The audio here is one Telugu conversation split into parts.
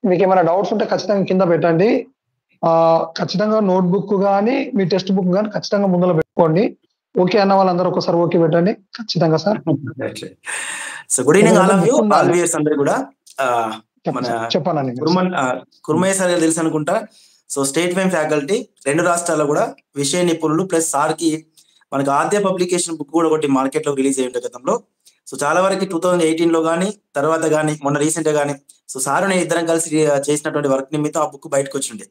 మీకేమైనా డౌట్స్ ఉంటే ఖచ్చితంగా కింద పెట్టండి. ఖచ్చితంగా నోట్‌బుక్ గాని, మీ టెక్స్ట్ బుక్ గాని ఖచ్చితంగా ముందల పెట్టుకోండి. ఓకే అన్న వాళ్ళందరూ ఒకసారి ఓకే పెట్టండి. ఖచ్చితంగా sir. So good evening all ఎందుకంటే ఆఫ్ యూ, బుక్ ఆల్ ఉండాలి. వ్యూయర్స్ అందరూ కూడా. మన చెప్పండి మీరు సార్. కుర్మయ్య సార్ తెలుసు అనుకుంటా. సో స్టేట్ ఫేమ్ ఫ్యాకల్టీ, 2 రాష్ట్రాల్లో కూడా విషయ నిపుణులు ప్లస్ సార్‌కి మనకు ఆద్య పబ్లికేషన్ బుక్ కూడా ఒకటి మార్కెట్‌లో రిలీజ్ అయ్యి ఉంటుంది గతంలో. సో చాలా వరకు 2018లో గానీ, తర్వాత గానీ, మొన్న రీసెంట్‌గా గానీ, సో సారు నేను ఇద్దరం కలిసి చేసినటువంటి వర్క్ నిమిత్తం ఆ బుక్ బయటకు వచ్చిండే.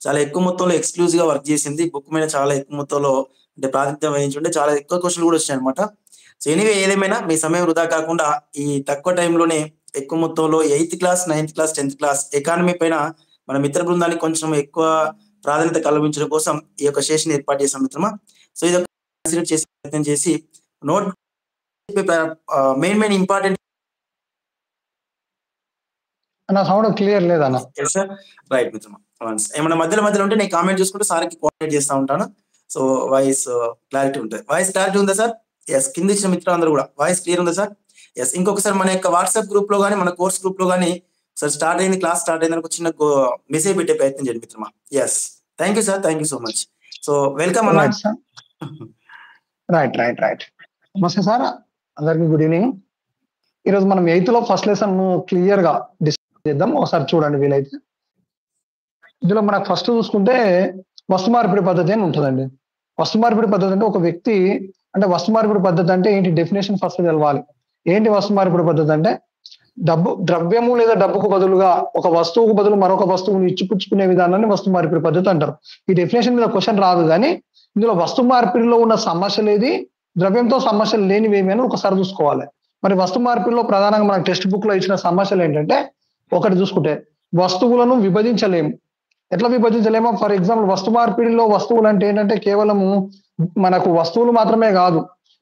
చాలా ఎక్కువ మొత్తంలో ఎక్స్‌క్లూజివ్‌గా వర్క్ చేసింది. బుక్ మీద చాలా ఎక్కువ మొత్తంలో అంటే ప్రాతినిధ్యం వహించుండే. చాలా ఎక్కువ క్వెషన్‌లు కూడా వచ్చాయన్నమాట. సో ఎనీవే ఏదేమైనా మీ సమయం వృధా కాకుండా ఈ తక్కువ టైంలోనే ఎక్కువ మొత్తంలో 8th class, 9th class, 10th class economy పైన మన మిత్ర బృందానికి కొంచెం ఎక్కువ ప్రాధాన్యత కల్పించడం కోసం ఈ యొక్క సెషన్ ఏర్పాటు చేసాం మిత్రమా. సో ఇది కన్సిడర్ చేసి ప్రయత్నం చేసి నోట్ మెయిన్ ఇంపార్టెంట్. నా సౌండ్ క్లియర్ లేదన్న. రైట్ మిత్రమా. ఏమన్నా మధ్యలో ఉంటే నేను కామెంట్ చేసుకుంటే సార్కి కోఆర్డినేట్ చేస్తూ ఉంటాను. సో వాయిస్ క్లారిటీ ఉంటుంది. వాయిస్ క్లారిటీ ఉందా సార్? ఎస్. కింద ఇచ్చిన మిత్రులందరూ కూడా వాయిస్ క్లియర్ ఉందా సార్? ఎస్. ఇంకొకసారి మన యొక్క వాట్సాప్ గ్రూప్ లో కానీ, మన కోర్స్ గ్రూప్ లో కానీ సార్ స్టార్ట్ అయింది, క్లాస్ స్టార్ట్ అయింది ఒక చిన్న మెసేజ్ పెట్టే ప్రయత్నం చేయండి మిత్రమా. Yes. Thank you sir, thank you so much. So welcome అన్న. రైట్. నమస్తే సార్, అందరికీ గుడ్ ఈవినింగ్. ఈరోజు మనం 8th లో ఫస్ట్ లెసన్ క్లియర్ గా డిస్కస్ చేద్దాం. ఒకసారి చూడండి వీలైతే. ఇందులో మనకు ఫస్ట్ చూసుకుంటే వస్తు మార్పిడి పద్ధతి అని ఉంటుందండి. వస్తు మార్పిడి పద్ధతి అంటే ఒక వ్యక్తి అంటే వస్తు మార్పిడి పద్ధతి అంటే ఏంటి డెఫినేషన్ ఫస్ట్ తెలవాలి. ఏంటి వస్తు మార్పిడి పద్ధతి అంటే ద్రవ్యము లేదా డబ్బుకు బదులుగా ఒక వస్తువుకు బదులు మరొక వస్తువుని ఇచ్చిపుచ్చుకునే విధానాన్ని వస్తు మార్పిడి పద్ధతి అంటారు. ఈ డెఫినేషన్ మీద క్వశ్చన్ రాదు, కానీ ఇందులో వస్తు మార్పిడిలో ఉన్న సమస్యలు ఏది, ద్రవ్యంతో సమస్యలు లేనివేమి అని ఒకసారి చూసుకోవాలి. మరి వస్తు మార్పిడిలో ప్రధానంగా మన టెక్స్ట్ బుక్ లో ఇచ్చిన సమస్యలు ఏంటంటే, ఒకటి చూసుకుంటే వస్తువులను విభజించలేము. ఎట్లా విభజించలేమో, ఫర్ ఎగ్జాంపుల్ వస్తు మార్పిడిలో వస్తువులు అంటే ఏంటంటే కేవలము మనకు వస్తువులు మాత్రమే కాదు,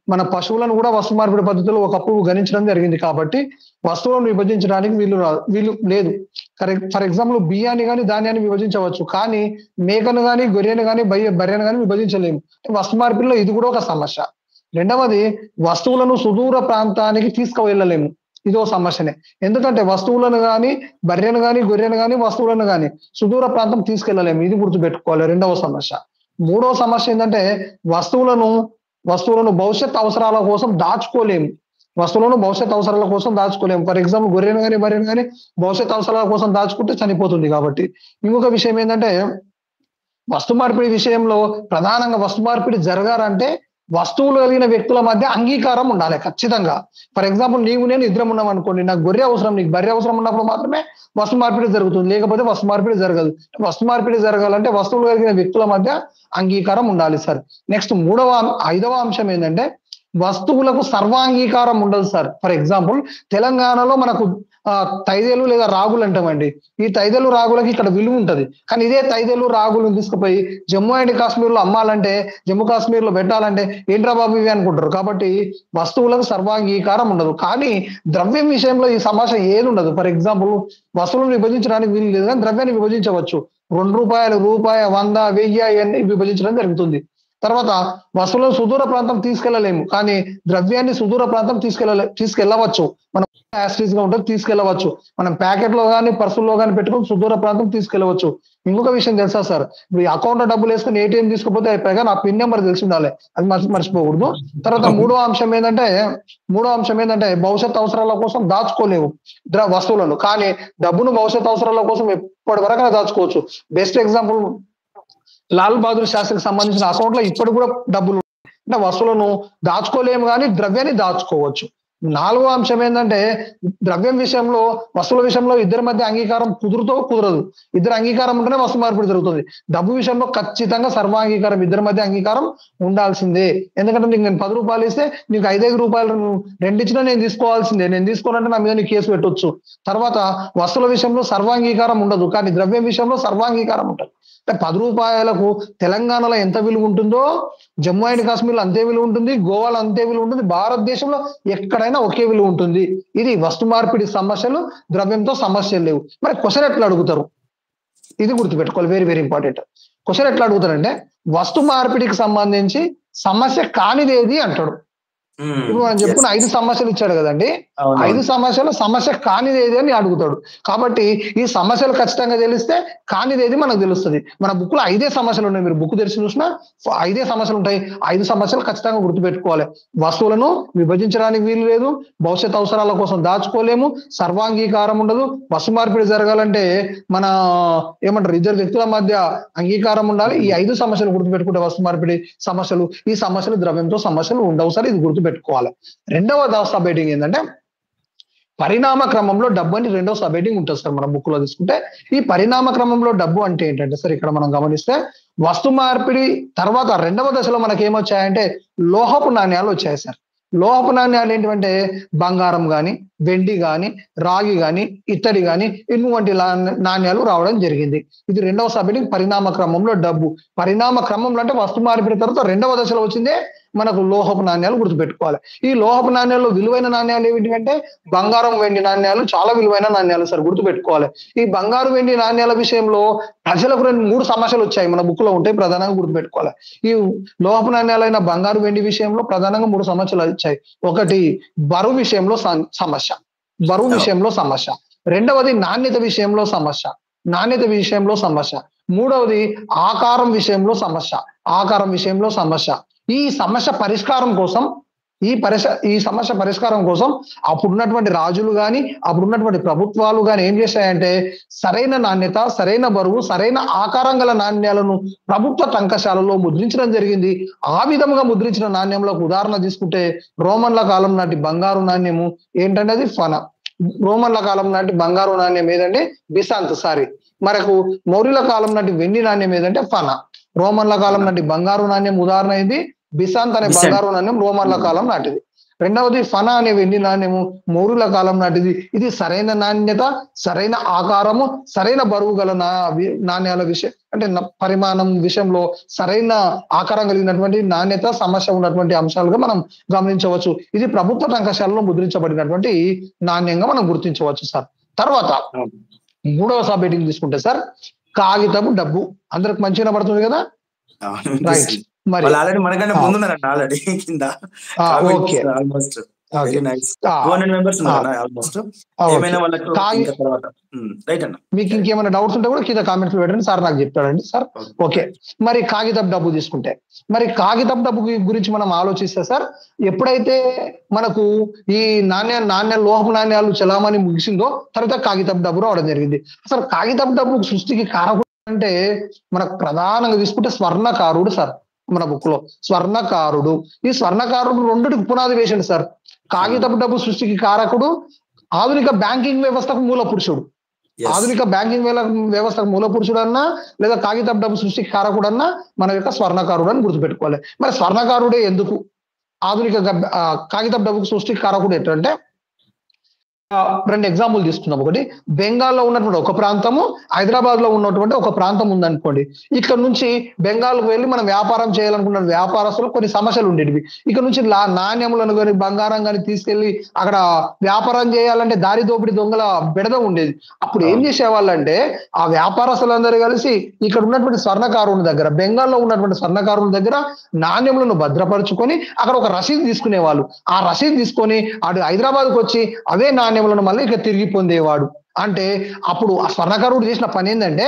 మన పశువులను కూడా వస్తు మార్పిడి పద్ధతిలో ఒకప్పుడు గణించడం జరిగింది. కాబట్టి వస్తువులను విభజించడానికి వీలు లేదు. ఫర్ ఎగ్జాంపుల్ బియ్యాన్ని కానీ ధాన్యాన్ని విభజించవచ్చు, కానీ మేకను కానీ గొర్రెను కానీ బర్రెను కానీ విభజించలేము. వస్తు మార్పిడిలో ఇది కూడా ఒక సమస్య. రెండవది, వస్తువులను సుదూర ప్రాంతానికి తీసుకువెళ్ళలేము. ఇదో సమస్యనే. ఎందుకంటే వస్తువులను కానీ బర్రెను కానీ గొర్రెను కానీ వస్తువులను కానీ సుదూర ప్రాంతం తీసుకెళ్లలేము. ఇది గుర్తుపెట్టుకోవాలి, రెండవ సమస్య. మూడవ సమస్య ఏంటంటే వస్తువులను భవిష్యత్ అవసరాల కోసం దాచుకోలేము. ఫర్ ఎగ్జాంపుల్ గొర్రెను కానీ బర్రెను కానీ భవిష్యత్ అవసరాల కోసం దాచుకుంటే చనిపోతుంది. కాబట్టి ఇంకొక విషయం ఏంటంటే, వస్తు మార్పిడి విషయంలో ప్రధానంగా వస్తు మార్పిడి జరగాలంటే వస్తువులు కలిగిన వ్యక్తుల మధ్య అంగీకారం ఉండాలి ఖచ్చితంగా. ఫర్ ఎగ్జాంపుల్ నేను ఇద్దరం ఉన్నాం అనుకోండి, నాకు గొర్రె అవసరం, నీకు బర్రె అవసరం ఉన్నప్పుడు మాత్రమే వస్తు మార్పిడి జరుగుతుంది, లేకపోతే వస్తు మార్పిడి జరగదు. వస్తు మార్పిడి జరగాలంటే వస్తువులు కలిగిన వ్యక్తుల మధ్య అంగీకారం ఉండాలి సార్. నెక్స్ట్ 5వ అంశం ఏంటంటే, వస్తువులకు సర్వాంగీకారం ఉండదు సార్. ఫర్ ఎగ్జాంపుల్ తెలంగాణలో మనకు తైదేలు లేదా రాగులు అంటామండి. ఈ తైదేలు రాగులకి ఇక్కడ విలువ ఉంటది, కానీ ఇదే తైదేలు రాగులను తీసుకుపోయి జమ్మూ అండ్ కాశ్మీర్ లో అమ్మాలంటే, జమ్మూ కాశ్మీర్ లో పెట్టాలంటే ఏంట్రా బాబు ఇవి అనుకుంటారు. కాబట్టి వస్తువులకు సర్వాంగీకారం ఉండదు. కానీ ద్రవ్యం విషయంలో ఈ సమస్య ఏది ఉండదు. ఫర్ ఎగ్జాంపుల్ వస్తువులను విభజించడానికి వీలు లేదు, కానీ ద్రవ్యాన్ని విభజించవచ్చు. ₹2, రూపాయి, 100, 1000 ఇవన్నీ విభజించడం జరుగుతుంది. తర్వాత వస్తువులను సుదూర ప్రాంతం తీసుకెళ్లలేము, కానీ ద్రవ్యాన్ని సుదూర ప్రాంతం తీసుకెళ్లవచ్చు. మనం యాస్టీస్ గా ఉంటుంది, తీసుకెళ్లవచ్చు. మనం ప్యాకెట్ లో కానీ పర్సుల్లో కానీ పెట్టుకొని సుదూర ప్రాంతం తీసుకెళ్లవచ్చు. ఇంకొక విషయం తెలుసా సార్, ఇప్పుడు అకౌంట్ లో డబ్బులు వేసుకుని ఏటీఎం తీసుకుపోతే అయిపోయాక నా పిన్ నెంబర్ తెలిసి ఉండాలి, అది మర్చిపోకూడదు. తర్వాత మూడో అంశం ఏంటంటే భవిష్యత్ అవసరాల కోసం దాచుకోలేవు వస్తువులను, కానీ డబ్బును భవిష్యత్ అవసరాల కోసం ఎప్పటి వరకు దాచుకోవచ్చు. బెస్ట్ ఎగ్జాంపుల్ లాల్ బహదూర్ శాస్త్రికి సంబంధించిన అకౌంట్ లో ఇప్పటి కూడా డబ్బులు అంటే వస్తువులను దాచుకోలేము, కానీ ద్రవ్యాన్ని దాచుకోవచ్చు. 4వ అంశం ఏంటంటే, ద్రవ్యం విషయంలో వస్తువుల విషయంలో ఇద్దరి మధ్య అంగీకారం కుదరదు. ఇద్దరు అంగీకారం ఉంటేనే వస్తు మార్పిడి జరుగుతుంది. డబ్బు విషయంలో ఖచ్చితంగా సర్వాంగీకారం, ఇద్దరి మధ్య అంగీకారం ఉండాల్సిందే. ఎందుకంటే నేను ₹10 ఇస్తే నీకు ₹5 రెండు ఇచ్చినా నేను తీసుకోవాల్సిందే. నేను తీసుకోవాలంటే నా మీద నీకు కేసు పెట్టొచ్చు. తర్వాత వస్తువుల విషయంలో సర్వాంగీకారం ఉండదు, కానీ ద్రవ్యం విషయంలో సర్వాంగీకారం ఉంటుంది. అంటే ₹10 తెలంగాణలో ఎంత విలువ ఉంటుందో జమ్మూ అండ్ కాశ్మీర్లో అంతే విలువ ఉంటుంది, గోవాలో అంతే విలువ ఉంటుంది, భారతదేశంలో ఎక్కడైనా ఒకే విలువ ఉంటుంది. ఇది వస్తు మార్పిడి సమస్యలు, ద్రవ్యంతో సమస్యలు లేవు. మరి క్వశ్చన్ ఎట్లా అడుగుతారు, ఇది గుర్తుపెట్టుకోవాలి, వెరీ వెరీ ఇంపార్టెంట్. క్వశ్చన్ ఎట్లా అడుగుతారంటే, వస్తు మార్పిడికి సంబంధించి సమస్య కానిదేది అంటాడు. ఇప్పుడు మనం చెప్పుకున్న 5 సమస్యలు ఇచ్చాడు కదండి. 5 సమస్యలు సమస్య కానిది ఏది అని అడుగుతాడు. కాబట్టి ఈ సమస్యలు ఖచ్చితంగా తెలిస్తే కానిది ఏది మనకు తెలుస్తుంది. మన బుక్ లో 5 సమస్యలు ఉన్నాయి. మీరు బుక్ తెరిచి చూసినా 5 సమస్యలు ఉంటాయి. 5 సమస్యలు ఖచ్చితంగా గుర్తుపెట్టుకోవాలి. వస్తువులను విభజించడానికి వీలు లేదు, భవిష్యత్ అవసరాల కోసం దాచుకోలేము, సర్వాంగీకారం ఉండదు, వస్తు మార్పిడి జరగాలంటే మన ఏమంటారు ఇద్దరు వ్యక్తుల మధ్య అంగీకారం ఉండాలి. ఈ 5 సమస్యలు గుర్తుపెట్టుకుంటే వస్తు మార్పిడి సమస్యలు, ఈ సమస్యలు ద్రవ్యంతో సమస్యలు ఉండవు సార్. ఇది గుర్తుపెట్టుకోవాలి. రెండవ సబ్ హెడ్డింగ్ ఏంటంటే పరిణామ క్రమంలో డబ్బు అని రెండో సబ్ హెడ్డింగ్ ఉంటుంది సార్. మన బుక్ లో తీసుకుంటే ఈ పరిణామ క్రమంలో డబ్బు అంటే ఏంటంటే సార్, ఇక్కడ మనం గమనిస్తే వస్తు మార్పిడి తర్వాత రెండవ దశలో మనకి ఏమొచ్చాయంటే లోహపు నాణ్యాలు వచ్చాయి సార్. లోహపు నాణ్యాలు ఏంటంటే బంగారం గాని, వెండి గాని, రాగి గాని, ఇత్తడి గాని ఇటువంటి నాణ్యాలు రావడం జరిగింది. ఇది రెండవ సబ్ హెడ్డింగ్ పరిణామ క్రమంలో డబ్బు. పరిణామ క్రమంలో అంటే వస్తు మార్పిడి తర్వాత రెండవ దశలో వచ్చిందే మనకు లోహపు నాణ్యాలు గుర్తుపెట్టుకోవాలి. ఈ లోహపు నాణ్యాల్లో విలువైన నాణ్యాలు ఏమిటంటే బంగారం, వెండి నాణ్యాలు చాలా విలువైన నాణ్యాలు సార్, గుర్తుపెట్టుకోవాలి. ఈ బంగారు, వెండి నాణ్యాల విషయంలో ప్రజలకు 3 సమస్యలు వచ్చాయి. మన బుక్ లో ఉంటాయి, ప్రధానంగా గుర్తుపెట్టుకోవాలి. ఈ లోహపు నాణ్యాలైన బంగారు, వెండి విషయంలో ప్రధానంగా 3 సమస్యలు వచ్చాయి. ఒకటి బరువు విషయంలో సమస్య, బరువు విషయంలో సమస్య. రెండవది నాణ్యత విషయంలో సమస్య, నాణ్యత విషయంలో సమస్య. మూడవది ఆకారం విషయంలో సమస్య, ఆకారం విషయంలో సమస్య. ఈ సమస్య పరిష్కారం కోసం అప్పుడున్నటువంటి రాజులు గాని, అప్పుడున్నటువంటి ప్రభుత్వాలు గాని ఏం చేశాయంటే సరైన నాణ్యత, సరైన బరువు, సరైన ఆకారం గల నాణ్యాలను ప్రభుత్వ టంకశాలలో ముద్రించడం జరిగింది. ఆ విధంగా ముద్రించిన నాణ్యంలో ఉదాహరణ తీసుకుంటే రోమన్ల కాలం నాటి బంగారు నాణ్యము ఏంటంటే అది ఫన. రోమన్ల కాలం నాటి బంగారు నాణ్యం ఏదంటే బిసాంత్. మనకు మౌర్యుల కాలం నాటి వెండి నాణ్యం ఏదంటే ఫన. రోమన్ల కాలం నాటి బంగారు నాణ్యం ఉదాహరణ ఇది బిసాంత్ అనే బంగారు నాణ్యం రోమన్ల కాలం నాటిది. రెండవది ఫనా అనే వెండి నాణ్యము మౌర్యుల కాలం నాటిది. ఇది సరైన నాణ్యత, సరైన ఆకారము, సరైన బరువు గల నాణ్యాల విషయం అంటే పరిమాణం విషయంలో సరైన ఆకారం కలిగినటువంటి నాణ్యత, సమస్య ఉన్నటువంటి అంశాలుగా మనం గమనించవచ్చు. ఇది ప్రభుత్వ టంకశాలలో ముద్రించబడినటువంటి నాణ్యంగా మనం గుర్తించవచ్చు సార్. తర్వాత మూడవ సబ్ హెడ్డింగ్ తీసుకుంటే సార్ కాగితపు డబ్బు. అందరికి మంచిగా పడుతుంది కదా, రైట్? మరి ఆల్రెడీ మనకంటే ముందున్నారంట ఆల్రెడీ కింద. Okay, almost very nice. 200 members ఉన్నారు ఆల్మోస్ట్. ఏమైనా వాళ్ళకి ఇంకా తర్వాత రైట్ అన్న. మీకు ఇంకేమైనా డౌట్స్ ఉంటే కూడా కింద కామెంట్స్ లో పెట్టండి సార్, నాకు చెప్తాడండి సార్. ఓకే, మరి కాగితపు డబ్బు తీసుకుంటే మరి కాగితపు డబ్బు గురించి మనం ఆలోచిస్తే సార్, ఎప్పుడైతే మనకు ఈ లోహపు నాణ్యాలు చలామణి ముగిసిందో తర్వాత కాగితపు డబ్బు రావడం జరిగింది. అసలు కాగితపు డబ్బు సృష్టికి కారకుడు అంటే మనకు ప్రధానంగా తీసుకుంటే స్వర్ణకారుడు సార్. మన బుక్ లో స్వర్ణకారుడు, ఈ స్వర్ణకారుడు రెండుటికి పునాది వేసిండు సార్. కాగితపు డబ్బు సృష్టికి కారకుడు, ఆధునిక బ్యాంకింగ్ వ్యవస్థకు మూల పురుషుడు. ఆధునిక బ్యాంకింగ్ వ్యవస్థకు మూల పురుషుడు అన్నా లేదా కాగితపు డబ్బు సృష్టికి కారకుడు అన్నా మన యొక్క స్వర్ణకారుడు అని గుర్తుపెట్టుకోవాలి. మరి స్వర్ణకారుడే ఎందుకు ఆధునిక కాగితపు డబ్బుకు సృష్టికి కారకుడు ఏంటంటే 2 ఎగ్జాంపుల్ తీసుకుందాం. ఒకటి బెంగాల్లో ఉన్నటువంటి ఒక ప్రాంతము, హైదరాబాద్ లో ఉన్నటువంటి ఒక ప్రాంతం ఉందనుకోండి. ఇక్కడ నుంచి బెంగాల్కు వెళ్ళి మనం వ్యాపారం చేయాలనుకున్న వ్యాపారస్తులు కొన్ని సమస్యలు ఉండేవి. ఇక్కడ నుంచి నాణ్యములను కానీ బంగారం కానీ తీసుకెళ్లి అక్కడ వ్యాపారం చేయాలంటే దారి దోపిడి దొంగల బెడద ఉండేది. అప్పుడు ఏం చేసేవాళ్ళంటే ఆ వ్యాపారస్తులందరూ కలిసి ఇక్కడ ఉన్నటువంటి స్వర్ణకారుని దగ్గర, బెంగాల్లో ఉన్నటువంటి స్వర్ణకారుని దగ్గర నాణ్యములను భద్రపరుచుకొని అక్కడ ఒక రసీదు తీసుకునేవాళ్ళు. ఆ రసీదు తీసుకొని అటు హైదరాబాద్కు వచ్చి అవే నాణ్యం మళ్ళీ ఇక తిరిగి పొందేవాడు. అంటే అప్పుడు ఆ స్వర్ణకారుడు చేసిన పని ఏంటంటే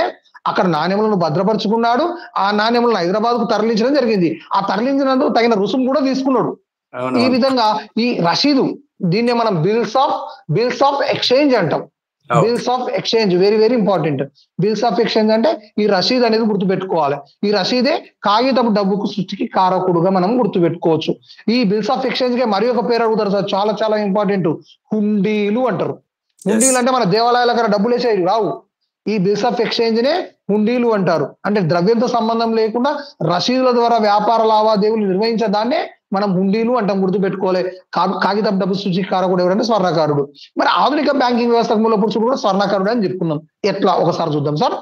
అక్కడ నాణ్యములను భద్రపరుచుకున్నాడు, ఆ నాణ్యములను హైదరాబాద్ కు తరలించడం జరిగింది. ఆ తరలించినందుకు తగిన రుసుము కూడా తీసుకున్నాడు. ఈ విధంగా ఈ రసీదు, దీన్నే మనం బిల్స్ ఆఫ్ ఎక్స్చేంజ్ అంటాం. Bills of exchange very very important. Bills of exchange అంటే ఈ రసీదు అనేది గుర్తుపెట్టుకోవాలి. ఈ రసీదే కాగితపు డబ్బుకు సృష్టికి కారకుడుగా మనం గుర్తుపెట్టుకోవచ్చు. ఈ బిల్స్ ఆఫ్ ఎక్స్చేంజ్ కి మరి ఒక పేరు అడుగుతారు సార్, చాలా చాలా ఇంపార్టెంట్, హుండీలు అంటారు. హుండీలు అంటే మన దేవాలయాల దగ్గర డబ్బులు వేసేవి రావు. ఈ బిల్స్ ఆఫ్ ఎక్స్చేంజ్ నే హుండీలు అంటారు. అంటే ద్రవ్యంతో సంబంధం లేకుండా రసీదుల ద్వారా వ్యాపార లావాదేవీలు నిర్వహించే దాన్నే మనం హుండీలు అంటాం, గుర్తుపెట్టుకోవాలి. కాగితపు డబ్బు సృష్టికి కారకుడు ఎవరంటే స్వర్ణకారుడు. మరి ఆధునిక బ్యాంకింగ్ వ్యవస్థకు మూల పురుషుడు కూడా స్వర్ణకారుడు అని చెప్పుకున్నాం. ఎట్లా ఒకసారి చూద్దాం సార్.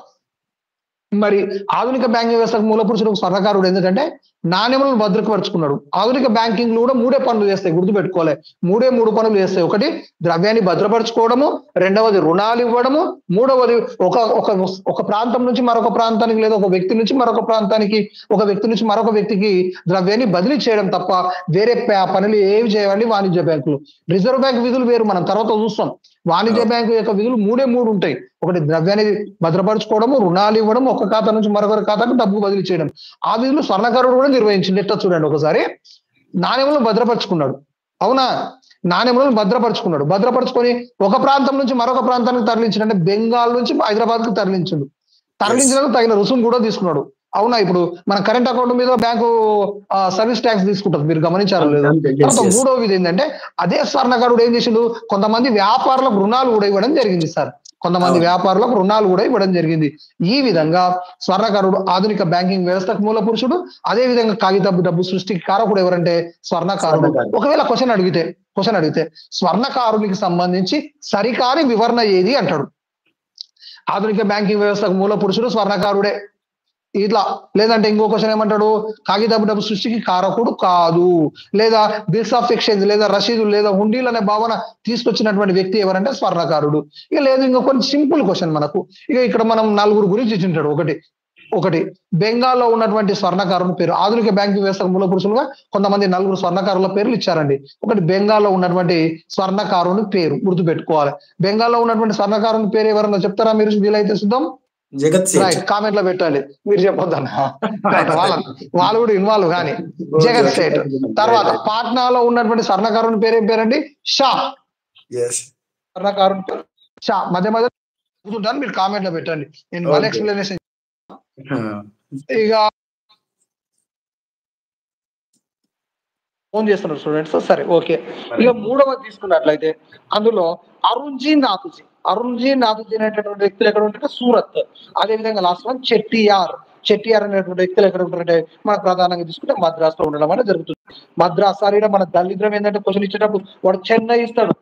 మరి ఆధునిక బ్యాంకింగ్ వ్యవస్థకు మూల పురుషుడు స్వర్ణకారుడు ఎందుకంటే నాణ్యములను భద్రపరుచుకున్నాడు. ఆధునిక బ్యాంకింగ్ కూడా మూడే పనులు చేస్తాయి, గుర్తుపెట్టుకోవాలి. మూడు పనులు చేస్తాయి. ఒకటి ద్రవ్యాన్ని భద్రపరచుకోవడము, రెండవది రుణాలు ఇవ్వడము, మూడవది ఒక ఒక ఒక ప్రాంతం నుంచి మరొక ప్రాంతానికి లేదా ఒక వ్యక్తి నుంచి మరొక ప్రాంతానికి, ఒక వ్యక్తి నుంచి మరొక వ్యక్తికి ద్రవ్యాన్ని బదిలీ చేయడం తప్ప వేరే పనులు ఏవి చేయవండి వాణిజ్య బ్యాంకులు. రిజర్వ్ బ్యాంక్ విధులు వేరు, మనం తర్వాత చూస్తాం. వాణిజ్య బ్యాంకు యొక్క విధులు మూడు ఉంటాయి. ఒకటి ద్రవ్యాన్ని భద్రపరచుకోవడము, రుణాలు ఇవ్వడం, ఒక ఖాతా నుంచి మరొకరి ఖాతాకు డబ్బు బదిలీ చేయడం. ఆ విధులు స్వర్ణకారుడు కూడా నిర్వహించింది. ఎట్లా చూడండి ఒకసారి. నాణ్యములను భద్రపరుచుకున్నాడు, అవునా? నాణ్యములను భద్రపరుచుకొని ఒక ప్రాంతం నుంచి మరొక ప్రాంతానికి తరలించాడు. అంటే బెంగాల్ నుంచి హైదరాబాద్ కు తరలించాడు. తరలించడానికి తగిన రుసుము కూడా తీసుకున్నాడు, అవునా? ఇప్పుడు మన కరెంట్ అకౌంట్ మీద బ్యాంకు సర్వీస్ ట్యాక్స్ తీసుకుంటారు, మీరు గమనించారో లేదు. తర్వాత మూడో విధి ఏంటంటే, అదే స్వర్ణకారుడు ఏం చేసిండు, కొంతమంది వ్యాపారులకు రుణాలు కూడా ఇవ్వడం జరిగింది సార్. ఈ విధంగా స్వర్ణకారుడు ఆధునిక బ్యాంకింగ్ వ్యవస్థకు మూల పురుషుడు. అదే విధంగా కాగితపు డబ్బు సృష్టికి కారకుడు ఎవరంటే స్వర్ణకారుడు. ఒకవేళ క్వశ్చన్ అడిగితే స్వర్ణకారునికి సంబంధించి సరికాని వివరణ ఏది అంటాడు. ఆధునిక బ్యాంకింగ్ వ్యవస్థకు మూల పురుషుడు స్వర్ణకారుడే ఇట్లా. లేదంటే ఇంకో క్వశ్చన్ ఏమంటాడు, కాగితపు డబ్బు సృష్టికి కారకుడు కాదు, లేదా బిల్స్ ఆఫ్ ఎక్స్చేంజ్ లేదా రసీదులు లేదా హుండీలు అనే భావన తీసుకొచ్చినటువంటి వ్యక్తి ఎవరంటే స్వర్ణకారుడు. ఇక లేదు, ఇంకో కొన్ని సింపుల్ క్వశ్చన్ మనకు. ఇక ఇక్కడ మనం నలుగురు గురించి ఇచ్చింటాడు. ఒకటి బెంగాల్లో ఉన్నటువంటి స్వర్ణకారుని పేరు. ఆధునిక బ్యాంకింగ్ వ్యవస్థకు మూల పురుషులుగా కొంతమంది నలుగురు స్వర్ణకారుల పేర్లు ఇచ్చారండి. ఒకటి బెంగాల్లో ఉన్నటువంటి స్వర్ణకారుని పేరు గుర్తుపెట్టుకోవాలి. బెంగాల్లో ఉన్నటువంటి స్వర్ణకారుని పేరు ఎవరన్నా చెప్తారా మీరు? వీలైతే చూద్దాం. రైట్, కామెంట్ లో పెట్టాలి, మీరు చెప్పొద్దన్న. వాళ్ళు కూడా ఇన్వాల్వ్ కానీ. జగత్ సేట్. తర్వాత పాట్నాలో ఉన్నటువంటి స్వర్ణకారుని పేరు ఏం పేరండి? షా. స్వర్ణకారుని పేరు షా. మధ్య మీరు కామెంట్ లో పెట్టండి, నేను వాళ్ళ ఎక్స్ప్లెనేషన్. ఇక ఫోన్ చేస్తున్నారు స్టూడెంట్స్, సరే ఓకే. ఇక మూడవది తీసుకున్నట్లయితే అందులో అరుణ్జీ నాథుజీ అనేటటువంటి వ్యక్తులు ఎక్కడ ఉంటారంటే సూరత్. అదే విధంగా లాస్ట్ వన్ చెట్టియార్ అనేటువంటి వ్యక్తులు ఎక్కడ ఉంటారంటే మనకు ప్రధానంగా తీసుకుంటే మద్రాస్ లో ఉండడం అనేది జరుగుతుంది. మద్రాస్ సార్ మన దళిద్రం ఏంటంటే క్వశ్చన్ ఇచ్చేటప్పుడు వాడు చెన్నై ఇస్తాడు.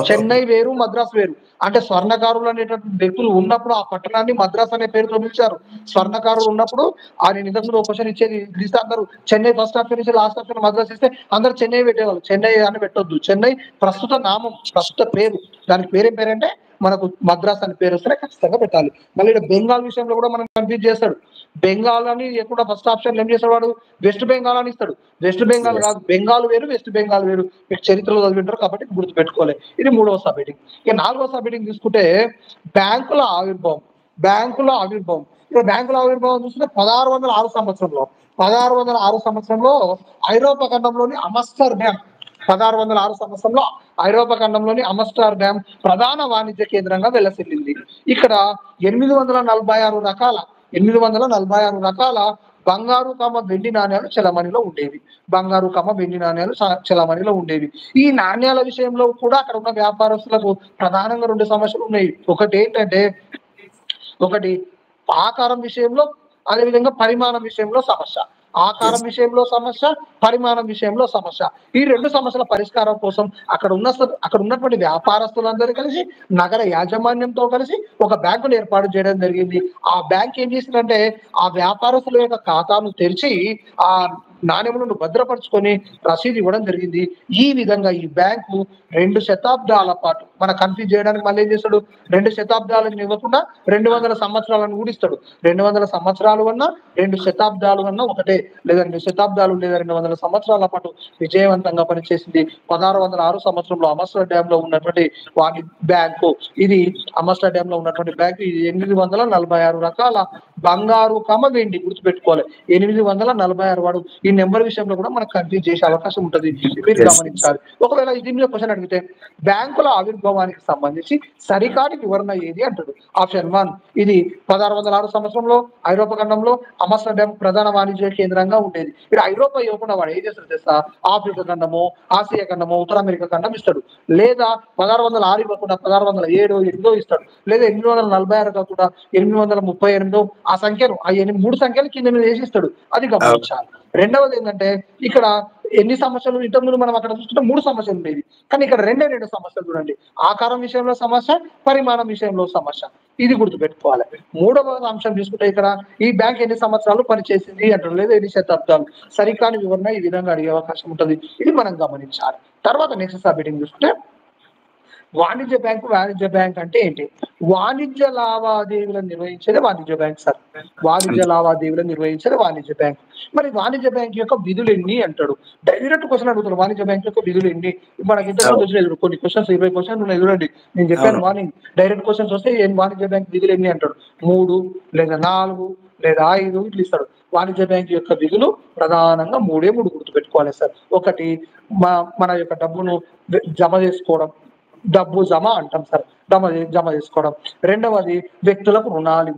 చెన్నై వేరు, మద్రాస్ వేరు. అంటే స్వర్ణకారులు అనేటువంటి వ్యక్తులు ఉన్నప్పుడు ఆ పట్టణాన్ని మద్రాస్ అనే పేరుతో పిలిచారు. స్వర్ణకారులు ఉన్నప్పుడు ఆయన ఇంతకు క్వశ్చన్ ఇచ్చేది ఇస్తే అందరూ చెన్నై ఫస్ట్ ఆప్షన్ ఇచ్చి లాస్ట్ ఆప్షన్ మద్రాస్ ఇస్తే అందరు చెన్నై పెట్టేవాళ్ళు. చెన్నై అని పెట్టొద్దు. చెన్నై ప్రస్తుత నామం, ప్రస్తుత పేరు. దానికి పేరేం పేరంటే మనకు మద్రాస్ అని పేరు వస్తేనే ఖచ్చితంగా పెట్టాలి. మళ్ళీ ఇక్కడ బెంగాల్ విషయంలో కూడా మనం కన్ఫ్యూజ్ చేస్తాడు. బెంగాల్ అని ఎక్కడ ఫస్ట్ ఆప్షన్ ఏం చేస్తాడు వాడు, వెస్ట్ బెంగాల్ అని ఇస్తాడు. వెస్ట్ బెంగాల్ కాదు, బెంగాల్ వేరు, వెస్ట్ బెంగాల్ వేరు. మీకు చరిత్రలో చదివింటారు కాబట్టి గుర్తు పెట్టుకోవాలి. ఇది మూడవ సబ్ హెడ్డింగ్. ఇక నాలుగవ సబ్ హెడ్డింగ్ తీసుకుంటే బ్యాంకుల ఆవిర్భావం. ఇక్కడ బ్యాంకుల ఆవిర్భావం చూస్తే 1606 సంవత్సరంలో ఐరోపా ఖండంలోని అమస్టర్ డ్యామ్ 1606 సంవత్సరంలో ఐరోపా ఖండంలోని అమస్టర్ డ్యామ్ ప్రధాన వాణిజ్య కేంద్రంగా వెలసిల్లింది. ఇక్కడ 846 రకాల బంగారు వెండి నాణ్యాలు చలామణిలో ఉండేవి. ఈ నాణ్యాల విషయంలో కూడా అక్కడ ఉన్న వ్యాపారస్తులకు ప్రధానంగా 2 సమస్యలు ఉన్నాయి. ఒకటి ఆకారం విషయంలో, అదేవిధంగా పరిమాణం విషయంలో సమస్య. పరిమాణం విషయంలో సమస్య. ఈ 2 సమస్యల పరిష్కారం కోసం అక్కడ ఉన్నటువంటి వ్యాపారస్తులందరూ కలిసి నగర యాజమాన్యంతో కలిసి ఒక బ్యాంకును ఏర్పాటు చేయడం జరిగింది. ఆ బ్యాంక్ ఏం చేసిందంటే ఆ వ్యాపారస్తుల యొక్క ఖాతాను తెరిచి ఆ నాణ్యములను భద్రపరుచుకొని రసీదు ఇవ్వడం జరిగింది. ఈ విధంగా ఈ బ్యాంకు 2 శతాబ్దాల పాటు, మన కన్ఫ్యూజ్ చేయడానికి మళ్ళీ ఏం చేస్తాడు, 2 శతాబ్దాలను ఇవ్వకుండా 200 సంవత్సరాలను కూడా ఇస్తాడు. 200 సంవత్సరాలు అన్నా 2 శతాబ్దాలు అన్నా ఒకటే, లేదా 2 శతాబ్దాలు లేదా 200 సంవత్సరాల పాటు విజయవంతంగా పనిచేసింది. 1606 సంవత్సరంలో అమస్టర్ డ్యామ్ లో ఉన్నటువంటి వాణి బ్యాంకు ఇది. అమస్టర్ డ్యామ్ లో ఉన్నటువంటి బ్యాంకు ఇది 846 రకాల బంగారు వెండి. గుర్తుపెట్టుకోవాలి, 846. వాడు ఈ నెంబర్ విషయంలో కూడా మనకు కన్ఫ్యూజ్ చేసే అవకాశం ఉంటుంది, మీరు గమనించాలి. ఒకవేళ ఇది మీద క్వశ్చన్ అడిగితే బ్యాంకుల ఆవిర్భావానికి సంబంధించి సరికాని వివరణ ఏది అంటాడు. ఆప్షన్ 1 ఇది 1606 సంవత్సరంలో ఐరోపా ఖండంలో అమస్టర్ డ్యామ్ ప్రధాన వాణిజ్య కేంద్రంగా ఉండేది. ఇక్కడ ఐరోపా ఇవ్వకుండా వాడు ఏం చేస్తాడు తెలుసా, ఆఫ్రికా ఖండము, ఆసియా ఖండము, ఉత్తర అమెరికా ఖండం ఇస్తాడు. లేదా 1606 ఇవ్వకుండా 1607 ఇస్తాడు. లేదా 846 కాకుండా 838 ఆ సంఖ్యను ఆ 3 సంఖ్యలు కింద మీద వేసిస్తాడు, అది గమనించాలి. రెండవది ఏంటంటే ఇక్కడ ఎన్ని సమస్యలు ఇంతకుముందు మనం అక్కడ చూస్తుంటే 3 సమస్యలు ఉండేవి, కానీ ఇక్కడ 2 సమస్యలు చూడండి. ఆకారం విషయంలో సమస్య, పరిమాణం విషయంలో సమస్య, ఇది గుర్తుపెట్టుకోవాలి. మూడవ అంశం తీసుకుంటే ఇక్కడ ఈ బ్యాంక్ ఎన్ని సంవత్సరాలు పనిచేసింది అంటారు, లేదా ఎన్ని శతాబ్దాలు, సరికాని వివరణ ఈ విధంగా అడిగే అవకాశం ఉంటుంది, ఇది మనం గమనించాలి. తర్వాత నెక్స్ట్ సబ్హెడింగ్ చూసుకుంటే వాణిజ్య బ్యాంక్ అంటే ఏంటి? వాణిజ్య లావాదేవీలను నిర్వహించేది వాణిజ్య బ్యాంక్ సార్. వాణిజ్య లావాదేవీలను నిర్వహించేది వాణిజ్య బ్యాంక్. మరి వాణిజ్య బ్యాంక్ యొక్క విధులు ఎన్ని అంటాడు, డైరెక్ట్ క్వశ్చన్ అడుగుతాడు. వాణిజ్య బ్యాంక్ యొక్క విధులు ఎన్ని? మనకి ఇంతకుముందు వచ్చిన కొన్ని క్వశ్చన్స్ 20 క్వశ్చన్స్ ఉన్నాయి చూడండి, నేను చెప్పాను మార్నింగ్. డైరెక్ట్ క్వశ్చన్స్ వస్తే వాణిజ్య బ్యాంక్ విధులు ఎన్ని అంటాడు, 3 లేదా 4 లేదా 5 ఇట్లా ఇస్తాడు. వాణిజ్య బ్యాంక్ యొక్క విధులు ప్రధానంగా 3 గుర్తుపెట్టుకోవాలి సార్. ఒకటి మన యొక్క డబ్బును జమ చేసుకోవడం, డబ్బు జమ అంటాం సార్, జమ చేసుకోవడం. రెండవది వ్యక్తులకు రుణాలు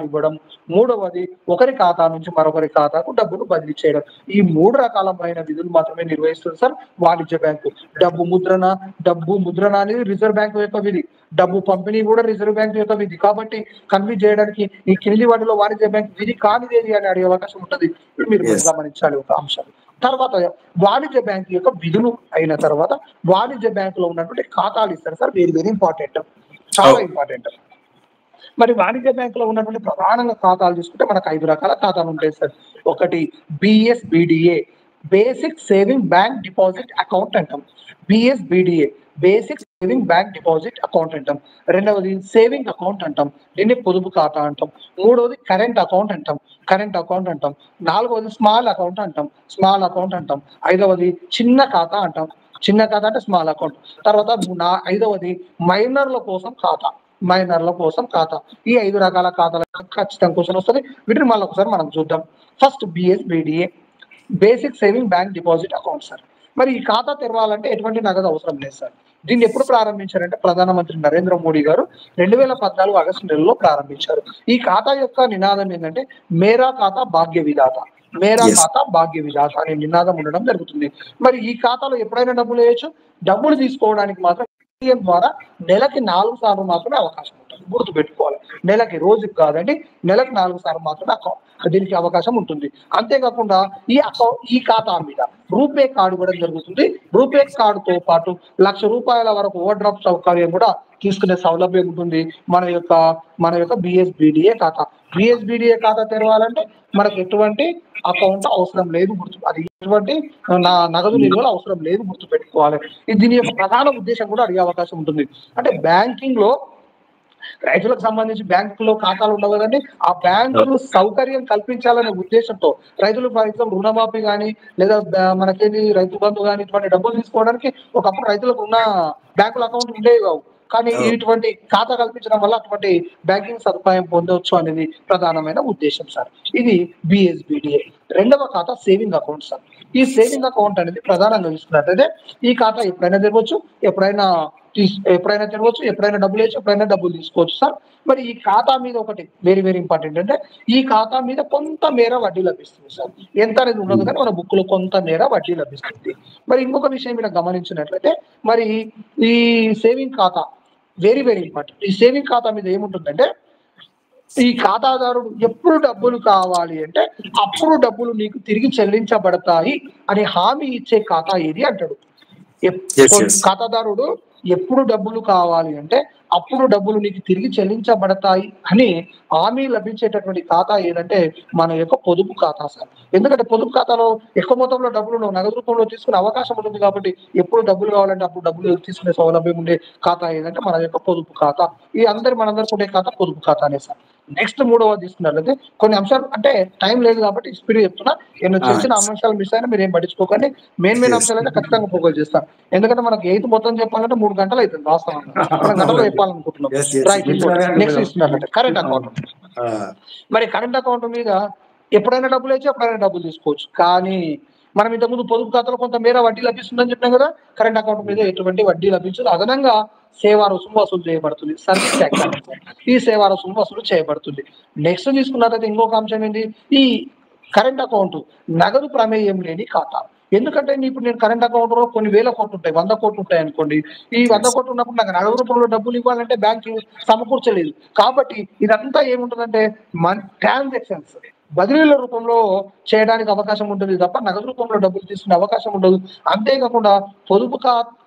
ఇవ్వడం. మూడవది ఒకరి ఖాతా నుంచి మరొకరి ఖాతాకు డబ్బును బదిలీ చేయడం. ఈ 3 రకాలమైన విధులు మాత్రమే నిర్వహిస్తుంది సార్ వాణిజ్య బ్యాంకు. డబ్బు ముద్రణ అనేది రిజర్వ్ బ్యాంకు యొక్క విధి, డబ్బు పంపిణీ కూడా రిజర్వ్ బ్యాంకు యొక్క విధి. కాబట్టి కన్విన్స్ చేయడానికి ఈ కింది వాటిలో వాణిజ్య బ్యాంక్ విధి కానిదేది అని అడిగే అవకాశం ఉంటుంది, ఇది మీరు గమనించాలి ఒక అంశం. తర్వాత వాణిజ్య బ్యాంక్ యొక్క విధులు అయిన తర్వాత వాణిజ్య బ్యాంకులో ఉన్నటువంటి ఖాతాలు ఇస్తారు సార్, వెరీ ఇంపార్టెంట్, చాలా ఇంపార్టెంట్. మరి వాణిజ్య బ్యాంకులో ఉన్నటువంటి ప్రధానంగా ఖాతాలు చూసుకుంటే మనకు 5 రకాల ఖాతాలు ఉంటాయి సార్. ఒకటి BSBDA, basic saving bank deposit account అంటాం. BSBDA, basic saving bank deposit account అంటాం. రెండవది సేవింగ్ అకౌంట్ అంటాం, దీన్ని పొదుపు ఖాతా అంటాం. మూడవది కరెంట్ అకౌంట్ అంటాం. నాలుగవది స్మాల్ అకౌంట్ అంటాం. ఐదవది చిన్న ఖాతా అంటాం, చిన్న ఖాతా అంటే స్మాల్ అకౌంట్. తర్వాత ఐదవది మైనర్ల కోసం ఖాతా. ఈ 5 రకాల ఖాతాల ఖచ్చితంగా క్వశ్చన్ వస్తుంది. వీటిని మళ్ళీ ఒకసారి మనం చూద్దాం. First BSBDA, basic saving bank deposit account sir. మరి ఈ ఖాతా తెరవాలంటే ఎటువంటి నగదు అవసరం లేదు సార్. దీన్ని ఎప్పుడు ప్రారంభించారంటే ప్రధానమంత్రి నరేంద్ర మోడీ గారు 2014 ఆగస్టు నెలలో ప్రారంభించారు. ఈ ఖాతా యొక్క నినాదం ఏంటంటే మేరా ఖాతా భాగ్య విధాత అనే నినాదం ఉండడం జరుగుతుంది. మరి ఈ ఖాతాలో ఎప్పుడైనా డబ్బులు వేయచ్చు, డబ్బులు తీసుకోవడానికి మాత్రం ద్వారా నెలకి 4 సార్లు మాత్రమే అవకాశం ఉంటుంది, గుర్తుపెట్టుకోవాలి. నెలకి, రోజుకి కాదండి, నెలకి 4 సార్లు మాత్రమే దీనికి అవకాశం ఉంటుంది. అంతేకాకుండా ఈ ఖాతా మీద రూపే కార్డు ఇవ్వడం జరుగుతుంది. రూపే కార్డుతో పాటు ₹1,00,000 వరకు ఓవర్ డ్రాఫ్ట్ సౌకర్యం కూడా తీసుకునే సౌలభ్యం ఉంటుంది మన యొక్క BSBDA ఖాతా. BSBDA ఖాతా తెరవాలంటే మనకు ఎటువంటి అకౌంట్ అవసరం లేదు, అది ఎటువంటి నగదు నిల్వలు అవసరం లేదు, గుర్తుపెట్టుకోవాలి. దీని యొక్క ప్రధాన ఉద్దేశం కూడా అడిగే అవకాశం ఉంటుంది. అంటే బ్యాంకింగ్ లో రైతులకు సంబంధించి బ్యాంకులో ఖాతాలు ఉండవు కదండి, ఆ బ్యాంకులు సౌకర్యం కల్పించాలనే ఉద్దేశంతో రైతులు ఫర్ ఎగ్జాంపుల్ రుణమాఫీ కానీ లేదా మనకేది రైతు బంధు కానీ ఇటువంటి డబ్బులు తీసుకోవడానికి ఒకప్పుడు రైతులకు ఉన్న బ్యాంకుల అకౌంట్ ఉండేవి కావు, కానీ ఇటువంటి ఖాతా కల్పించడం వల్ల అటువంటి బ్యాంకింగ్ సదుపాయం పొందవచ్చు అనేది ప్రధానమైన ఉద్దేశం సార్. ఇది BSBDA. రెండవ ఖాతా సేవింగ్ అకౌంట్ సార్. ఈ సేవింగ్ అకౌంట్ అనేది ప్రధానంగా చూసుకున్నట్లయితే ఈ ఖాతా ఎప్పుడైనా తెరవచ్చు, ఎప్పుడైనా తెరవచ్చు, ఎప్పుడైనా డబ్బులు వేయచ్చు, ఎప్పుడైనా డబ్బులు తీసుకోవచ్చు సార్. మరి ఈ ఖాతా మీద ఒకటి వెరీ ఇంపార్టెంట్ అంటే ఈ ఖాతా మీద కొంత మేర వడ్డీ లభిస్తుంది సార్. ఎంత అనేది ఉండదు కానీ మన బుక్ లో కొంత మేర వడ్డీ లభిస్తుంది. మరి ఇంకొక విషయం మీరు గమనించినట్లయితే మరి ఈ సేవింగ్ ఖాతా వెరీ ఇంపార్టెంట్. ఈ సేవింగ్ ఖాతా మీద ఏముంటుందంటే ఈ ఖాతాదారుడు ఎప్పుడు డబ్బులు కావాలి అంటే అప్పుడు డబ్బులు నీకు తిరిగి చెల్లించబడతాయి అని హామీ ఇచ్చే ఖాతా ఏది అంటాడు. ఖాతాదారుడు ఎప్పుడు డబ్బులు కావాలి అంటే అప్పుడు డబ్బులు నీకు తిరిగి చెల్లించబడతాయి అని హామీ లభించేటటువంటి ఖాతా ఏదంటే మన యొక్క పొదుపు ఖాతా సార్. ఎందుకంటే పొదుపు ఖాతాలో ఎక్కువ మొత్తంలో డబ్బులు నగదు రూపంలో తీసుకునే అవకాశం ఉంటుంది కాబట్టి ఎప్పుడు డబ్బులు కావాలంటే అప్పుడు డబ్బులు తీసుకునే సౌలభ్యం ఉండే ఖాతా ఏదంటే మన యొక్క పొదుపు ఖాతా. ఈ మనందరికీ ఉండే ఖాతా పొదుపు ఖాతానే సార్. నెక్స్ట్ మూడవ తీసుకున్నట్లయితే కొన్ని అంశాలు అంటే టైం లేదు కాబట్టి స్పీడ్ చెప్తున్నా, నేను తెలిసిన అంశాలు మిస్ అయినా మీరు ఏం పట్టించుకోకండి. మెయిన్ అంశాలు అయితే ఖచ్చితంగా ఫోకస్ చేస్తాను. ఎందుకంటే మనకి 8 మొత్తం చెప్పాలంటే 3 గంటలు అవుతుంది వాస్తవంగా, 3 గంటలు చెప్పాలనుకుంటున్నాం. రైట్. నెక్స్ట్ ఇస్తున్నట్లయితే కరెంట్ అకౌంట్. మరి కరెంట్ అకౌంట్ మీద ఎప్పుడైనా డబ్బులు వేయచ్చు, ఎప్పుడైనా డబ్బులు తీసుకోవచ్చు. కానీ మనం ఇంతకుముందు పొదుపు ఖాతాలో కొంత మేర వడ్డీ లభిస్తుందని చెప్పినాం కదా, కరెంట్ అకౌంట్ మీద ఎటువంటి వడ్డీ లభించదు. అదనంగా సేవా రుసుము వసూలు చేయబడుతుంది, సర్వీస్ ట్యాక్స్ అంటారు. ఈ సేవా రుసుము వసూలు చేయబడుతుంది. నెక్స్ట్ తీసుకున్నట్లయితే ఇంకొక అంశం ఏంటి, ఈ కరెంట్ అకౌంట్ నగదు ప్రమేయం లేని ఖాతా. ఎందుకంటే ఇప్పుడు నేను కరెంట్ అకౌంట్ లో కొన్ని వేల కోట్లు ఉంటాయి, 100 కోట్లు ఉంటాయి అనుకోండి. ఈ 100 కోట్లు ఉన్నప్పుడు నాకు నగదు రూపంలో డబ్బులు ఇవ్వాలంటే బ్యాంకు సమకూర్చలేదు. కాబట్టి ఇదంతా ఏముంటుందంటే మన ట్రాన్సాక్షన్స్ బదిలీల రూపంలో చేయడానికి అవకాశం ఉంటుంది తప్ప నగదు రూపంలో డబ్బులు తీసుకునే అవకాశం ఉండదు. అంతేకాకుండా పొదుపు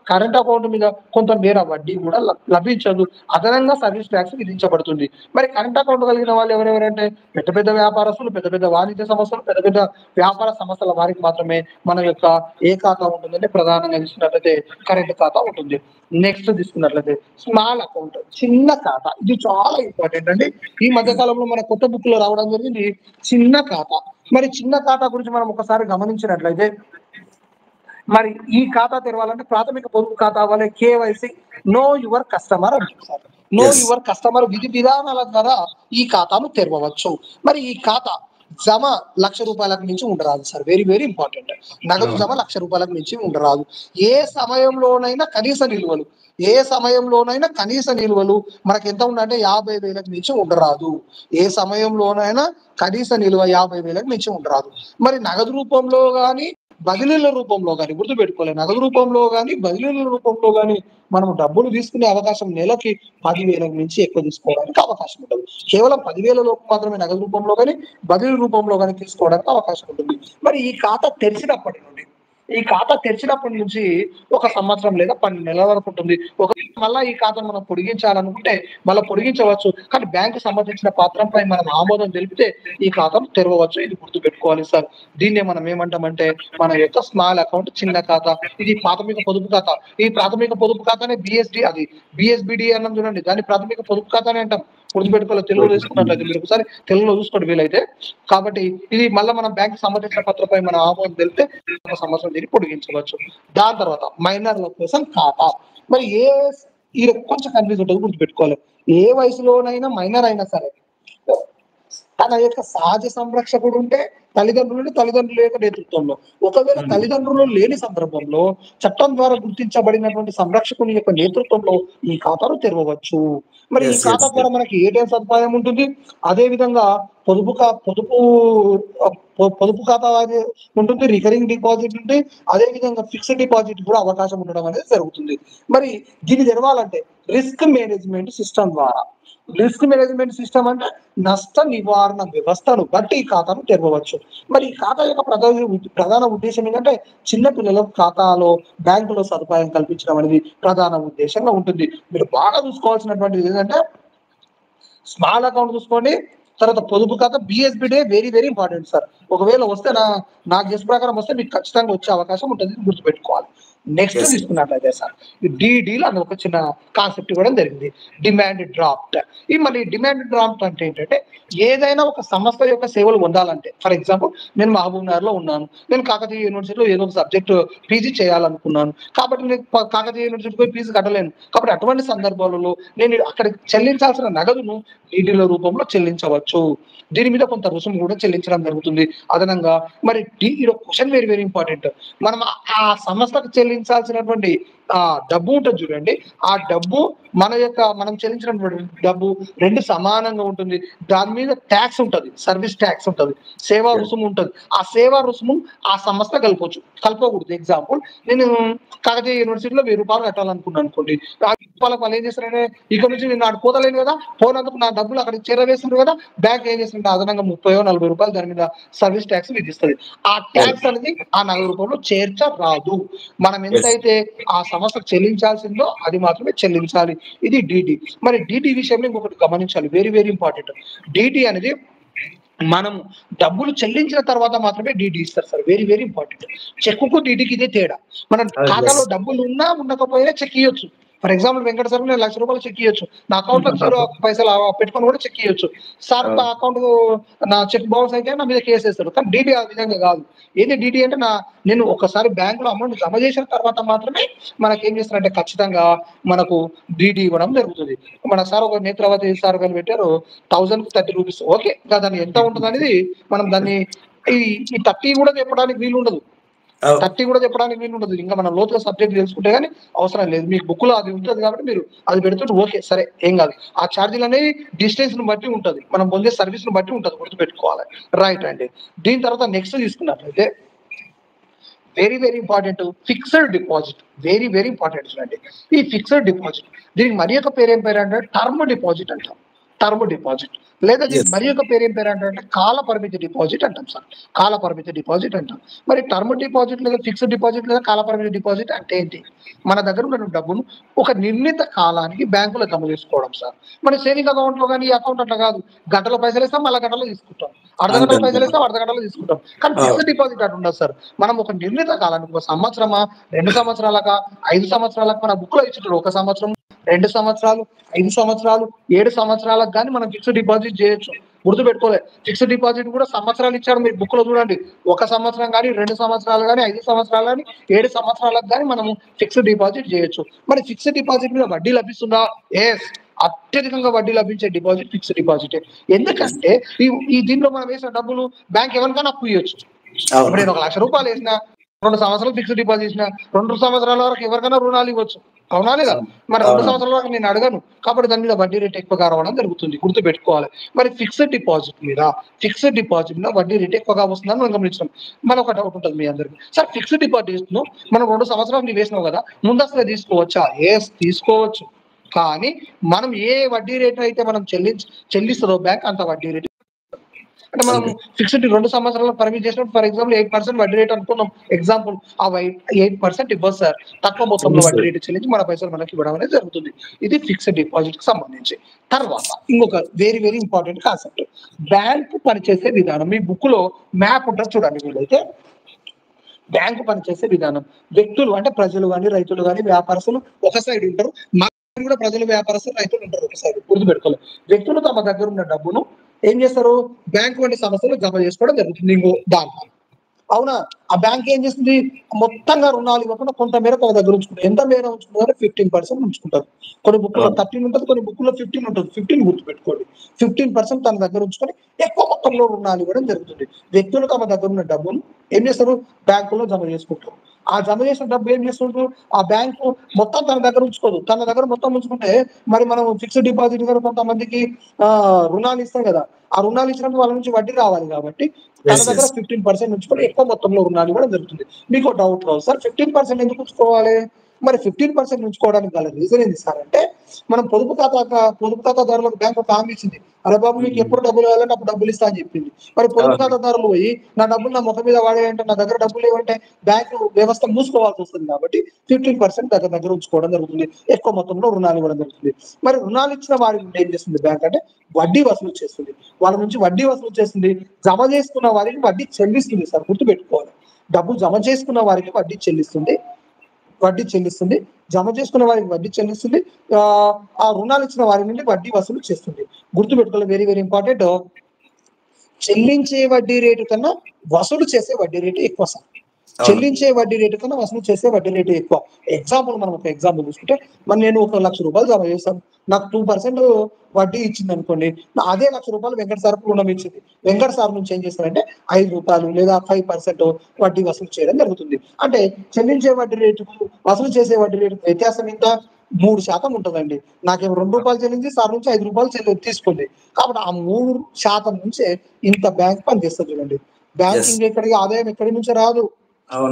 కరెంట్ అకౌంట్ మీద కొంత మేర వడ్డీ కూడా లభించదు. అదనంగా సర్వీస్ ట్యాక్స్ విధించబడుతుంది. మరి కరెంట్ అకౌంట్ కలిగిన వాళ్ళు ఎవరెవరంటే పెద్ద పెద్ద వ్యాపారస్తులు, పెద్ద పెద్ద వాణిజ్య సంస్థలు, పెద్ద పెద్ద వ్యాపార సంస్థల వారికి మాత్రమే మన యొక్క ఏ ఖాతా ఉంటుందంటే ప్రధానంగా తీసుకున్నట్లయితే కరెంట్ ఖాతా ఉంటుంది. నెక్స్ట్ తీసుకున్నట్లయితే స్మాల్ అకౌంట్, చిన్న ఖాతా. ఇది చాలా ఇంపార్టెంట్ అండి. ఈ మధ్య కాలంలో మన కొత్త బుక్ లో రావడం జరిగింది చిన్న ఖాతా. మరి చిన్న ఖాతా గురించి మనం ఒకసారి గమనించినట్లయితే మరి ఈ ఖాతా తెరవాలంటే ప్రాథమిక పొదుపు ఖాతా వల్లే కేవైసీ నో యువర్ కస్టమర్ అంటారు. నో యువర్ కస్టమర్ విధి విధానాల ద్వారా ఈ ఖాతాను తెరవవచ్చు. మరి ఈ ఖాతా జమ ₹1,00,000 మించి ఉండరాదు సార్. Very very important. నగదు జమ ₹1,00,000 మించి ఉండరాదు. ఏ సమయంలోనైనా కనీస నిల్వలు మనకి ఎంత ఉండాలంటే 50,000 మించి ఉండరాదు. ఏ సమయంలోనైనా కనీస నిల్వ 50,000 మించి ఉండరాదు. మరి నగదు రూపంలో కానీ బదిలీల రూపంలో కానీ గుర్తుపెట్టుకోలేదు. నగదు రూపంలో కానీ బదిలీల రూపంలో కానీ మనం డబ్బులు తీసుకునే అవకాశం నెలకి 10,000 నుంచి ఎక్కువ తీసుకోవడానికి అవకాశం ఉంటుంది. కేవలం 10,000 లోపు మాత్రమే నగదు రూపంలో కానీ బదిలీ రూపంలో కానీ తీసుకోవడానికి అవకాశం ఉంటుంది. మరి ఈ ఖాతా తెరిచినప్పటి నుంచి 1 సంవత్సరం లేదా 12 నెలల వరకు ఉంటుంది. మళ్ళా ఈ ఖాతాను మనం పొడిగించాలనుకుంటే మళ్ళీ పొడిగించవచ్చు. కానీ బ్యాంకు సంబంధించిన పత్రంపై మనం ఆమోదం తెలిపితే ఈ ఖాతాను తెరవవచ్చు. ఇది గుర్తుపెట్టుకోవాలి సార్. దీన్నే మనం ఏమంటామంటే మన యొక్క స్మాల్ అకౌంట్, చిన్న ఖాతా. ఇది ప్రాథమిక పొదుపు ఖాతా. ఈ ప్రాథమిక పొదుపు ఖాతానే బిఎస్బిడి అన్నం చూడండి, దాన్ని ప్రాథమిక పొదుపు ఖాతానే అంటాం. గుర్తుపెట్టుకోవాలి. తెలుగులో తీసుకున్నట్లయితే మీరు ఒకసారి తెలుగులో చూసుకోండి వీలైతే. కాబట్టి ఇది మళ్ళీ మనం బ్యాంకు సంబంధించిన పత్రంపై మనం ఆమోదం తెలిపితే 1 సంవత్సరం దీన్ని పొడిగించవచ్చు. దాని తర్వాత మైనర్ల కోసం ఖాతా. మరి ఈ కొంచెం కన్ఫ్యూజ్ ఉంటుంది, గుర్తుపెట్టుకోవాలి. ఏ వయసులోనైనా మైనర్ అయినా సరే తన యొక్క సహజ సంరక్షకుడు ఉంటే తల్లిదండ్రుల యొక్క నేతృత్వంలో, ఒకవేళ తల్లిదండ్రులు లేని సందర్భంలో చట్టం ద్వారా గుర్తించబడినటువంటి సంరక్షకుని యొక్క నేతృత్వంలో ఈ ఖాతాను తెరవవచ్చు. మరి ఈ ఖాతా ద్వారా మనకి ఏటీఎం సదుపాయం ఉంటుంది. అదే విధంగా పొదుపు ఖాతా ఉంటుంది, రికరింగ్ డిపాజిట్ ఉంటుంది, అదే విధంగా ఫిక్స్డ్ డిపాజిట్ కూడా అవకాశం ఉండడం అనేది జరుగుతుంది. మరి దీన్ని తెరవాలంటే రిస్క్ మేనేజ్మెంట్ సిస్టమ్ అంటే నష్ట నివారణ వ్యవస్థను బట్టి ఈ ఖాతాను తెరవవచ్చు. మరి ఈ ఖాతా యొక్క ప్రధాన ఉద్దేశం ఏంటంటే చిన్న పిల్లల ఖాతాలో బ్యాంకులో సదుపాయం కల్పించడం అనేది ప్రధాన ఉద్దేశంగా ఉంటుంది. మీరు బాగా చూసుకోవాల్సినటువంటిది ఏంటంటే స్మాల్ అకౌంట్ చూసుకోండి, తర్వాత పొదుపు ఖాతా, బిఎస్బిడే వెరీ వెరీ ఇంపార్టెంట్ సార్. ఒకవేళ వస్తే నా గెస్ ప్రకారం వస్తే మీకు ఖచ్చితంగా వచ్చే అవకాశం ఉంటుంది, గుర్తుపెట్టుకోవాలి. నెక్స్ట్ తీసుకున్నట్లయితే సార్ డిడిలో అని ఒక చిన్న కాన్సెప్ట్ ఇవ్వడం జరిగింది, డిమాండ్ డ్రాఫ్ట్. ఈ మళ్ళీ డిమాండ్ డ్రాఫ్ట్ అంటే ఏంటంటే ఏదైనా ఒక సంస్థ యొక్క సేవలు పొందాలంటే, ఫర్ ఎగ్జాంపుల్ నేను మహబూబ్ నగర్ లో ఉన్నాను, నేను కాకతీయ యూనివర్సిటీలో ఏదో ఒక సబ్జెక్ట్ పీజీ చేయాలనుకున్నాను. కాబట్టి నేను కాకతీయ యూనివర్సిటీ పోయి ఫీజు కట్టలేను. కాబట్టి అటువంటి సందర్భాలలో నేను అక్కడ చెల్లించాల్సిన నగదును డిడిల రూపంలో చెల్లించవచ్చు. దీని మీద కొంత రుసుము కూడా చెల్లించడం జరుగుతుంది అదనంగా. మరి క్వశ్చన్ వెరీ వెరీ ఇంపార్టెంట్. మనం ఆ సంస్థకు చెల్లించాల్సినటువంటి డబ్బు ఉంటుంది చూడండి, ఆ డబ్బు మనం చెల్లించినటువంటి డబ్బు 2 సమానంగా ఉంటుంది. దాని మీద ట్యాక్స్ ఉంటుంది, సర్వీస్ ట్యాక్స్ ఉంటుంది, సేవా రుసుము ఉంటుంది. ఆ సేవా రుసుము ఆ సంస్థ కలపకూడదు. ఎగ్జాంపుల్, నేను కాకతీయ యూనివర్సిటీలో ₹1000 కట్టాలనుకున్నాను అనుకోండి. వాళ్ళు ఏం చేస్తారంటే ఇక్కడ నుంచి నేను నాడు పోతలేను కదా, పోనందుకు నా డబ్బులు అక్కడికి చేరవేస్తున్నారు కదా, బ్యాంక్ ఏం చేస్తుంటే అదనంగా ₹30-40 దాని మీద సర్వీస్ ట్యాక్స్ విధిస్తుంది. ఆ ట్యాక్స్ అనేది ఆ ₹40 చేర్చరాదు. మనం ఎంతైతే ఆ సంస్థకు చెల్లించాల్సిందో అది మాత్రమే చెల్లించాలి. ఇది డిడి. మరి డిడి విషయంలో ఇంకొకటి గమనించాలి, వెరీ వెరీ ఇంపార్టెంట్. డిడి అనేది మనం డబ్బులు చెల్లించిన తర్వాత మాత్రమే డిడి ఇస్తారు సార్. Very very important. చెక్కుకు డిడికి ఇదే తేడా. మన ఖాతాలో డబ్బులు ఉన్నా ఉండకపోయినా చెక్ ఇవ్వచ్చు. ఫర్ ఎగ్జాంపుల్ వెంకట సార్ నేను ₹1,00,000 చెక్ ఇవ్వచ్చు, నా అకౌంట్ లో 0 పైసలు పెట్టుకొని కూడా చెక్ ఇవ్వచ్చు. సార్ అకౌంట్ నా చెక్ బౌన్స్ అయితే నా మీద కేసు వేస్తాడు. కానీ డిడి ఆ విధంగా కాదు. ఏది డిడి అంటే నేను ఒకసారి బ్యాంక్ లో అమౌంట్ జమ చేసిన తర్వాత మాత్రమే మనకి ఏం చేస్తారంటే ఖచ్చితంగా మనకు డిడి ఇవ్వడం జరుగుతుంది. మన సార్ ఒక నేత్రవతి సార్ గారు పెట్టారు ₹1030. ఓకే, దాన్ని ఎంత ఉంటుంది అనేది మనం దాన్ని ఈ 30 కూడా చెప్పడానికి వీలు ఉండదు. ఇంకా మనం లోతుగా సబ్జెక్ట్ తెలుసుకుంటే కానీ అవసరం లేదు. మీకు బుక్ లో అది ఉంటుంది కాబట్టి మీరు అది పెడుతుంటే ఓకే సరే ఏం కాదు. ఆ ఛార్జీలు అనేది డిస్టెన్స్ ను బట్టి ఉంటుంది, మనం పొందే సర్వీస్ ను బట్టి ఉంటుంది, గుర్తుపెట్టుకోవాలి. రైట్ అండి. దీని తర్వాత నెక్స్ట్ తీసుకున్నట్లయితే very very important fixed deposit, very very important చూడండి. ఈ ఫిక్స్డ్ డిపాజిట్ దీనికి మరి ఒక పేరు ఏం పేరు అంటే టర్మ్ డిపాజిట్ అంటాం. టర్మ్ డిపాజిట్ లేదా దీనికి ఎస్. మరి ఒక పేరు ఏం పేరు అంటే కాల పరిమితి డిపాజిట్ అంటాం సార్. కాల పరిమితి డిపాజిట్ అంటాం. మరి టర్మ్ డిపాజిట్ లేదా ఫిక్స్డ్ డిపాజిట్ లేదా కాల పరిమితి డిపాజిట్ అంటే ఏంటి? మన దగ్గర ఉన్న డబ్బును ఒక నిర్ణీత కాలానికి బ్యాంకులో జమ చేసుకోవడం సార్. మన సేవింగ్ అకౌంట్ లో కానీ ఈ అకౌంట్ అట్లా కాదు, గంటలో పైసలు ఇస్తాం మళ్ళీ గంటలో తీసుకుంటాం, అర్ధ అంతే గంటలో అంతే. పైసలు ఇస్తాం అర్ధ గంటలో తీసుకుంటాం. కానీ ఫిక్స్డ్ డిపాజిట్ అటు ఉండదు సార్. మనం ఒక నిర్ణీత కాలానికి, ఒక సంవత్సరమా 2 సంవత్సరాలకా 5 సంవత్సరాలకు మన బుక్ లో ఇచ్చుంటారు. 1 సంవత్సరం 2 సంవత్సరాలు 5 సంవత్సరాలు 7 సంవత్సరాలకు కానీ మనం ఫిక్స్డ్ డిపాజిట్ చేయొచ్చు. గుర్తుపెట్టుకోలే, ఫిక్స్డ్ డిపాజిట్ కూడా సంవత్సరాలు ఇచ్చారు మీరు బుక్ లో చూడండి. 1 సంవత్సరం కానీ 2 సంవత్సరాలు కానీ 5 సంవత్సరాలు కానీ 7 సంవత్సరాలకు కానీ మనము ఫిక్స్డ్ డిపాజిట్ చేయొచ్చు. మరి ఫిక్స్డ్ డిపాజిట్ మీద వడ్డీ లభిస్తుందా? ఎస్, అత్యధికంగా వడ్డీ లభించే డిపాజిట్ ఫిక్స్డ్ డిపాజిట్. ఎందుకంటే ఈ దీనిలో మనం వేసిన డబ్బులు బ్యాంక్ ఎవరికైనా అప్పు ఇవ్వచ్చు. ఇప్పుడు నేను 1 లక్ష రూపాయలు వేసిన 2 సంవత్సరాలు ఫిక్స్డ్ డిపాజిట్ చేసిన 2 సంవత్సరాల వరకు ఎవరికైనా రుణాలు ఇవ్వచ్చు, అవునా లేదా? మరి 2 సంవత్సరాల వరకు నేను అడగను కాబట్టి దాని మీద వడ్డీ రేట్ ఎక్కువగా రావడం జరుగుతుంది. గుర్తు పెట్టుకోవాలి. మరి ఫిక్స్డ్ డిపాజిట్ మీద వడ్డీ రేట్ ఎక్కువగా వస్తుందని మనం గమనించాం. మన ఒక డౌట్ ఉంటుంది మీ అందరికి, సార్ ఫిక్స్డ్ డిపాజిట్ ను మనం 2 సంవత్సరాలు నీ వేసినావు కదా, ముందస్తుగా తీసుకోవచ్చా? ఎస్, తీసుకోవచ్చు. కానీ మనం ఏ వడ్డీ రేట్ అయితే మనం చెల్లిస్తుందో బ్యాంక్ అంత వడ్డీ రేట్. అంటే మనం ఫిక్స్డ్ 2 సంవత్సరాలు పర్మిట్ చేసినప్పుడు ఫర్ ఎగ్జాంపుల్ 8% వడ్డీ రేట్ అనుకున్నాం ఎగ్జాంపుల్, ఆ 8% ఇవ్వదు సార్. తక్కువ మొత్తంలో వడ్డీ రేట్ చెల్లించి మన పైసలు మనకి ఇవ్వడం అనేది జరుగుతుంది. ఇది ఫిక్స్డ్ డిపాజిట్ కి సంబంధించి. తర్వాత ఇంకొక very very important concept, bank పనిచేసే విధానం. మీ బుక్ లో మ్యాప్ ఉంటుంది చూడండి. వీళ్ళైతే బ్యాంకు పనిచేసే విధానం, వ్యక్తులు అంటే ప్రజలు కానీ రైతులు కానీ వ్యాపారస్తులు ఒక సైడ్ ఉంటారు, కూడా ప్రజలు వ్యాపారస్తులు రైతులు ఉంటారు ఒక సైడ్. గుర్తుపెట్టుకోవాలి. వ్యక్తులు తమ దగ్గర ఉన్న డబ్బును ఏం చేస్తారు? బ్యాంక్ వంటి సంస్థలు జమ చేసుకోవడం జరుగుతుంది. ఇంకో దాంట్లో అవునా, ఆ బ్యాంక్ ఏం చేస్తుంది? మొత్తంగా రుణాలు ఇవ్వకుండా కొంత మేర తన దగ్గర ఉంచుకుంటారు. ఎంత మేర ఉంచుకుంటారు? 15% ఉంచుకుంటారు. కొన్ని బుక్ లో 13 ఉంటుంది, కొన్ని బుక్ లో 15 ఉంటుంది. 15 గుర్తుపెట్టుకోండి. 15% తన దగ్గర ఉంచుకొని ఎక్కువ మొత్తంలో రుణాలు ఇవ్వడం జరుగుతుంది. వ్యక్తులు తమ దగ్గర ఉన్న డబ్బును ఏం చేస్తారు? బ్యాంకులో జమ చేసుకుంటారు. ఆ జమ చేసిన డబ్బు ఏం చేస్తుంటారు? ఆ బ్యాంకు మొత్తం తన దగ్గర ఉంచుకోదు. తన దగ్గర మొత్తం ఉంచుకుంటే మరి మనం ఫిక్స్డ్ డిపాజిట్ గారు కొంతమందికి రుణాలు ఇస్తాం కదా, ఆ రుణాలు ఇచ్చినప్పుడు వాళ్ళ నుంచి వడ్డీ రావాలి కాబట్టి తన దగ్గర 15% ఉంచుకొని ఎక్కువ మొత్తంలో రుణాలు కూడా జరుగుతుంది. మీకు డౌట్ రావు సార్ 15% ఎందుకు ఉంచుకోవాలి? మరి 15% ఉంచుకోవడానికి గల రీజన్ ఏంటి సార్ అంటే, మనం పొదుపు ఖాతాదారులకు బ్యాంక్ ఒక హామీ ఇచ్చింది. అరే బాబు మీకు ఎప్పుడు డబ్బులు కావాలంటే అప్పుడు డబ్బులు ఇస్తా అని చెప్పింది. మరి పొదుపు ఖాతాదారులు పోయి నా డబ్బులు నా ముఖం మీద వాడేయంటే, నా దగ్గర డబ్బులు ఏమంటే బ్యాంకు వ్యవస్థ మూసుకోవాల్సి వస్తుంది. కాబట్టి 15% దగ్గర ఉంచుకోవడం జరుగుతుంది. ఎక్కువ మొత్తంలో రుణాలు ఇవ్వడం జరుగుతుంది. మరి రుణాలు ఇచ్చిన వారి నుండి ఏం చేస్తుంది బ్యాంక్ అంటే వడ్డీ వసూలు చేస్తుంది. వాళ్ళ నుంచి వడ్డీ వసూలు చేస్తుంది. జమ చేసుకున్న వారికి వడ్డీ చెల్లిస్తుంది సార్. గుర్తుపెట్టుకోవాలి. డబ్బు జమ చేసుకున్న వారికి వడ్డీ చెల్లిస్తుంది. జమ చేసుకున్న వారికి వడ్డీ చెల్లిస్తుంది. ఆ రుణాలు ఇచ్చిన వారి నుండి వడ్డీ వసూలు చేస్తుంది. గుర్తుపెట్టుకోవాలి. Very very important. చెల్లించే వడ్డీ రేటు కన్నా వసూలు చేసే వడ్డీ రేటు ఎక్కువ సార్. చెల్లించే వడ్డీ రేటు కన్నా వసూలు చేసే వడ్డీ రేటు ఎక్కువ. ఎగ్జాంపుల్ మనం ఒక ఎగ్జాంపుల్ చూసుకుంటే, మరి నేను 1 లక్ష రూపాయలు జమ చేశాను, నాకు 2% వడ్డీ ఇచ్చింది అనుకోండి. అదే 1 లక్ష రూపాయలు వెంకట సార్ రుణం ఇచ్చింది. వెంకట సార్ నుంచి ఏం చేస్తారంటే 5 రూపాయలు లేదా 5% వడ్డీ వసూలు చేయడం జరుగుతుంది. అంటే చెల్లించే వడ్డీ రేటుకు వసూలు చేసే వడ్డీ రేటు వ్యత్యాసం ఎంత? 3% ఉంటుందండి. నాకేమో 2 రూపాయలు చెల్లించి సార్ నుంచి 5 రూపాయలు తీసుకోండి. కాబట్టి ఆ 3% నుంచే ఇంత బ్యాంక్ పనిచేస్తుంది చూడండి. బ్యాంకింగ్ ఎక్కడికి ఆదాయం ఎక్కడి నుంచి రాదు.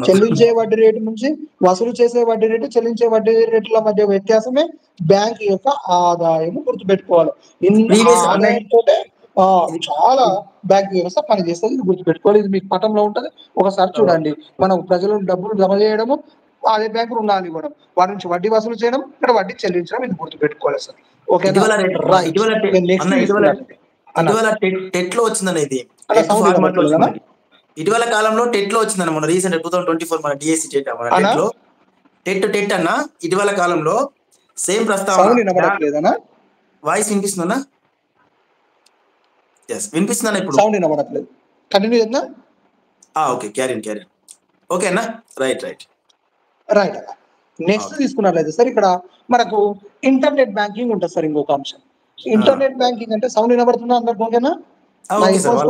చెల్లించే వడ్డీ రేటు నుంచి వసూలు చేసే వడ్డీ రేటు, చెల్లించే వడ్డీ రేట్ల మధ్య వ్యత్యాసమే బ్యాంక్ యొక్క ఆదాయం. గుర్తుపెట్టుకోవాలి. ఆదాయంతో చాలా బ్యాంక్ వ్యవస్థ పనిచేస్తుంది. ఇది గుర్తుపెట్టుకోవాలి. ఇది మీకు పటంలో ఉంటది, ఒకసారి చూడండి. మనం ప్రజలు డబ్బులు జమ చేయడము, అదే బ్యాంకు రుణాలు ఇవ్వడం, వారి నుంచి వడ్డీ వసూలు చేయడం, ఇక్కడ వడ్డీ చెల్లించడం. ఇది గుర్తుపెట్టుకోవాలి సార్. ఓకేనా? టెట్ లో వచ్చిందనేది ఇది ఇటీవల కాలంలో టెట్ లో వచ్చిందన్న మన రీసెంట్ 2024 మన డిఎస్సి టెట్ టెట్ అన్న ఇటీవల కాలంలో సేమ్ ప్రస్తావన. వాయిస్ వినిపిస్తుందన్నా? వినిపిస్తుందన్నా ఇప్పుడు? సౌండ్ వినబడట్లేదు. కంటిన్యూ చేద్దాం. ఓకే, క్యారియన్. ఓకే అన్న, రైట్. నెక్స్ట్ తీసుకున్నట్లయితే సార్, ఇక్కడ మనకు ఇంటర్నెట్ బ్యాంకింగ్ ఉంటుంది సార్. ఇంకొక అంశం ఇంటర్నెట్ బ్యాంకింగ్ అంటే, సౌండ్ వినబడుతుందా అందరికి? ఓకేనా?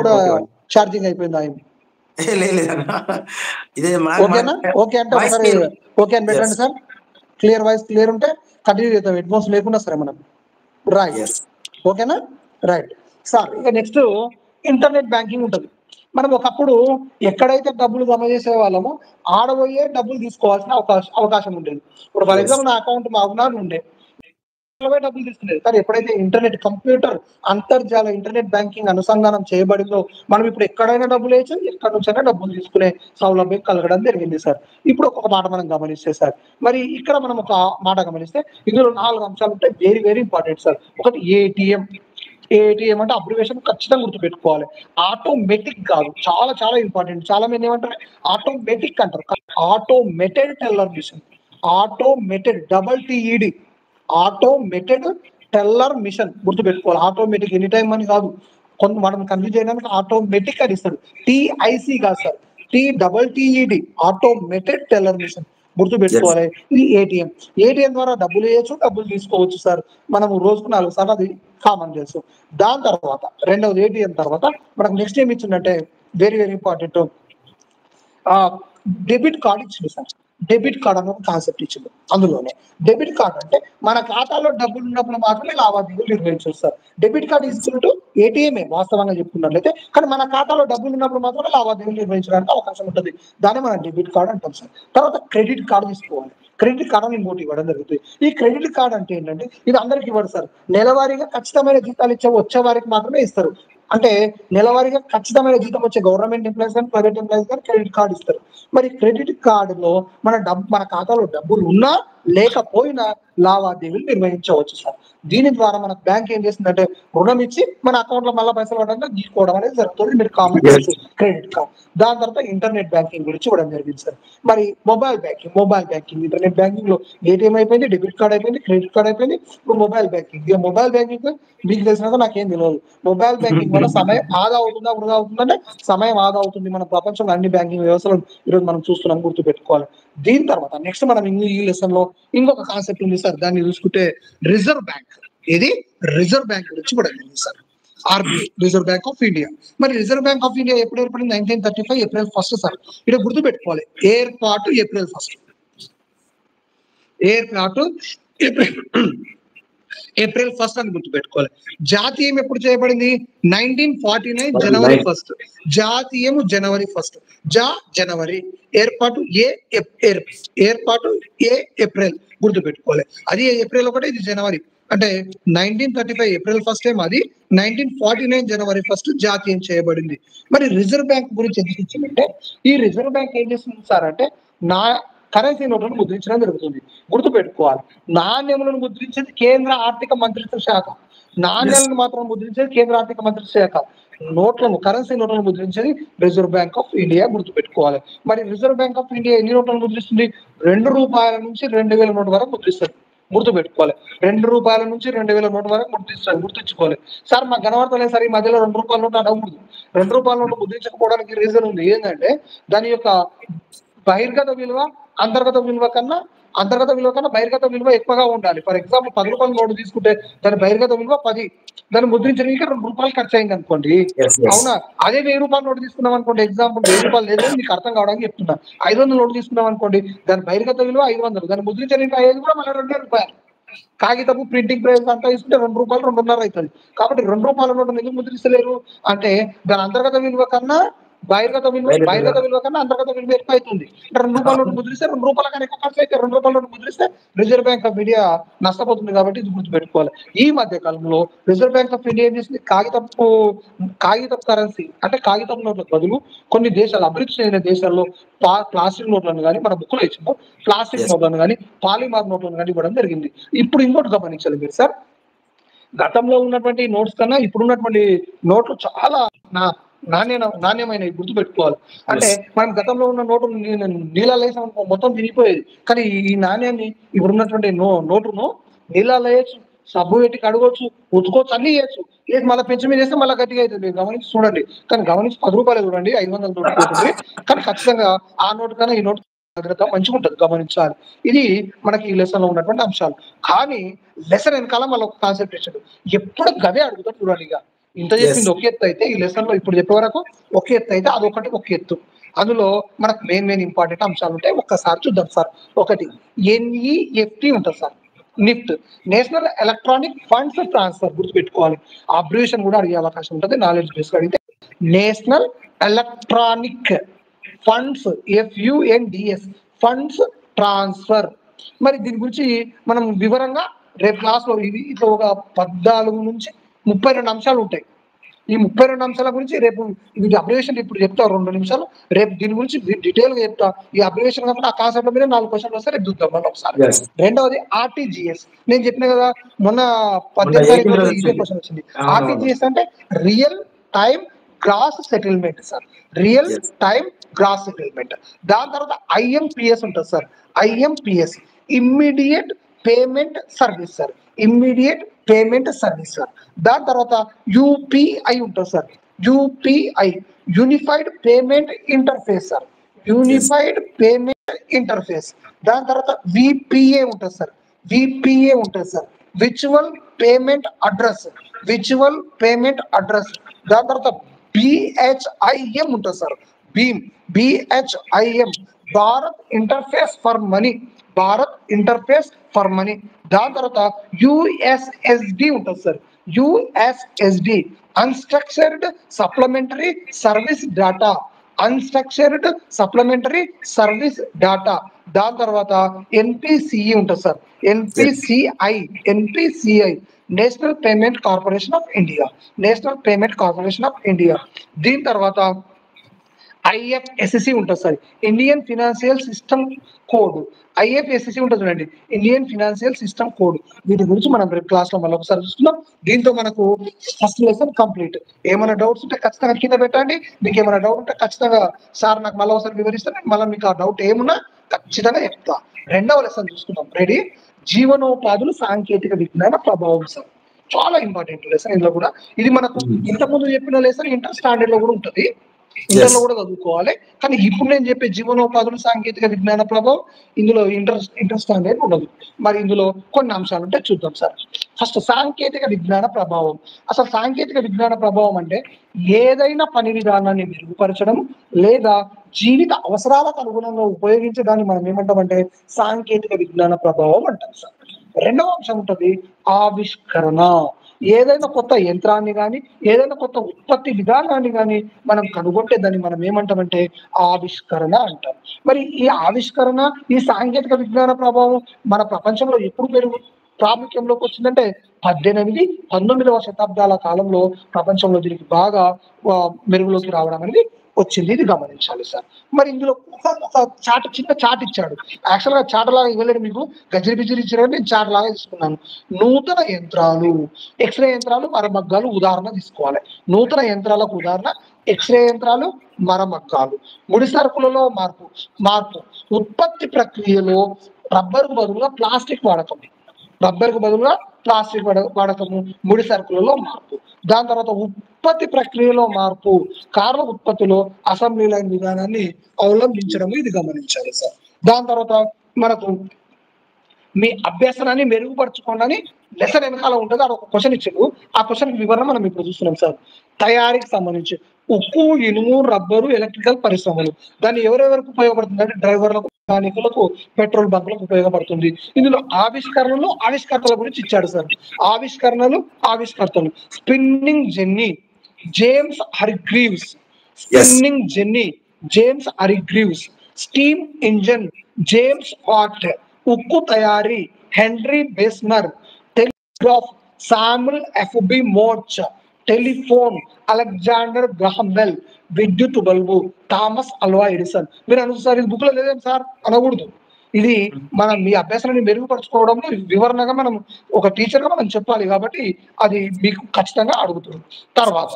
కూడా ఛార్జింగ్ అయిపోయిందా? ఓకేనా? ఓకే అంటే ఒకసారి ఓకే అని పెట్టండి సార్. క్లియర్ వాయిస్ క్లియర్ ఉంటే కంటిన్యూ చేద్దాం. హెడ్ ఫోన్స్ లేకుండా సరే మనం. రైట్, ఓకేనా? Right sir. ఇక నెక్స్ట్ ఇంటర్నెట్ బ్యాంకింగ్ ఉంటుంది. మనం ఒకప్పుడు ఎక్కడైతే డబ్బులు జమ చేసే వాళ్ళమో ఆడబోయే డబ్బులు తీసుకోవాల్సిన అవకాశం ఉండేది. ఇప్పుడు ఫర్ ఎగ్జాంపుల్ నా అకౌంట్ మా అభిమానులు ఉండే డబ్బులు తీసుకునేది. కానీ ఎప్పుడైతే ఇంటర్నెట్ కంప్యూటర్ అంతర్జాల ఇంటర్నెట్ బ్యాంకింగ్ అనుసంధానం చేయబడిందో మనం ఇప్పుడు ఎక్కడైనా డబ్బులు వేయచ్చు, ఎక్కడి నుంచైనా డబ్బులు తీసుకునే సౌలభ్యం కలగడం జరిగింది సార్. ఇప్పుడు ఒక మాట మనం గమనిస్తే సార్, మరి ఇక్కడ మనం ఒక మాట గమనిస్తే ఇందులో 4 అంశాలు ఉంటాయి, వెరీ వెరీ ఇంపార్టెంట్ సార్. ఒకటి ఏటీఎం. ఏటీఎం అంటే అబ్రివేషన్ ఖచ్చితంగా గుర్తుపెట్టుకోవాలి. ఆటోమేటిక్ కాదు, చాలా చాలా ఇంపార్టెంట్. చాలా మంది ఏమంటారు ఆటోమేటిక్ అంటారు. Automated teller machine. Automated TED. Automated teller machine గుర్తుపెట్టుకోవాలి. ఆటోమేటిక్ ఎనీ టైం అని కాదు, కొంత మనం కన్ఫ్యూజ్ చేయడానికి ఆటోమేటిక్ అని ఇస్తాడు. TIC కాదు sir, TED. Automated teller machine గుర్తుపెట్టుకోవాలి. ఇది ఏటీఎం ద్వారా డబ్బులు వేయచ్చు, డబ్బులు తీసుకోవచ్చు సార్. మనము రోజుకు 4 సార్లు అది కామన్ తెలుసు. దాని తర్వాత రెండవది ఏటీఎం తర్వాత మనకు నెక్స్ట్ ఏమి ఇచ్చిందంటే very very important, debit card ఇచ్చింది సార్. డెబిట్ కార్డ్ అనే ఒక కాన్సెప్ట్ ఇచ్చింది. అందులోనే డెబిట్ కార్డ్ అంటే మన ఖాతాలో డబ్బులు ఉన్నప్పుడు మాత్రమే లావాదేవీలు నిర్వహించవచ్చు sir. Debit card institute ATMA వాస్తవంగా చెప్పుకున్నట్లయితే, కానీ మన ఖాతాలో డబ్బులు ఉన్నప్పుడు మాత్రమే లావాదేవీలు నిర్వహించడానికి అవకాశం ఉంటుంది. దాన్ని మనం డెబిట్ కార్డ్ అంటాం సార్. తర్వాత క్రెడిట్ కార్డు తీసుకోవాలి. క్రెడిట్ కార్డు అని ఇంకోటి ఇవ్వడం జరుగుతుంది. ఈ క్రెడిట్ కార్డ్ అంటే ఏంటంటే ఇది అందరికి ఇవ్వరు సార్. నెలవారీగా ఖచ్చితమైన జీతాలు వచ్చే వారికి మాత్రమే ఇస్తారు. అంటే నెలవారీగా ఖచ్చితమైన జీతం వచ్చే గవర్నమెంట్ ఎంప్లాయీస్ కానీ ప్రైవేట్ ఎంప్లాయీస్ కానీ క్రెడిట్ కార్డు ఇస్తారు. మరి క్రెడిట్ కార్డులో మన ఖాతాలో డబ్బులు ఉన్నా లేకపోయినా లావాదేవీలు నిర్వహించవచ్చు సార్. దీని ద్వారా మన బ్యాంక్ ఏం చేస్తుందంటే రుణం ఇచ్చి మన అకౌంట్ లో మళ్ళీ పైసలు పడడానికి గీసుకోవడం అనేది జరుగుతుంది. మీరు కామెంట్ చేయొచ్చు క్రెడిట్ కార్డ్. దాని తర్వాత ఇంటర్నెట్ బ్యాంకింగ్ గురించి ఇవ్వడం జరిగింది సార్. మరి మొబైల్ బ్యాంకింగ్ ఇంటర్నెట్ బ్యాంకింగ్ లో ఏటీఎం అయిపోయింది, డెబిట్ కార్డ్ అయిపోయింది, క్రెడిట్ కార్డ్ అయిపోయింది, ఇప్పుడు మొబైల్ బ్యాంకింగ్. ఇక మొబైల్ బ్యాంకింగ్ మీకు తెలిసినదో నాకేం తెలియదు. మొబైల్ బ్యాంకింగ్ వల్ల సమయం ఆదా అవుతుందా వృధా అవుతుందంటే సమయం ఆదా అవుతుంది. మన ప్రపంచంలో అన్ని బ్యాంకింగ్ వ్యవస్థలు ఈరోజు మనం చూస్తున్నాం, గుర్తుపెట్టుకోవాలి. దీని తర్వాత నెక్స్ట్ మనం ఈ లెసన్ లో ఇంకొక కాన్సెప్ట్ ఉంది సార్. దాన్ని చూసుకుంటే రిజర్వ్ బ్యాంక్. ఇది రిజర్వ్ బ్యాంక్ గురించి కూడా ఉంది sir. RBI, reserve Bank of India. మరి రిజర్వ్ బ్యాంక్ ఆఫ్ ఇండియా ఎప్పుడు ఏర్పడింది? 1935 ఏప్రిల్ 1 సార్. ఇక్కడ గుర్తుపెట్టుకోవాలి, ఏర్పాటు ఏప్రిల్ 1. ఏర్పాటు ఏప్రిల్ 1 అని గుర్తుపెట్టుకోవాలి. జాతీయం ఎప్పుడు చేయబడింది? 1949 జనవరి 1. జాతీయం జనవరి 1. జనవరి. ఏర్పాటు ఏప్రిల్ గుర్తుపెట్టుకోవాలి. అది ఏప్రిల్ 1, ఇది జనవరి. అంటే 1935 ఏప్రిల్ 1 ఏమో అది, 1949 జనవరి 1 జాతీయం చేయబడింది. మరి రిజర్వ్ బ్యాంక్ గురించి ఎందుకు ఇచ్చిందంటే ఈ రిజర్వ్ బ్యాంక్ ఏం చేస్తుంది సార్ అంటే కరెన్సీ నోట్లను ముద్రించడం జరుగుతుంది. గుర్తుపెట్టుకోవాలి, నాణ్యములను ముద్రించేది కేంద్ర ఆర్థిక మంత్రిత్వ శాఖ. నాణ్యాలను మాత్రం ముద్రించేది కేంద్ర ఆర్థిక మంత్రిత్వ శాఖ. కరెన్సీ నోట్లను ముద్రించేది రిజర్వ్ బ్యాంక్ ఆఫ్ ఇండియా. గుర్తుపెట్టుకోవాలి. మరి రిజర్వ్ బ్యాంక్ ఆఫ్ ఇండియా ఎన్ని నోట్లను ముద్రిస్తుంది? ₹2 నుంచి 2000 నోటు వరకు ముద్రిస్తుంది. గుర్తుపెట్టుకోవాలి, ₹2 నుంచి 2000 నోటు వరకు గుర్తుంచుకోవాలి. సార్ మాకు కనబడతలేదు సార్, ఈ మధ్యలో ₹2 నోటు అడగకూడదు. ₹2 నోటు ముద్రించకపోవడానికి రీజన్ ఉంది. ఏంటంటే దాని యొక్క బహిర్గత విలువ అంతర్గత విలువ కన్నా బహిర్గత విలువ ఎక్కువగా ఉండాలి. ఫర్ ఎగ్జాంపుల్ ₹10 నోటు తీసుకుంటే దాని బహిర్గత విలువ 10, దాన్ని ముద్రించడానికి ₹2 ఖర్చు అయింది అనుకోండి. అవునా? అదే ₹1000 నోటు తీసుకున్నాం అనుకోండి, ఎగ్జాంపుల్ ₹1000 లేదని మీకు అర్థం కావడానికి చెప్తున్నా. 500 నోటు తీసుకున్నాం అనుకోండి, దాని బహిర్గత విలువ 500, దాన్ని ముద్రించడానికి అయ్యేది కూడా మళ్ళీ ₹2. కాగితపు ప్రింటింగ్ ప్రైస్ అంతా తీసుకుంటే ₹2, ₹2.5 అవుతుంది. కాబట్టి ₹2 నోటు ఎందుకు ముద్రిస్తలేరు అంటే దాని అంతర్గత విలువ కన్నా బహిర్గత విలువ కన్నా అంతర్గత విలువ ఎక్కువ అవుతుంది. ₹2 నోటు ముద్రిస్తే ₹2 కన్నా ఎక్కువ ఖర్చు అయితే ₹2 నోటు ముద్రిస్తే రిజర్వ్ బ్యాంక్ ఆఫ్ ఇండియా నష్టపోతుంది. కాబట్టి ఇది గుర్తుపెట్టుకోవాలి. ఈ మధ్య కాలంలో రిజర్వ్ బ్యాంక్ ఆఫ్ ఇండియా ఏం చేసింది? కాగితపు కరెన్సీ అంటే కాగితపు నోట్లకు బదులు కొన్ని దేశాలు, అభివృద్ధి చెందిన దేశాల్లో ప్లాస్టిక్ నోట్లను కానీ, మన బుక్లో ఇచ్చిన ప్లాస్టిక్ నోట్లను కానీ, పాలిమార్ నోట్లను కానీ ఇవ్వడం జరిగింది. ఇప్పుడు ఇంకోటి గమనించాలి మీరు సార్, గతంలో ఉన్నటువంటి నోట్స్ కన్నా ఇప్పుడున్నటువంటి నోట్లు చాలా నాణ్యమైన గుర్తుపెట్టుకోవాలి. అంటే మనం గతంలో ఉన్న నోటు నీళ్ళలో వేసాం మొత్తం తిరిగిపోయేది. కానీ ఈ నాణ్యాన్ని ఇప్పుడున్నటువంటి నోటును నీళ్ళలో వేయచ్చు, సబ్బు పెట్టి కడగవచ్చు, ఉతుకోవచ్చు, అన్ని చేయొచ్చు. లేదు మళ్ళీ పెంచి మీద వేస్తే మళ్ళీ గట్టిగా అవుతుంది. గమనించి చూడండి. కానీ గమనించి ₹10 చూడండి, 500 నోటు పోతుంది. కానీ ఖచ్చితంగా ఆ నోటు కన్నా ఈ నోటు భద్రత మంచిగా ఉంటుంది, గమనించాలి. ఇది మనకి ఈ లెసన్ లో ఉన్నటువంటి అంశాలు. కానీ లెసన్ వెనకాల మళ్ళీ ఒక కాన్సెప్ట్ ఇచ్చాడు, ఎప్పుడు గదే అడుగుతాడు చూడండి. ఇక ఇంత చెప్పింది ఒక ఎత్తు అయితే, ఈ లెసన్ లో ఇప్పుడు చెప్పే వరకు ఒక ఎత్తు అయితే అదొకటి ఒక ఎత్తు. అందులో మనకు మెయిన్ ఇంపార్టెంట్ అంశాలు ఉంటాయి. ఒక్కసారి చూద్దాం సార్. ఒకటి NEFT ఉంటుంది sir, NIFT, national electronic funds transfer. గుర్తుపెట్టుకోవాలి, అబ్రివేషన్ కూడా అడిగే అవకాశం ఉంటుంది. నాలెడ్జ్ బేస్ అడిగితే national electronic funds, FUNDS, funds transfer. మరి దీని గురించి మనం వివరంగా రేపు క్లాస్లో ఇట్లా ఒక 14 నుంచి 32 అంశాలు ఉంటాయి. ఈ 32 అంశాల గురించి రేపు ఇది అబ్రివేషన్ ఇప్పుడు చెప్తా 2 నిమిషాలు, రేపు దీని గురించి డీటెయిల్ గా చెప్తా. ఈ అబ్రివేషన్ కాకుండా ఆ కాన్సెప్ట్ మీద 4 క్వశ్చన్లు వస్తే రేపు చూద్దాం మనం ఒకసారి. రెండవది RTGS. నేను చెప్పిన కదా మొన్న 18 తారీఖు ఇదే క్వశ్చన్ వచ్చింది. RTGS అంటే real time gross settlement sir, real time gross settlement. దాని తర్వాత IMPS ఉంటుంది sir, IMPS immediate payment service sir, immediate payment service sir. దాని తర్వాత UPI ఉంటుంది sir, UPI unified payment interface sir, unified payment interface. దాని తర్వాత VPA ఉంటుంది సార్, VPA ఉంటుంది sir, virtual payment address, virtual payment address. దాని తర్వాత BHIM ఉంటుంది sir, BHIM Bharat interface for money, Bharat interface for money. దాని తర్వాత USSD ఉంటుంది sir, USSD unstructured supplementary service data, unstructured supplementary service data. దాని తర్వాత NPCI ఉంటుంది sir, NPCI national payment corporation of India, national payment corporation of India. దీని తర్వాత IFSC ఉంటుంది sir, Indian financial system code, IFSC ఉంటుంది చూడండి, ఇండియన్ ఫినాన్షియల్ సిస్టమ్ కోడ్. వీటి గురించి మనం రేపు క్లాస్ లో మళ్ళీ ఒకసారి చూస్తున్నాం. దీంతో మనకు ఫస్ట్ లెసన్ కంప్లీట్. ఏమైనా డౌట్స్ ఉంటే ఖచ్చితంగా కింద పెట్టండి. మీకు ఏమైనా డౌట్ ఉంటే ఖచ్చితంగా సార్ నాకు మళ్ళీ ఒకసారి వివరిస్తాను, మళ్ళీ మీకు ఆ డౌట్ ఏమున్నా ఖచ్చితంగా చెప్తా. రెండవ లెసన్ చూసుకుందాం. రెడీ? జీవనోపాధులు సాంకేతిక విజ్ఞాన ప్రభావం సార్, చాలా ఇంపార్టెంట్ లెసన్. ఇందులో కూడా ఇది మనకు ఇంతకుముందు చెప్పిన లెసన్ ఇంటర్ స్టాండర్డ్ లో కూడా ఉంటుంది, ఇంటర్ లో కూడా చదువుకోవాలి. కానీ ఇప్పుడు నేను చెప్పే జీవనోపాధులు సాంకేతిక విజ్ఞాన ప్రభావం ఇందులో ఇంటర్ స్టాండర్డ్ ఉండదు. మరి ఇందులో కొన్ని అంశాలు ఉంటే చూద్దాం సార్. ఫస్ట్ సాంకేతిక విజ్ఞాన ప్రభావం. అసలు సాంకేతిక విజ్ఞాన ప్రభావం అంటే ఏదైనా పని విధానాన్ని మెరుగుపరచడం లేదా జీవిత అవసరాలకు అనుగుణంగా ఉపయోగించడాన్ని మనం ఏమంటామంటే సాంకేతిక విజ్ఞాన ప్రభావం అంటాం సార్. రెండవ అంశం ఉంటుంది ఆవిష్కరణ. ఏదైనా కొత్త యంత్రాన్ని కానీ ఏదైనా కొత్త ఉత్పత్తి విధానాన్ని కానీ మనం కనుగొంటే దాన్ని మనం ఏమంటామంటే ఆవిష్కరణ అంటాం. మరి ఈ ఆవిష్కరణ, ఈ సాంకేతిక విజ్ఞాన ప్రభావం మన ప్రపంచంలో ఎప్పుడు ప్రాముఖ్యంలోకి వచ్చిందంటే 18-19వ శతాబ్దాల కాలంలో ప్రపంచంలో దీనికి బాగా మెరుగులోకి రావడం అనేది వచ్చింది. ఇది గమనించాలి సార్. మరి ఇందులో ఒక చాట్, చిన్న చాట్ ఇచ్చాడు. యాక్చువల్ గా చాట్ లాగా ఇవ్వలేడు, మీకు గజిరి బిజిరి ఇచ్చాడు, నేను చాట్ లాగా తీసుకున్నాను. నూతన యంత్రాలు, ఎక్స్రే యంత్రాలు, మరమగ్గాలు ఉదాహరణ తీసుకోవాలి. నూతన యంత్రాలకు ఉదాహరణ ఎక్స్రే యంత్రాలు, మరమగ్గాలు. ముడి సరుకులలో మార్పు, ఉత్పత్తి ప్రక్రియలో రబ్బర్కు బదులుగా ప్లాస్టిక్ వాడకం, రబ్బర్కు బదులుగా ప్లాస్టిక్ వాడకము, ముడి సరుకులలో మార్పు. దాని తర్వాత ఉత్పత్తి ప్రక్రియలో మార్పు, కార్ల ఉత్పత్తిలో అసెంబ్లీ లైన్ విధానాన్ని అవలంబించడం, ఇది గమనించాలి సార్. దాని తర్వాత మనకు మీ అభ్యసనాన్ని మెరుగుపరచుకోండి లెసన్ వెనకాల ఉంటుంది. అది ఒక క్వశ్చన్ ఇచ్చాడు, ఆ క్వశ్చన్ వివరణ మనం ఇప్పుడు చూస్తున్నాం సార్. తయారీకి సంబంధించి ఉక్కు, ఇనుము, రబ్బరు, ఎలక్ట్రికల్ పరిశ్రమలు. దాన్ని ఎవరెవరికి ఉపయోగపడుతుంది అంటే డ్రైవర్లకు, మెకానికులకు, పెట్రోల్ బంకులకు ఉపయోగపడుతుంది. ఇందులో ఆవిష్కరణలు, ఆవిష్కర్తల గురించి ఇచ్చాడు సార్. ఆవిష్కరణలు, ఆవిష్కర్తలు. Spinning Jenny, James Hargreaves, spinning Jenny, James Hargreaves. Steam engine, James Watt. ఉక్కు తయారీ, Henry Bessemer. Telegraph, Samuel FB Morse. Telephone, Alexander Graham Bell. విద్యుత్ బల్బు, థామస్ అల్వా ఎడిసన్. మీరు అనుకుంటారు సార్ ఇది బుక్ లో లేదేం సార్ అనకూడదు. ఇది మనం మీ అభ్యాసాన్ని మెరుగుపరచుకోవడంలో వివరణగా మనం ఒక టీచర్ గా మనం చెప్పాలి, కాబట్టి అది మీకు ఖచ్చితంగా అడుగుతుంది. తర్వాత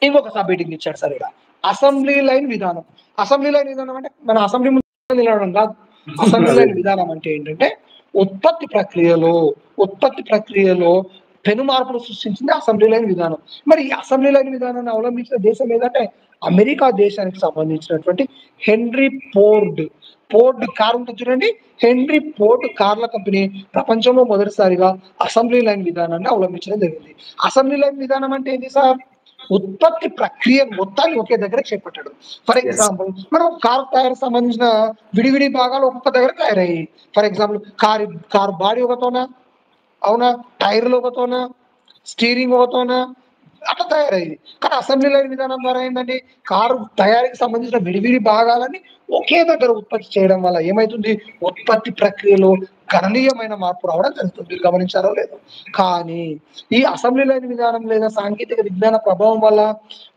ఇంకొక సబ్ హెడ్డింగ్ ఇచ్చాడు సార్ ఇక్కడ, అసెంబ్లీ లైన్ విధానం. అసెంబ్లీ లైన్ విధానం అంటే మన అసెంబ్లీ ముందు నిలవడం కాదు. అసెంబ్లీ లైన్ విధానం అంటే ఏంటంటే ఉత్పత్తి ప్రక్రియలో పెను మార్పులు సృష్టించింది అసెంబ్లీ లైన్ విధానం. మరి ఈ అసెంబ్లీ లైన్ విధానాన్ని అవలంబించిన దేశం ఏదంటే అమెరికా దేశానికి సంబంధించినటువంటి హెన్రీ ఫోర్డ్ కార్ ఉంటుంది చూడండి, హెన్రీ ఫోర్డ్ కార్ల కంపెనీ ప్రపంచంలో మొదటిసారిగా అసెంబ్లీ లైన్ విధానాన్ని అవలంబించడం జరిగింది. అసెంబ్లీ లైన్ విధానం అంటే ఏంటి సార్? ఉత్పత్తి ప్రక్రియ మొత్తాన్ని ఒకే దగ్గర చేపట్టాడు. ఫర్ ఎగ్జాంపుల్ మనం కార్ తయారు సంబంధించిన విడివిడి భాగాలు ఒక్కొక్క దగ్గర తయారయ్యాయి. ఫర్ ఎగ్జాంపుల్ కారు బాడీ ఒకతోనా, అవునా, టైర్లు ఒకతోనా, స్టీరింగ్ ఒకతోనా, అట్లా తయారైంది. కానీ అసెంబ్లీ లైన్ విధానం ద్వారా ఏంటంటే కారు తయారీకి సంబంధించిన విడివిడి భాగాలని ఒకే దగ్గర ఉత్పత్తి చేయడం వల్ల ఏమైతుంది, ఉత్పత్తి ప్రక్రియలో గణనీయమైన మార్పు రావడం జరుగుతుంది. మీరు గమనించారో లేదో. కానీ ఈ అసెంబ్లీ లైన్ విధానం లేదా సాంకేతిక విజ్ఞాన ప్రభావం వల్ల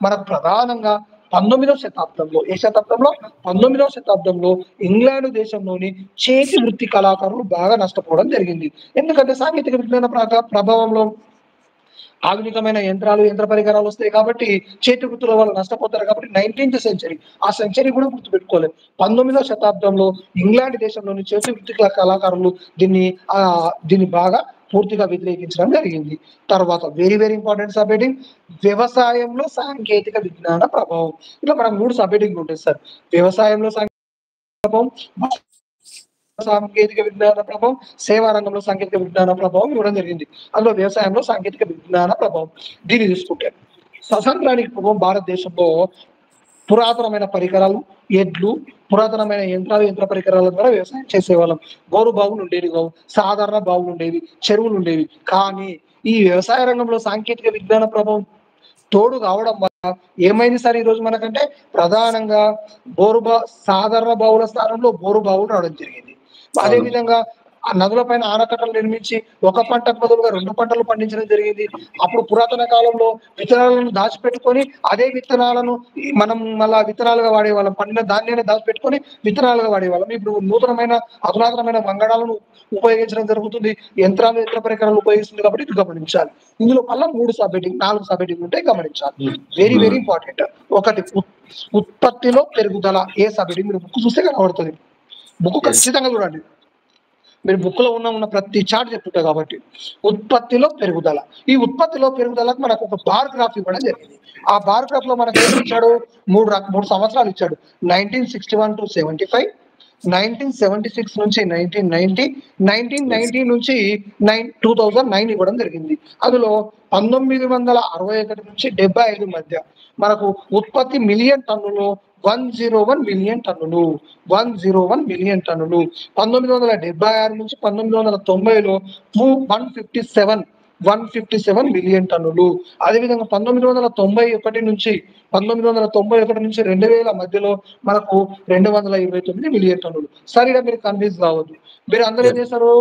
మనకు ప్రధానంగా 19వ శతాబ్దంలో, ఏ శతాబ్దంలో 19వ శతాబ్దంలో ఇంగ్లాండ్ దేశంలోని చేతి వృత్తి కళాకారులు బాగా నష్టపోవడం జరిగింది. ఎందుకంటే సాంకేతిక విజ్ఞాన ప్రభావంలో ఆధునికమైన యంత్రాలు, యంత్ర పరికరాలు వస్తాయి కాబట్టి చేతి వృత్తుల వాళ్ళు నష్టపోతారు కాబట్టి 19th సెంచరీ, ఆ సెంచరీ కూడా గుర్తుపెట్టుకోలేదు. 19వ శతాబ్దంలో ఇంగ్లాండ్ దేశంలోని చేతి వృత్తి కళాకారులు దీన్ని బాగా పూర్తిగా వ్యతిరేకించడం జరిగింది. తర్వాత వెరీ ఇంపార్టెంట్ సబ్ హెడ్డింగ్, వ్యవసాయంలో సాంకేతిక విజ్ఞాన ప్రభావం. ఇలా మనకు 3 సబ్ హెడ్డింగ్ ఉంటాయి సార్. వ్యవసాయంలో ప్రభావం, సాంకేతిక విజ్ఞాన ప్రభావం, సేవా రంగంలో సాంకేతిక విజ్ఞాన ప్రభావం ఇవ్వడం జరిగింది. అందులో వ్యవసాయంలో సాంకేతిక విజ్ఞాన ప్రభావం దీన్ని తీసుకుంటే స్వతంత్రానికి పూర్వం భారతదేశంలో పురాతనమైన పరికరాలు, ఎడ్లు, పురాతనమైన యంత్రాలు, యంత్ర పరికరాల ద్వారా వ్యవసాయం చేసేవాళ్ళం. గోరు బావులు ఉండేవి కావు, సాధారణ బావులు ఉండేవి, చెరువులు ఉండేవి. కానీ ఈ వ్యవసాయ రంగంలో సాంకేతిక విజ్ఞాన ప్రభావం తోడు కావడం వల్ల ఏమైంది సార్, ఈ రోజు మనకంటే ప్రధానంగా సాధారణ బావుల స్థానంలో బోరు బావులు రావడం జరిగింది. అదే విధంగా ఆ నదుల పైన ఆనకట్టలు నిర్మించి ఒక పంటకు బదులుగా 2 పంటలు పండించడం జరిగింది. అప్పుడు పురాతన కాలంలో విత్తనాలను దాచిపెట్టుకొని అదే విత్తనాలను మనం మళ్ళా విత్తనాలుగా వాడేవాళ్ళం. పండిన ధాన్యాన్ని దాచిపెట్టుకొని విత్తనాలుగా వాడేవాళ్ళం. ఇప్పుడు నూతనమైన అధునాతనమైన వంగడాలను ఉపయోగించడం జరుగుతుంది. యంత్రాలు, యంత్ర పరికరాలు ఉపయోగిస్తుంది కాబట్టి ఇది గమనించాలి. ఇందులో మళ్ళీ 3 సబ్ హెడ్డింగ్, 4 సబ్ హెడ్డింగ్ ఉంటాయి, గమనించాలి. Very important. ఒకటి ఉత్పత్తిలో పెరుగుదల. ఏ సబ్ హెడ్డింగ్ మీరు బుక్ చూస్తే కనబడుతుంది. బుక్ ఖచ్చితంగా చూడండి. మీరు బుక్ లో ఉన్న ప్రతి చార్ట్ చెప్తుంటా కాబట్టి ఉత్పత్తిలో పెరుగుదల. ఈ ఉత్పత్తిలో పెరుగుదలకు మనకు ఒక బార్ గ్రాఫ్ ఇవ్వడం జరిగింది. ఆ బార్ గ్రాఫ్ లో మనకు ఏమి ఇచ్చాడు, 3 సంవత్సరాలు ఇచ్చాడు. 1961 to 75, 1976 నుంచి 1990, 1990 నుంచి 2009 ఇవ్వడం జరిగింది. అందులో 1961 నుంచి 75 మధ్య మనకు ఉత్పత్తి మిలియన్ టన్నులు 101 మిలియన్ టన్నులు 101 మిలియన్ టన్నులు. 1976 నుంచి 1990లో 157 మిలియన్ టన్నులు. అదేవిధంగా 1991 నుంచి 2000 మధ్యలో మనకు 229 మిలియన్ టన్నులు. సరిగా మీరు కన్ఫ్యూజ్ కావద్దు. మీరు అందరూ ఏం చేస్తారు,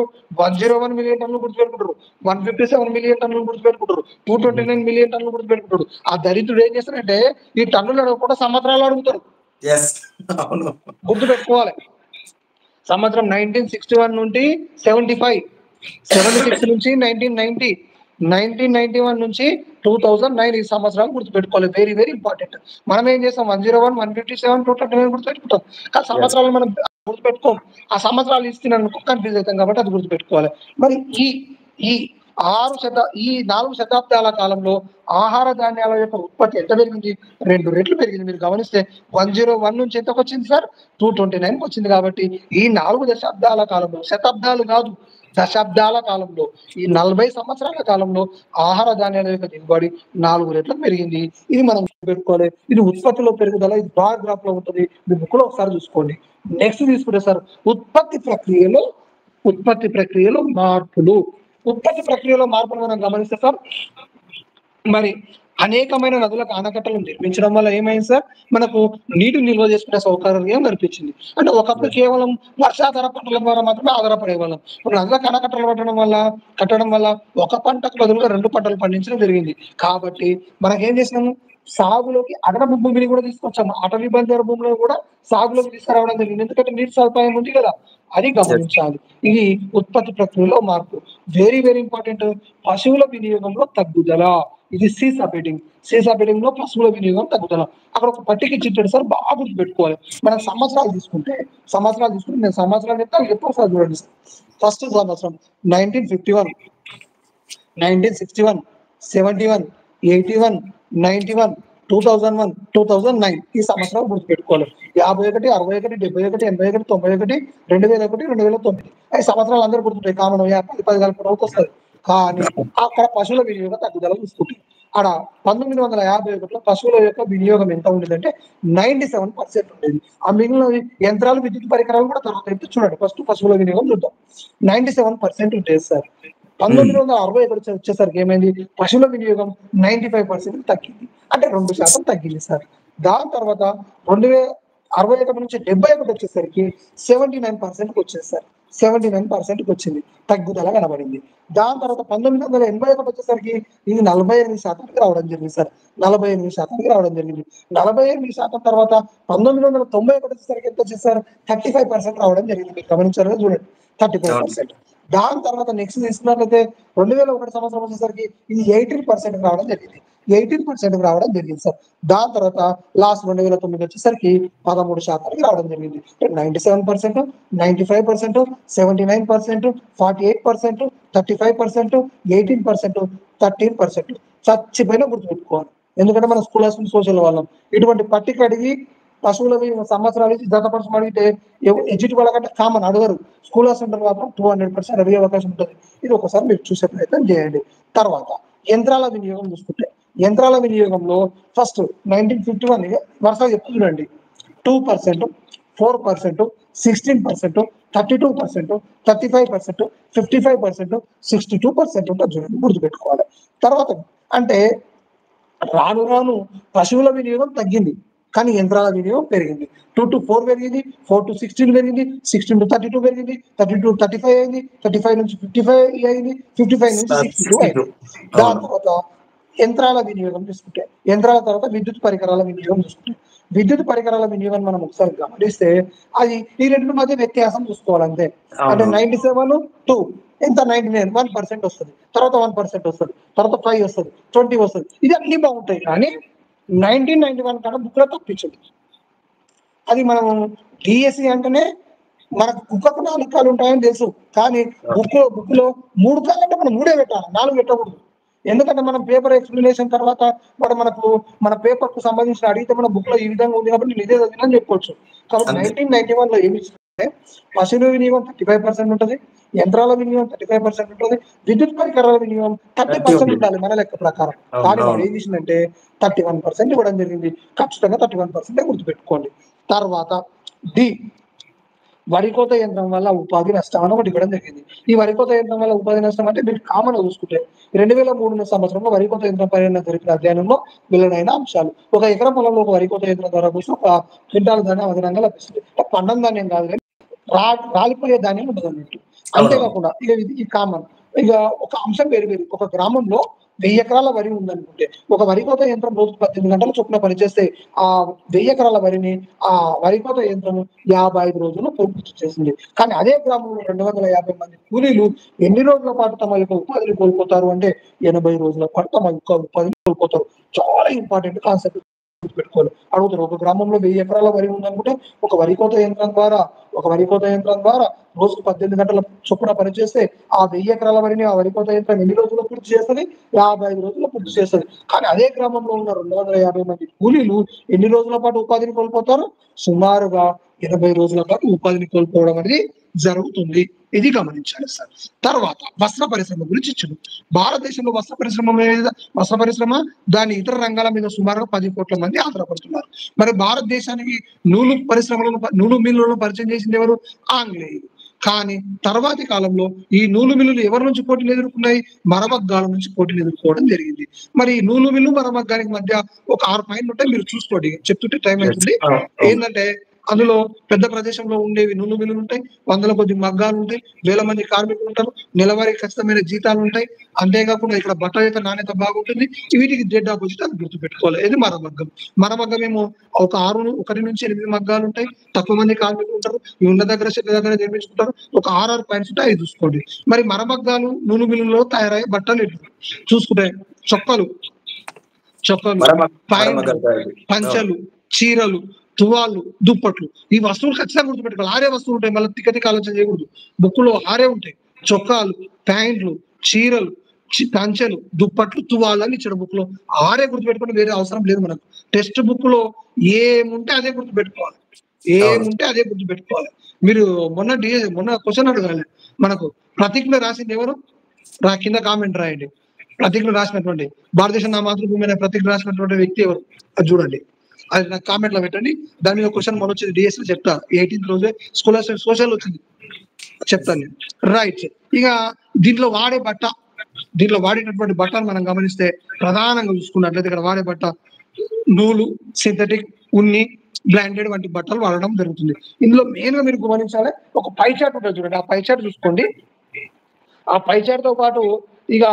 101 మిలియన్ టన్నులు గుర్తుపెట్టుకుంటారు, 157 మిలియన్ టన్నులు గుర్తుపెట్టుకుంటారు, 229 మిలియన్ టన్నులు గుర్తుపెట్టుకుంటారు. ఆ దరిద్రుడు ఏం చేస్తారంటే ఈ టన్నులు అడగకుండా సంవత్సరాలు అడుగుతారు. గుర్తుపెట్టుకోవాలి. సంవత్సరం 1961 నుండి 75, 76 నుంచి 1990, 1991 నుంచి 2009 ఈ సంవత్సరాలు గుర్తుపెట్టుకోవాలి. Very important. మనం ఏం చేస్తాం, 101, 157, 229 గుర్తుపెట్టుకుంటాం. కానీ సంవత్సరాలు మనం గుర్తుపెట్టుకోం. ఆ సంవత్సరాలు ఇస్తున్నాను కన్ఫ్యూజ్ అవుతాం కాబట్టి అది గుర్తుపెట్టుకోవాలి. మరి ఈ 4 శతాబ్దాల కాలంలో ఆహార ధాన్యాల యొక్క ఉత్పత్తి ఎంత పెరిగింది, 2 రెట్లు పెరిగింది. మీరు గమనిస్తే 101 నుంచి ఎంతకు వచ్చింది సార్, 229 వచ్చింది. కాబట్టి ఈ 4 దశాబ్దాల కాలంలో, శతాబ్దాలు కాదు దశాబ్దాల కాలంలో, ఈ 40 సంవత్సరాల కాలంలో ఆహార ధాన్యాల యొక్క దిగుబడి 4 రెట్లకు పెరిగింది. ఇది మనం పెట్టుకోవాలి. ఇది ఉత్పత్తిలో పెరుగుదల. ఇది బార్ గ్రాఫ్ లో ఉంటుంది. మీ బుక్ లో ఒకసారి చూసుకోండి. నెక్స్ట్ తీసుకుంటే సార్ ఉత్పత్తి ప్రక్రియలో మార్పులు. ఉత్పత్తి ప్రక్రియలో మార్పులు మనం గమనిస్తే సార్, మరి అనేకమైన నదులకు ఆనకట్టలు నిర్మించడం వల్ల ఏమైంది సార్, మనకు నీటి నిల్వ చేసుకునే సౌకర్యం కనిపించింది. అంటే ఒకప్పుడు కేవలం వర్షాధార పంటల ద్వారా మాత్రమే ఆధారపడే వాళ్ళం. ఇప్పుడు నదులకు ఆనకట్టలు కట్టడం వల్ల ఒక పంటకు బదులుగా 2 పంటలు పండించడం జరిగింది. కాబట్టి మనకేం చేసినాము, సాగులోకి అదనపు భూమిని కూడా తీసుకొచ్చాము. అటవీ బంజార భూములను కూడా సాగులోకి తీసుకురావడం జరిగింది. ఎందుకంటే నీటి సదుపాయం ఉంది కదా, అది గమనించాలి. ఇది ఉత్పత్తి ప్రక్రియలో మార్పు. Very important. పశువుల వినియోగంలో తగ్గుదల. ఇది సి సబ్ హెడ్డింగ్ లో పశువుల వినియోగం తగ్గుదల. అక్కడ ఒక పట్టిక ఇచ్చింటాడు సార్, బాగా గుర్తు పెట్టుకోవాలి. మనం సంవత్సరాలు తీసుకుంటే నేను సంవత్సరాలు చెప్తాను, ఎప్పుడు సార్ చూడండి. ఫస్ట్ సంవత్సరం 1951, 1961, 71, 81, 91, 2001, 2009 ఈ సంవత్సరాలు గుర్తుపెట్టుకోవాలి. 51, 61, 71, 81, 91, 2001, 2009 ఈ సంవత్సరాలు అందరూ గుర్తుంటాయి. కామన్ 10 కలిపి వస్తుంది. కానీ అక్కడ పశువుల వినియోగం తగ్గుదల చూసుకుంటాం. అక్కడ 1951లో పశువుల యొక్క వినియోగం ఎంత ఉండేదంటే 97% ఉండేది. ఆ మిగిలిన యంత్రాలు, విద్యుత్ పరికరాలు కూడా తర్వాత చూడండి. ఫస్ట్ పశువుల వినియోగం చూద్దాం. 97% ఉంటుంది సార్. 1961 వచ్చేసరికి ఏమైంది, పశువుల వినియోగం 95% తగ్గింది, అంటే 2% తగ్గింది సార్. దాని తర్వాత 2061 నుంచి 71 వచ్చేసరికి 79% వచ్చింది సార్. 79% వచ్చింది, తగ్గుదల కనబడింది. దాని తర్వాత 1981 వచ్చేసరికి ఇది 48% రావడం జరిగింది సార్. 48% రావడం జరిగింది. 48% తర్వాత 1991 వచ్చేసరికి ఎంత వచ్చింది సార్, 35% రావడం జరిగింది. మీరు గమనించారు చూడండి, 35%. దాని తర్వాత నెక్స్ట్ తీసుకున్నట్లయితే 2001 సంవత్సరం వచ్చేసరికి ఇది 18% రావడం జరిగింది. 18% రావడం జరిగింది సార్. దాని తర్వాత లాస్ట్ 2009 వచ్చేసరికి 13% రావడం జరిగింది. 97%, 95%, 79%, 48%, 35%, 18%, 13%. చచ్చిపోయినా గుర్తుపెట్టుకోవాలి, ఎందుకంటే మన స్కూల్ సోషల్ వాళ్ళం ఇటువంటి పట్టిక అడిగి పశువులవి సంవత్సరాలు ఇచ్చి జతపరచం అడిగితే ఎడ్జిట్ వాళ్ళకంటే కామన్ అడగరు. స్కూల్ సెంటర్ మాత్రం 200% అడిగే అవకాశం ఉంటుంది. ఇది ఒకసారి మీరు చూసే ప్రయత్నం చేయండి. తర్వాత యంత్రాల వినియోగం చూసుకుంటే, యంత్రాల వినియోగంలో ఫస్ట్ 1951 వరుసగా చెప్తుందండి. 2%, 4%, 16%, 32%, 35%, 55%, 62% ఉంటుంది చూడండి, గుర్తుపెట్టుకోవాలి. తర్వాత అంటే రాను రాను పశువుల వినియోగం తగ్గింది, కానీ యంత్రాల వినియోగం పెరిగింది. 2 to 4 పెరిగింది, 4 to 16 పెరిగింది, 16 to 32 పెరిగింది, 32 to 35 అయింది, 35 నుంచి 55 అయింది, 55 నుంచి 62 అయింది. దాని తర్వాత యంత్రాల వినియోగం చూసుకుంటే, యంత్రాల తర్వాత విద్యుత్ పరికరాల వినియోగం చూసుకుంటే, విద్యుత్ పరికరాల వినియోగం మనం ఒకసారి గమనిస్తే అది ఈ రెండు మధ్య వ్యత్యాసం చూసుకోవాలి అంతే. అంటే 97 2 ఎంత, 99 1% వస్తుంది, తర్వాత 1% వస్తుంది, తర్వాత 5 వస్తుంది, 20 వస్తుంది. ఇది అన్ని బాగుంటాయి, కానీ 1991 కన్నా బుక్ లో తప్పించదు. అది మనం డిఎస్సి అంటేనే మనకు కుక్కకు 4 కాళ్ళు ఉంటాయని తెలుసు, కానీ బుక్ లో 3 కాళ్ళు అంటే మనం 3 పెట్టాలి, 4 పెట్టకూడదు. ఎందుకంటే మనం పేపర్ ఎక్స్ప్లెనేషన్ తర్వాత మనకు మన పేపర్ కు సంబంధించిన అడిగితే మన బుక్ లో ఈ విధంగా ఉంది కాబట్టి నేను ఇదే చదివినా చెప్పుకోవచ్చు. కాబట్టి 1991 లో ఏమి ఇచ్చిందంటే పశువుల వినియోగం 35% ఉంటుంది, యంత్రాల వినియోగం 35% ఉంటుంది, విద్యుత్ పరికరాల వినియోగం 30% ఉండాలి మన లెక్క ప్రకారం. కానీ వాడు ఏం చేసిందంటే 31% ఇవ్వడం జరిగింది. ఖచ్చితంగా 31% గుర్తుపెట్టుకోండి. తర్వాత డి, వరి కోత యంత్రం వల్ల ఉపాధి నష్టం అని ఒకటి ఇవ్వడం జరిగింది. ఈ వరి కోత యంత్రం వల్ల ఉపాధి నష్టం అంటే మీరు కామన్ గా చూసుకుంటే 2003 సంవత్సరంలో వరి కోత యంత్రం పైన జరిపిన అధ్యయనంలో వెల్లడైన అంశాలు. ఒక ఎకరం పొలంలో ఒక వరి కోత యంత్రం ద్వారా కూర్చొని ఒక క్వింటాల్ ధాన్యం అదనంగా లభిస్తుంది. పండం ధాన్యం కాదు, కానీ రాలిపోయే ధాన్యం ఉండదు అన్నట్టు. అంతేకాకుండా ఇక ఈ కామన్, ఇక ఒక అంశం వేరు. ఒక గ్రామంలో 1000 ఎకరాల వరి ఉందనుకుంటే ఒక వరి కోత యంత్రం రోజుకు 18 గంటల చొప్పున పనిచేస్తే ఆ 1000 ఎకరాల వరిని ఆ వరి కోత యంత్రం 55 రోజుల్లో పూర్తి చేసింది. కానీ అదే గ్రామంలో 250 మంది కూలీలు ఎన్ని రోజుల పాటు తమ యొక్క ఉపాధిని కోల్పోతారు అంటే 80 రోజుల పాటు తమ యొక్క ఉపాధిని కోల్పోతారు. చాలా ఇంపార్టెంట్ కాన్సెప్ట్ పెట్టుకోవాలి. అడుగుతారు, ఒక గ్రామంలో 1000 ఎకరాల వరి ఉందనుకుంటే ఒక వరి కోత యంత్రం ద్వారా రోజుకు 18 గంటల చొప్పున పనిచేస్తే ఆ 1000 ఎకరాల వరిని ఆ వరి కోత యంత్రం ఎన్ని రోజుల్లో పూర్తి చేస్తుంది, 55 రోజుల్లో పూర్తి చేస్తుంది. కానీ అదే గ్రామంలో ఉన్న 250 మంది కూలీలు ఎన్ని రోజుల పాటు ఉపాధిని కోల్పోతారు, సుమారుగా 80 రోజుల పాటు ఉపాధిని కోల్పోవడం అనేది జరుగుతుంది. ఇది గమనించాలి సార్. తర్వాత వస్త్ర పరిశ్రమ గురించి ఇచ్చింది. భారతదేశంలో వస్త్ర పరిశ్రమ దాని ఇతర రంగాల మీద సుమారుగా 10 కోట్ల మంది ఆధారపడుతున్నారు. మరి భారతదేశానికి నూలు మిల్లులను పరిచయం చేసింది ఎవరు, ఆంగ్లేయులు. కానీ తర్వాతి కాలంలో ఈ నూలు మిల్లులు ఎవరి నుంచి పోటీలు ఎదుర్కొన్నాయి, మరమగ్గాల నుంచి పోటీలు ఎదుర్కోవడం జరిగింది. మరి నూలు మిల్లు మరమగ్గానికి మధ్య ఒక 6 పాయింట్లు ఉంటాయి, మీరు చూసుకోండి, చెప్తుంటే టైం అవుతుంది. ఏంటంటే అందులో పెద్ద ప్రదేశంలో ఉండేవి నూలు మిల్లులు ఉంటాయి, వందల కొద్ది మగ్గాలు ఉంటాయి, వేల మంది కార్మికులు ఉంటారు, నెలవారీ ఖచ్చితమైన జీతాలు ఉంటాయి. అంతేకాకుండా ఇక్కడ బట్టల యొక్క నాణ్యత బాగుంటుంది. వీటికి డెడ్ ఆపోజిట్ అది గుర్తుపెట్టుకోవాలి. ఇది మరమగ్గం ఏమో 1 నుంచి 8 మగ్గాలు ఉంటాయి, తక్కువ మంది కార్మికులు ఉంటారు, ఉన్న దగ్గర చెట్ల దగ్గర నిర్మించుకుంటారు. ఒక 6 పాయింట్స్ ఉంటాయి, అవి చూసుకోండి. మరి మరమగ్గాలు నూలు మిల్లులో తయారయ్యే బట్టలు చూసుకుంటే చొక్కలు, ప్యాంట్లు, పంచలు, చీరలు, తువాళ్ళు, దుప్పట్లు, ఈ వస్తువులు ఖచ్చితంగా గుర్తుపెట్టుకోవాలి. 6 వస్తువులు ఉంటాయి, మళ్ళీ తిక్క ఆలోచన చేయకూడదు. బుక్ లో 6 ఉంటాయి, చొక్కాలు, ప్యాంట్లు, చీరలు, పంచెలు, దుప్పట్లు, తువాళ్ళు అని ఇచ్చాడు బుక్ లో. 6 గుర్తుపెట్టుకోండి, వేరే అవసరం లేదు మనకు. టెక్స్ట్ బుక్ లో ఏముంటే అదే గుర్తుపెట్టుకోవాలి, మీరు మొన్న క్వశ్చన్ అడగాలి, మనకు ప్రతీకలో రాసింది ఎవరు, కింద కామెంట్ రాయండి. ప్రతీకలు రాసినటువంటి భారతదేశం నా మాతృభూమి అనే ప్రతీకలు రాసినటువంటి వ్యక్తి ఎవరు, అది చూడండి, అది నాకు కామెంట్ లో పెట్టండి. దాని మీద క్వశ్చన్ మొన్న వచ్చింది, డిఎస్సీ చెప్తా. 18th రోజే సోషల్ వచ్చింది. చెప్తాను. రైట్. ఇక దీంట్లో వాడేటటువంటి బట్టలు మనం గమనిస్తే ప్రధానంగా చూసుకున్నట్లయితే ఇక్కడ వాడే బట్ట నూలు, సింథటిక్, ఉన్ని, బ్రాండెడ్ వంటి బట్టలు వాడడం జరుగుతుంది. ఇందులో మెయిన్ గా మీరు గమనించాలి, ఒక పై చార్ట్ ఉంటుంది చూడండి. ఆ పై చార్ట్ చూసుకోండి. ఆ పై చార్ట్ తో పాటు ఇక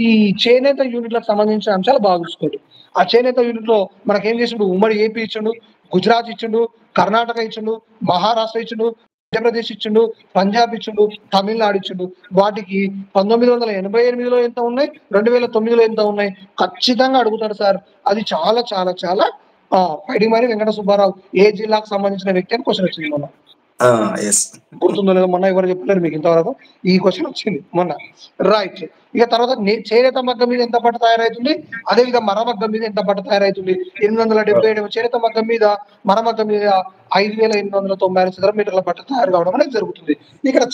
ఈ చేనేత యూనిట్లకు సంబంధించిన అంశాలు బాగా చూసుకోండి. ఆ చేనేత యూనిట్ లో మనకేం చేసిండు, ఉమ్మడి ఏపీ ఇచ్చిండు, గుజరాత్ ఇచ్చిండు, కర్ణాటక ఇచ్చిండు, మహారాష్ట్ర ఇచ్చిండు, మధ్యప్రదేశ్ ఇచ్చిండు, పంజాబ్ ఇచ్చిండు, తమిళనాడు ఇచ్చిండు. వాటికి 1988లో ఎంత ఉన్నాయి, 2009లో ఎంత ఉన్నాయి ఖచ్చితంగా అడుగుతాడు సార్. అది చాలా చాలా చాలా పైడిమారి వెంకట సుబ్బారావు ఏ జిల్లాకు సంబంధించిన వ్యక్తి అని క్వశ్చన్ వచ్చింది మొన్న. గుర్తుందో లేదో, మొన్న ఎవరు చెప్పలేరు మీకు ఇంతవరకు. ఈ క్వశ్చన్ వచ్చింది మొన్న. రైట్. ఇక తర్వాత చేనేత మగ్గం మీద ఎంత పట్టు తయారవుతుంది, అదేవిధంగా మరమగ్గం మీద ఎంత పట్టు తయారవుతుంది. 877 చేనేత మగ్గం మీద, మరమగ్గం మీద 5896 చదరపు మీటర్ల పట్టు తయారు కావడం అనేది జరుగుతుంది. ఇక్కడ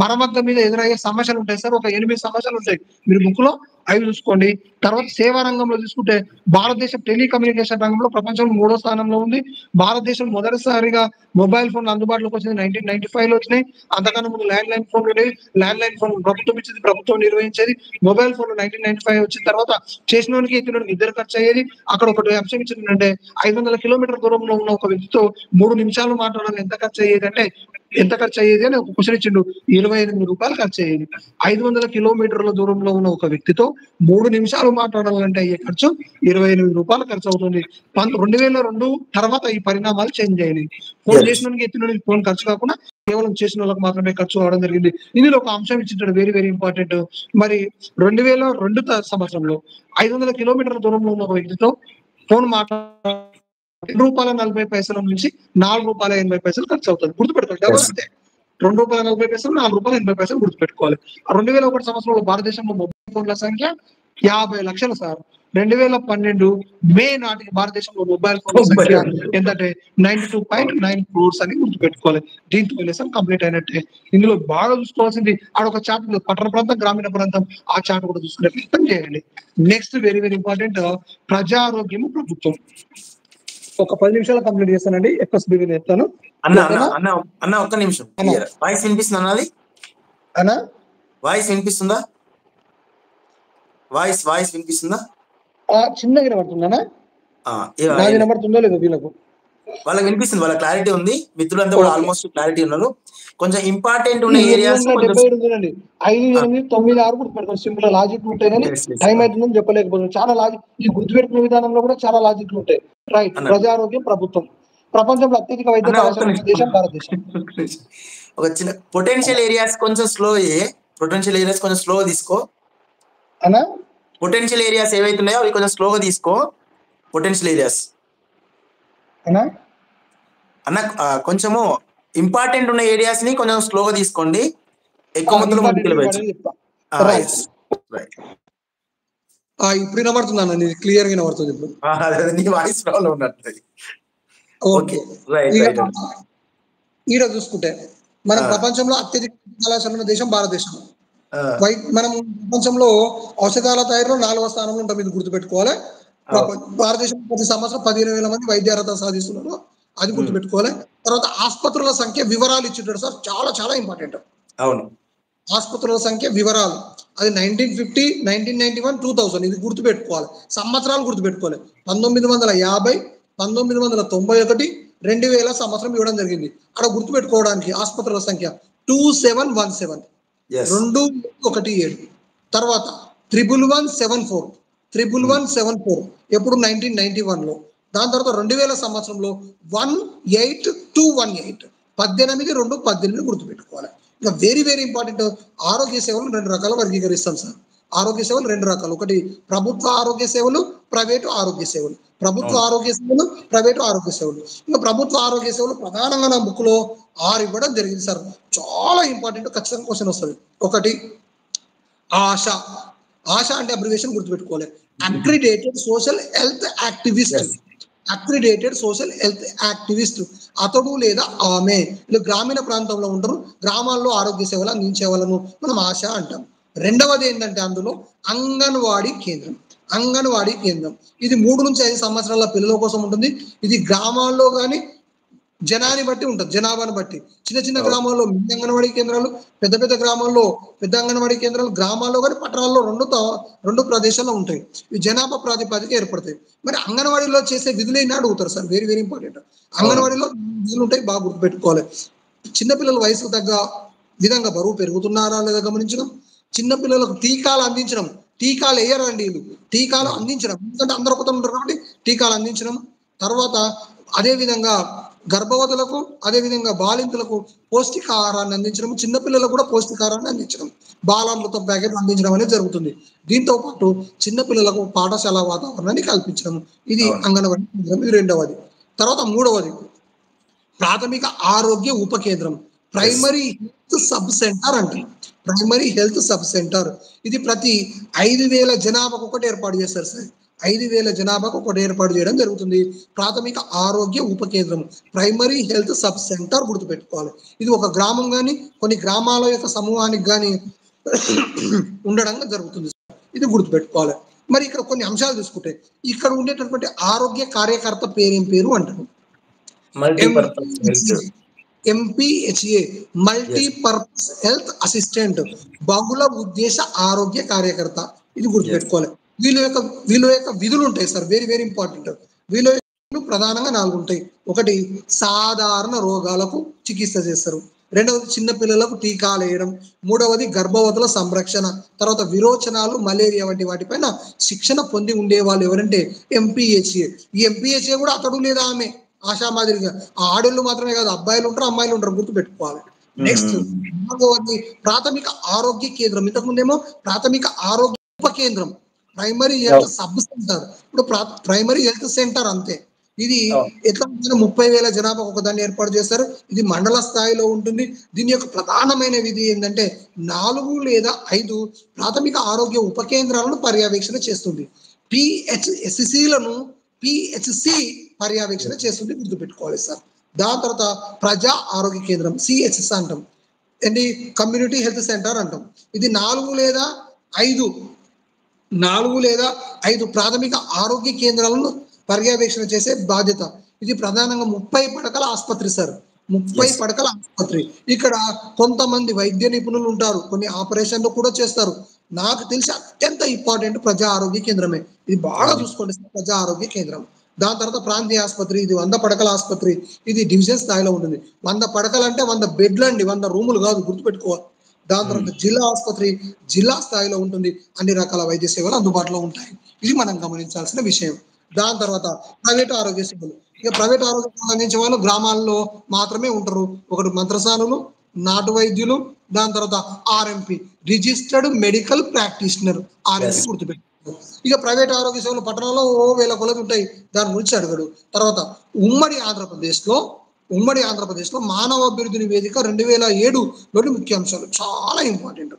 మరమగ్గం మీద ఎదురయ్యే సమస్యలు ఉంటాయి సార్, ఒక 8 సమస్యలు ఉంటాయి. మీరు బుక్ లో అవి చూసుకోండి. తర్వాత సేవా రంగంలో చూసుకుంటే భారతదేశం టెలికమ్యూనికేషన్ రంగంలో ప్రపంచంలో 3వ స్థానంలో ఉంది. భారతదేశం మొదటిసారిగా మొబైల్ ఫోన్ అందుబాటులోకి వచ్చింది 1995లో వచ్చినాయి. అంతకన్నా ముందు ల్యాండ్ లైన్ ఫోన్లు ఉండేవి. ల్యాండ్ లైన్ ఫోన్ ప్రభుత్వం ఇచ్చేది, ప్రభుత్వం నిర్వహించేది. మొబైల్ ఫోన్ 1995 వచ్చిన తర్వాత చేసినోనికి ఎత్తినోనికి ఇద్దరు ఖర్చు అయ్యేది. అక్కడ ఒకటి అంశం ఇచ్చిందంటే 500 కిలోమీటర్ల దూరంలో ఉన్న ఒక వ్యక్తితో 3 నిమిషాలు మాట్లాడాలి, ఎంత ఖర్చు అయ్యేది అంటే ఎంత ఖర్చు అయ్యేది అని ఒక క్వశ్చన్ ఇచ్చిండు. 28 రూపాయలు ఖర్చు అయ్యేది. 500 కిలోమీటర్ల దూరంలో ఉన్న ఒక వ్యక్తితో 3 నిమిషాలు మాట్లాడాలంటే అయ్యే ఖర్చు 28 రూపాయలు ఖర్చు అవుతుంది. 2002 తర్వాత ఈ పరిణామాలు చేంజ్ అయ్యాయి. ఫోన్ చేసిన ఎత్తిన ఫోన్ ఖర్చు కాకుండా కేవలం చేసిన వాళ్ళకి మాత్రమే ఖర్చు అవడం జరిగింది. ఇందులో ఒక అంశం ఇచ్చింటాడు వెరీ వెరీ ఇంపార్టెంట్. మరి 2002 సంవత్సరంలో 500 కిలోమీటర్ల దూరంలో ఉన్న ఒక వ్యక్తితో ఫోన్ మాట్లాడ ₹2.40 నుంచి ₹4.80 ఖర్చు అవుతుంది. గుర్తుపెట్టుకోండి. డబుల్ అంతే. ₹2.40, ₹4.80 గుర్తుపెట్టుకోవాలి. 2001 సంవత్సరంలో భారతదేశంలో మొబైల్ ఫోన్ల సంఖ్య 50 లక్షలు సార్. 2012 మే నాటికి భారతదేశంలో మొబైల్ ఫోన్ల సంఖ్య ఎంతంటే 92.9 crores అని గుర్తుపెట్టుకోవాలి. దీంతో లెసన్ కంప్లీట్ అయినట్టే. ఇందులో బాగా చూసుకోవాల్సింది ఆడొక చార్ట్, పట్టణ ప్రాంతం, గ్రామీణ ప్రాంతం, ఆ చార్ట్ కూడా చూసుకునే ప్రయత్నం చేయండి. నెక్స్ట్ వెరీ వెరీ ఇంపార్టెంట్, ప్రజారోగ్యము ప్రభుత్వం. ఒక 10 నిమిషాలు కంప్లీట్ చేస్తానండి. ఎఫ్ఎస్బివి చెప్తాను. అన్న ఒక్క నిమిషం. వాయిస్ వినిపిస్తుందా అన్నది? అన్నా వాయిస్ వినిపిస్తుందా? వాయిస్ వినిపిస్తుందా? చిన్నగా వినబడుతుందన్నా? వినబడుతుందో లేదో వీళ్ళకు? వాళ్ళకి వినిపిస్తుంది, వాళ్ళ క్లారిటీ ఉంది. మిత్రులంతా కూడా ఆల్మోస్ట్ క్లారిటీ ఉన్నారు. కొంచెం ఇంపార్టెంట్ ఉన్న ఏరియాస్ 5, 8, 9, 6 గుర్తుపెట్టుకోండి. సింపుల్ లాజిక్ ఉంటాయి కానీ టైం అవుతుందని చెప్పలేకపోతుంది. చాలా లాజిక్, ఈ గుర్తుపెట్టుకునే విధానంలో కూడా చాలా లాజిక్లు ఉంటాయి. రైట్. ప్రజారోగ్యం ప్రభుత్వం. ప్రపంచంలో అత్యధిక వైద్య కళాశాల దేశం భారతదేశం. ఒక చిన్న పొటెన్షియల్ ఏరియాస్ కొంచెం స్లో తీసుకో అన్నా. పొటెన్షియల్ ఏరియాస్ ఏవైతే ఉన్నాయో అవి కొంచెం స్లోగా తీసుకో. పొటెన్షియల్ ఏరియాస్ అన్న కొంచెము ఇంపార్టెంట్ ఉన్న ఏరియాస్ ని కొంచెం స్లోగా తీసుకోండి. ఎక్కువ మొత్తంలో ముందుకెళ్ళవచ్చు. ఇప్పుడు వినబడుతుంది అన్న, క్లియర్ గా వినబడుతుంది ఇప్పుడు. నీ వాయిస్ ప్రాబ్లం ఉన్నట్టు. ఓకే. ఈడ చూసుకుంటే మనం ప్రపంచంలో అత్యధిక కళాశాల ఉన్న దేశం భారతదేశం. మనం ప్రపంచంలో ఔషధాల తయారీలో 4వ స్థానంలో ఉంటాం. ఇది గుర్తుపెట్టుకోవాలి. భారతదేశం ప్రతి సంవత్సరం 15,000 మంది వైద్య అర్హత సాధిస్తున్నారు. అది గుర్తుపెట్టుకోవాలి. తర్వాత ఆసుపత్రుల సంఖ్య వివరాలు ఇచ్చింటాడు సార్, చాలా చాలా ఇంపార్టెంట్. అవును. ఆసుపత్రుల సంఖ్య వివరాలు అది 1950, 1991, 2000 ఇది గుర్తుపెట్టుకోవాలి. సంవత్సరాలు గుర్తుపెట్టుకోవాలి. 1950, 1991, 2000 సంవత్సరం ఇవ్వడం జరిగింది. అక్కడ గుర్తుపెట్టుకోవడానికి ఆసుపత్రుల సంఖ్య 2717, 217. తర్వాత 1174 ఎప్పుడు 1991లో. దాని తర్వాత 2000 సంవత్సరంలో 18218, 18 గుర్తుపెట్టుకోవాలి. ఇంకా వెరీ వెరీ ఇంపార్టెంట్, ఆరోగ్య సేవలు 2 రకాల వర్గీకరిస్తాం సార్. ఆరోగ్య సేవలు 2 రకాలు. ఒకటి ప్రభుత్వ ఆరోగ్య సేవలు, ప్రైవేటు ఆరోగ్య సేవలు. ప్రభుత్వ ఆరోగ్య సేవలు, ప్రైవేటు ఆరోగ్య సేవలు. ఇంకా ప్రభుత్వ ఆరోగ్య సేవలు ప్రధానంగా నా బుక్ లో 6 ఇవ్వడం జరిగింది సార్. చాలా ఇంపార్టెంట్, ఖచ్చితంగా క్వశ్చన్ వస్తుంది. ఒకటి ఆశ. ఆశ అంటే అబ్రివేషన్ గుర్తుపెట్టుకోవాలి. Accredited social health activist. Accredited social health activist అతడు లేదా ఆమె. వీళ్ళు గ్రామీణ ప్రాంతంలో ఉంటారు. గ్రామాల్లో ఆరోగ్య సేవలు అందించే వాళ్ళను మనం ఆశ అంటాం. రెండవది ఏంటంటే అందులో అంగన్వాడీ కేంద్రం. అంగన్వాడీ కేంద్రం ఇది 3 నుంచి 5 సంవత్సరాల పిల్లల కోసం ఉంటుంది. ఇది గ్రామాల్లో కానీ జనాన్ని బట్టి ఉంటుంది, జనాభాను బట్టి. చిన్న చిన్న గ్రామాల్లో మినీ అంగన్వాడీ కేంద్రాలు, పెద్ద పెద్ద గ్రామాల్లో పెద్ద అంగన్వాడీ కేంద్రాలు, గ్రామాల్లో కానీ పట్టణాల్లో రెండు ప్రదేశాల్లో ఉంటాయి. ఇవి జనాభా ప్రాతిపదిక ఏర్పడతాయి. మరి అంగన్వాడీలో చేసే విధులు ఏంటి అడుగుతారు సార్, వెరీ వెరీ ఇంపార్టెంట్. అంగన్వాడీలో విధులు ఉంటాయి, బాగా గుర్తుపెట్టుకోవాలి. చిన్నపిల్లల వయసు తగ్గ విధంగా బరువు పెరుగుతున్నారా లేదా గమనించడం, చిన్నపిల్లలకు టీకాలు అందించడం, టీకాలు వేయరండి వీళ్ళు, టీకాలు అందించడం, ఎందుకంటే అందరూ ఒకతో ఉంటారు కాబట్టి టీకాలు అందించడం. తర్వాత అదేవిధంగా గర్భవతులకు, అదేవిధంగా బాలింతలకు పౌష్టికాహారాన్ని అందించడం, చిన్నపిల్లలకు కూడా పౌష్టికాహారాన్ని అందించడం, బాలామృతం ప్యాకెట్లు అందించడం అనేది జరుగుతుంది. దీంతో పాటు చిన్నపిల్లలకు పాఠశాల వాతావరణాన్ని కల్పించడం, ఇది అంగన్వాడీ కేంద్రం. ఇది రెండవది. తర్వాత మూడవది ప్రాథమిక ఆరోగ్య ఉప కేంద్రం, ప్రైమరీ హెల్త్ సబ్ సెంటర్ అంటే. ప్రైమరీ హెల్త్ సబ్ సెంటర్ ఇది ప్రతి 5,000 జనాభాకు ఒకటి ఏర్పాటు చేస్తారు సార్. 5,000 జనాభాకు ఒకటి ఏర్పాటు చేయడం జరుగుతుంది. ప్రాథమిక ఆరోగ్య ఉప కేంద్రం, ప్రైమరీ హెల్త్ సబ్ సెంటర్ గుర్తుపెట్టుకోవాలి. ఇది ఒక గ్రామం కానీ కొన్ని గ్రామాల యొక్క సమూహానికి కానీ ఉండడం జరుగుతుంది. ఇది గుర్తుపెట్టుకోవాలి. మరి ఇక్కడ కొన్ని అంశాలు తీసుకుంటే ఇక్కడ ఉండేటటువంటి ఆరోగ్య కార్యకర్త పేరేం పేరు అంటారు? ఎంపీహెచ్ఏ, మల్టీపర్పస్ హెల్త్ అసిస్టెంట్, బహుళ ఉద్దేశ ఆరోగ్య కార్యకర్త. ఇది గుర్తుపెట్టుకోవాలి. వీళ్ళ యొక్క విధులు ఉంటాయి సార్, వెరీ వెరీ ఇంపార్టెంట్. వీళ్ళ ప్రధానంగా 4 ఉంటాయి. ఒకటి సాధారణ రోగాలకు చికిత్స చేస్తారు, రెండవది చిన్న పిల్లలకు టీకాలు వేయడం, మూడవది గర్భవతుల సంరక్షణ, తర్వాత విరోచనాలు, మలేరియా వంటి వాటిపైన శిక్షణ పొంది ఉండే వాళ్ళు ఎవరంటే ఎంపీహెచ్ఏ. ఈ ఎంపీహెచ్ఏ కూడా అతడు లేదా ఆమె ఆశా మాదిరిగా ఆడోళ్ళు మాత్రమే కాదు, అబ్బాయిలు ఉంటారు, అమ్మాయిలు ఉంటారు, గుర్తుపెట్టుకోవాలి. నెక్స్ట్ ప్రాథమిక ఆరోగ్య కేంద్రం. ఇంతకుముందేమో ప్రాథమిక ఆరోగ్య ఉప కేంద్రం, ప్రైమరీ హెల్త్ సబ్ సెంటర్, ఇప్పుడు ప్రైమరీ హెల్త్ సెంటర్ అంతే. ఇది ఎట్లా 30,000 జనాభా ఒక దాన్ని ఏర్పాటు చేస్తారు. ఇది మండల స్థాయిలో ఉంటుంది. దీని యొక్క ప్రధానమైన విధి ఏంటంటే 4 లేదా 5 ప్రాథమిక ఆరోగ్య ఉప కేంద్రాలను పర్యవేక్షణ చేస్తుంది. పిహెచ్సి పర్యవేక్షణ చేస్తుంది, గుర్తుపెట్టుకోవాలి సార్. దాని తర్వాత ప్రజా ఆరోగ్య కేంద్రం, సిహెచ్ఎస్ అంటాం, ఏంటి కమ్యూనిటీ హెల్త్ సెంటర్ అంటాం. ఇది 4 లేదా 5 ప్రాథమిక ఆరోగ్య కేంద్రాలను పర్యవేక్షణ చేసే బాధ్యత. ఇది ప్రధానంగా 30 పడకల ఆసుపత్రి సార్, 30 పడకల ఆసుపత్రి. ఇక్కడ కొంతమంది వైద్య నిపుణులు ఉంటారు, కొన్ని ఆపరేషన్లు కూడా చేస్తారు. నాకు తెలిసి అత్యంత ఇంపార్టెంట్ ప్రజా ఆరోగ్య కేంద్రమే. ఇది బాగా చూసుకోండి సార్, ప్రజా ఆరోగ్య కేంద్రం. దాని తర్వాత ప్రాంతీయ ఆసుపత్రి, ఇది 100 పడకల ఆసుపత్రి. ఇది డివిజన్ స్థాయిలో ఉంటుంది. 100 పడకలు అంటే 100 బెడ్లు అండి, 100 రూములు కాదు, గుర్తుపెట్టుకోవాలి. దాని తర్వాత జిల్లా ఆసుపత్రి జిల్లా స్థాయిలో ఉంటుంది. అన్ని రకాల వైద్య సేవలు అందుబాటులో ఉంటాయి. ఇది మనం గమనించాల్సిన విషయం. దాని తర్వాత ప్రైవేట్ ఆరోగ్య సేవలు. ఇక ప్రైవేట్ ఆరోగ్య సేవలు అందించే వాళ్ళు గ్రామాల్లో మాత్రమే ఉంటారు. ఒకటి మంత్రసానులు, నాటు వైద్యులు, దాని తర్వాత RMP, registered medical practitioner, RMP గుర్తుపెట్టారు. ఇక ప్రైవేట్ ఆరోగ్య సేవలు పట్టణంలో 1,000 కొలది ఉంటాయి, దాని గురించి అడగడు. తర్వాత ఉమ్మడి ఆంధ్రప్రదేశ్లో మానవ అభివృద్ధి నివేదిక 2007లోని ముఖ్యాంశాలు చాలా ఇంపార్టెంట్.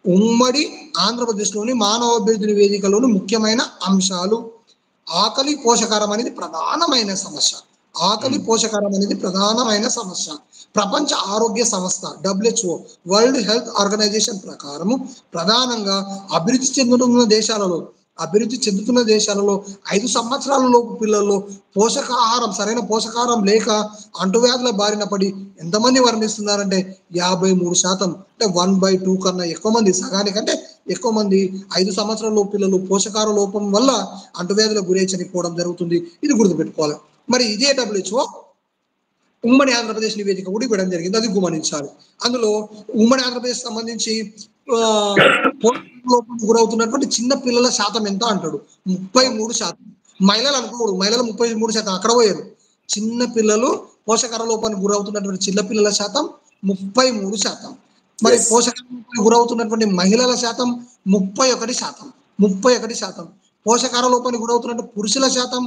ఉమ్మడి ఆంధ్రప్రదేశ్లోని మానవ అభివృద్ధి నివేదికలోని ముఖ్యమైన అంశాలు. ఆకలి పోషకారం అనేది ప్రధానమైన సమస్య. ప్రపంచ ఆరోగ్య సంస్థ WHO, వరల్డ్ హెల్త్ ఆర్గనైజేషన్ ప్రకారము ప్రధానంగా అభివృద్ధి చెందుతున్న దేశాలలో 5 సంవత్సరాల లోపు పిల్లల్లో సరైన పోషకాహారం లేక అంటువ్యాధుల బారిన పడి ఎంతమంది మరణిస్తున్నారంటే 53%. అంటే 1/2 కన్నా ఎక్కువ మంది, సగానికంటే ఎక్కువ మంది 5 సంవత్సరాల లోపు పిల్లలు పోషకాహార లోపం వల్ల అంటువ్యాధులకు గురై చనిపోవడం జరుగుతుంది. ఇది గుర్తుపెట్టుకోవాలి. మరి ఇదే WHO ఉమ్మడి ఆంధ్రప్రదేశ్ నివేదిక కూడా ఇవ్వడం జరిగింది, అది గమనించాలి. అందులో ఉమ్మడి ఆంధ్రప్రదేశ్ సంబంధించి లోపానికి గురవుతున్నటువంటి చిన్న పిల్లల శాతం ఎంత అంటాడు? 33%. మహిళలు అనుకోడు, మహిళలు 33%, అక్కడ పోయారు. చిన్న పిల్లలు పోషకాహార లోపానికి గురవుతున్నటువంటి చిన్న పిల్లల శాతం 33%. మరి పోషకాహార లోపానికి గురవుతున్నటువంటి మహిళల శాతం 31%. పోషకాహార లోపానికి గురవుతున్నటువంటి పురుషుల శాతం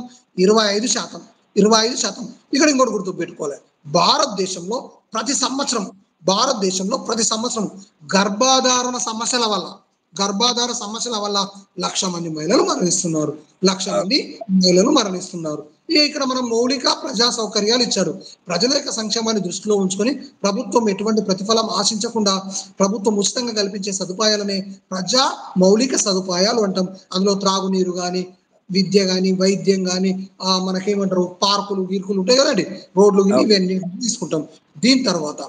25%. ఇక్కడ ఇంకోటి గుర్తు పెట్టుకోవాలి, భారతదేశంలో ప్రతి సంవత్సరం గర్భాధారణ సమస్యల వల్ల 1,00,000 మంది మహిళలు మరణిస్తున్నారు. ఇక్కడ మనం మౌలిక ప్రజా సౌకర్యాలు ఇచ్చారు. ప్రజల యొక్క సంక్షేమాన్ని దృష్టిలో ఉంచుకొని ప్రభుత్వం ఎటువంటి ప్రతిఫలం ఆశించకుండా ప్రభుత్వం ఉచితంగా కల్పించే సదుపాయాలనే ప్రజా మౌలిక సదుపాయాలు అంటాం. అందులో త్రాగునీరు కానీ, విద్య కానీ, వైద్యం కానీ, మనకేమంటారు పార్కులు గీర్కులు ఉంటాయి కదండి, రోడ్లు గిని ఇవన్నీ తీసుకుంటాం. దీని తర్వాత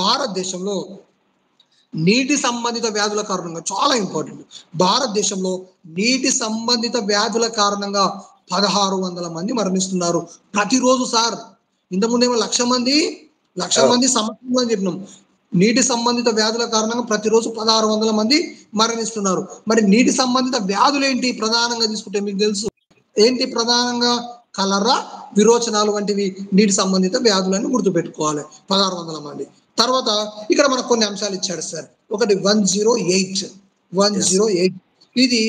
భారతదేశంలో నీటి సంబంధిత వ్యాధుల కారణంగా చాలా ఇంపార్టెంట్. భారతదేశంలో నీటి సంబంధిత వ్యాధుల కారణంగా 1600 మంది మరణిస్తున్నారు ప్రతిరోజు సార్. ఇంతకుముందేమో 1,00,000 మంది సంవత్సరంలో అని చెప్పినాం. నీటి సంబంధిత వ్యాధుల కారణంగా ప్రతిరోజు 1600 మంది మరణిస్తున్నారు. మరి నీటి సంబంధిత వ్యాధులు ఏంటి ప్రధానంగా తీసుకుంటే మీకు తెలుసు ఏంటి? ప్రధానంగా కలరా, విరోచనాలు వంటివి నీటి సంబంధిత వ్యాధులను గుర్తుపెట్టుకోవాలి 1600 మంది. తర్వాత ఇక్కడ మనకు కొన్ని అంశాలు ఇచ్చాడు సార్. ఒకటి 108 ఇది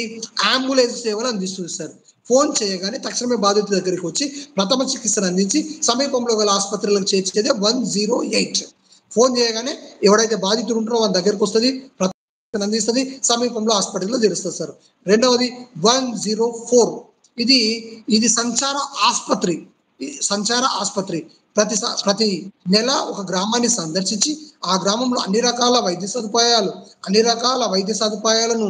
అంబులెన్స్ సేవలు అందిస్తుంది సార్. ఫోన్ చేయగానే తక్షణమే బాధితుల దగ్గరికి వచ్చి ప్రథమ చికిత్సను అందించి సమీపంలో గల ఆసుపత్రులకు చేర్చేదే 108. ఫోన్ చేయగానే ఎవడైతే బాధితుడు ఉంటారో వాళ్ళ దగ్గరికి వస్తుంది, అందిస్తుంది, సమీపంలో హాస్పిటల్లో చేరుస్తుంది సార్. రెండవది 104 ఇది సంచార ఆసుపత్రి. ప్రతి నెల ఒక గ్రామాన్ని సందర్శించి ఆ గ్రామంలో అన్ని రకాల వైద్య సదుపాయాలను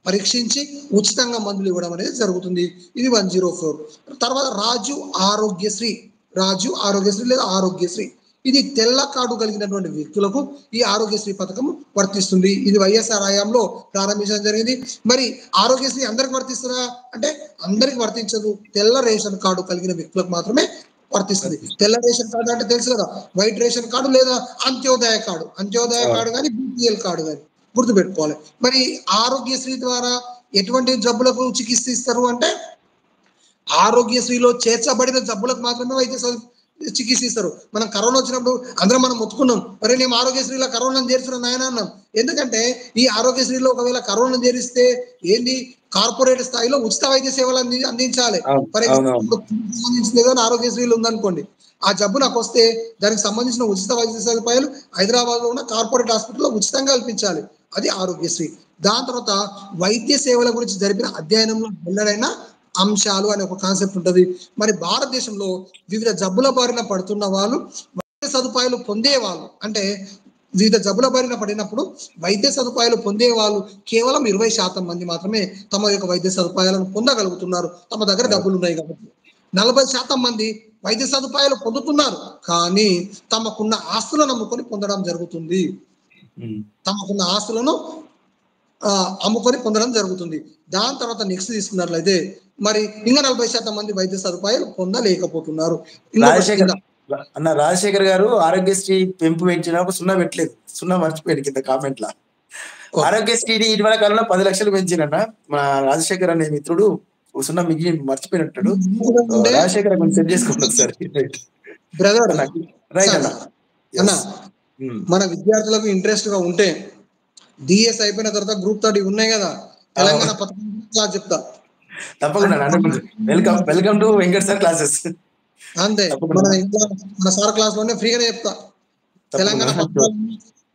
పరీక్షించి ఉచితంగా మందులు ఇవ్వడం అనేది జరుగుతుంది. ఇది 104. తర్వాత రాజు ఆరోగ్యశ్రీ లేదా ఆరోగ్యశ్రీ. ఇది తెల్ల కార్డు కలిగినటువంటి వ్యక్తులకు ఈ ఆరోగ్యశ్రీ పథకం వర్తిస్తుంది. ఇది వైఎస్ఆర్ హయాంలో ప్రారంభించడం జరిగింది. మరి ఆరోగ్యశ్రీ అందరికి వర్తిస్తుందా అంటే అందరికి వర్తించదు. తెల్ల రేషన్ కార్డు కలిగిన వ్యక్తులకు మాత్రమే వర్తిస్తుంది. తెల్ల రేషన్ కార్డు అంటే తెలుసు కదా, వైట్ రేషన్ కార్డు లేదా అంత్యోదయ కార్డు కానీ బీపీఎల్ కార్డు కానీ గుర్తుపెట్టుకోవాలి. మరి ఆరోగ్యశ్రీ ద్వారా ఎటువంటి జబ్బులకు చికిత్స ఇస్తారు అంటే ఆరోగ్యశ్రీలో చేర్చబడిన జబ్బులకు మాత్రమే వైద్య చికిత్స ఇస్తారు. మనం కరోనా వచ్చినప్పుడు అందరం మనం మొత్తుకున్నాం, మరి నేను ఆరోగ్యశ్రీలో కరోనాను చేర్చున్నా నాయన అన్నాం. ఎందుకంటే ఈ ఆరోగ్యశ్రీలో ఒకవేళ కరోనాను చేరిస్తే ఏంది కార్పొరేట్ స్థాయిలో ఉచిత వైద్య సేవలు అందించాలి. ఫర్ ఎగ్జాంపుల్ సంబంధించిన ఆరోగ్యశ్రీలు ఉందనుకోండి, ఆ జబ్బు నాకు వస్తే దానికి సంబంధించిన ఉచిత వైద్య సదుపాయాలు హైదరాబాద్ లో ఉన్న కార్పొరేట్ హాస్పిటల్లో ఉచితంగా కల్పించాలి. అది ఆరోగ్యశ్రీ. దాని తర్వాత వైద్య సేవల గురించి జరిపిన అధ్యయనంలో వెల్లడైన అంశాలు అనే ఒక కాన్సెప్ట్ ఉంటుంది. మరి భారతదేశంలో వివిధ జబ్బుల బారిన పడుతున్న వాళ్ళు వైద్య సదుపాయాలు పొందేవాళ్ళు అంటే వివిధ జబ్బుల బారిన పడినప్పుడు వైద్య సదుపాయాలు పొందే వాళ్ళు కేవలం 20% మంది మాత్రమే తమ యొక్క వైద్య సదుపాయాలను పొందగలుగుతున్నారు. తమ దగ్గర డబ్బులు ఉన్నాయి కాబట్టి. 40% మంది వైద్య సదుపాయాలు పొందుతున్నారు కానీ తమకున్న ఆస్తులను అమ్ముకొని పొందడం జరుగుతుంది. అమ్ముకొని పొందడం జరుగుతుంది. దాని తర్వాత నెక్స్ట్ తీసుకున్నట్లయితే మరి ఇంకా 40% మంది వైద్య సదుపాయాలు పొందలేకపోతున్నారు. అన్న రాజశేఖర్ గారు ఆరోగ్యశ్రీ పెంపు పెంచినప్పుడు 0 పెట్టలేదు, 0 మర్చిపోయాడు కింద కామెంట్ లా. ఆరోగ్యశ్రీని ఇటీవల కాలంలో 10 లక్షలు పెంచినన్న మన రాజశేఖర్ అనే మిత్రుడు 0 మిగిలి మర్చిపోయినట్టు. రాజశేఖర్ కొంచెం సెట్ చేసుకుంటారు సార్. బ్రదర్ రైట్ అన్న, మన విద్యార్థులకు ఇంట్రెస్ట్ గా ఉంటే డిఎస్ అయిపోయిన తర్వాత గ్రూప్ 30 ఉన్నాయి కదా, తెలంగాణ పథకం చెప్తా తప్పకుండా. Welcome to Venkat sir classes. అంతే, మన సార్ క్లాస్ లోనే ఫ్రీగానే చెప్తా.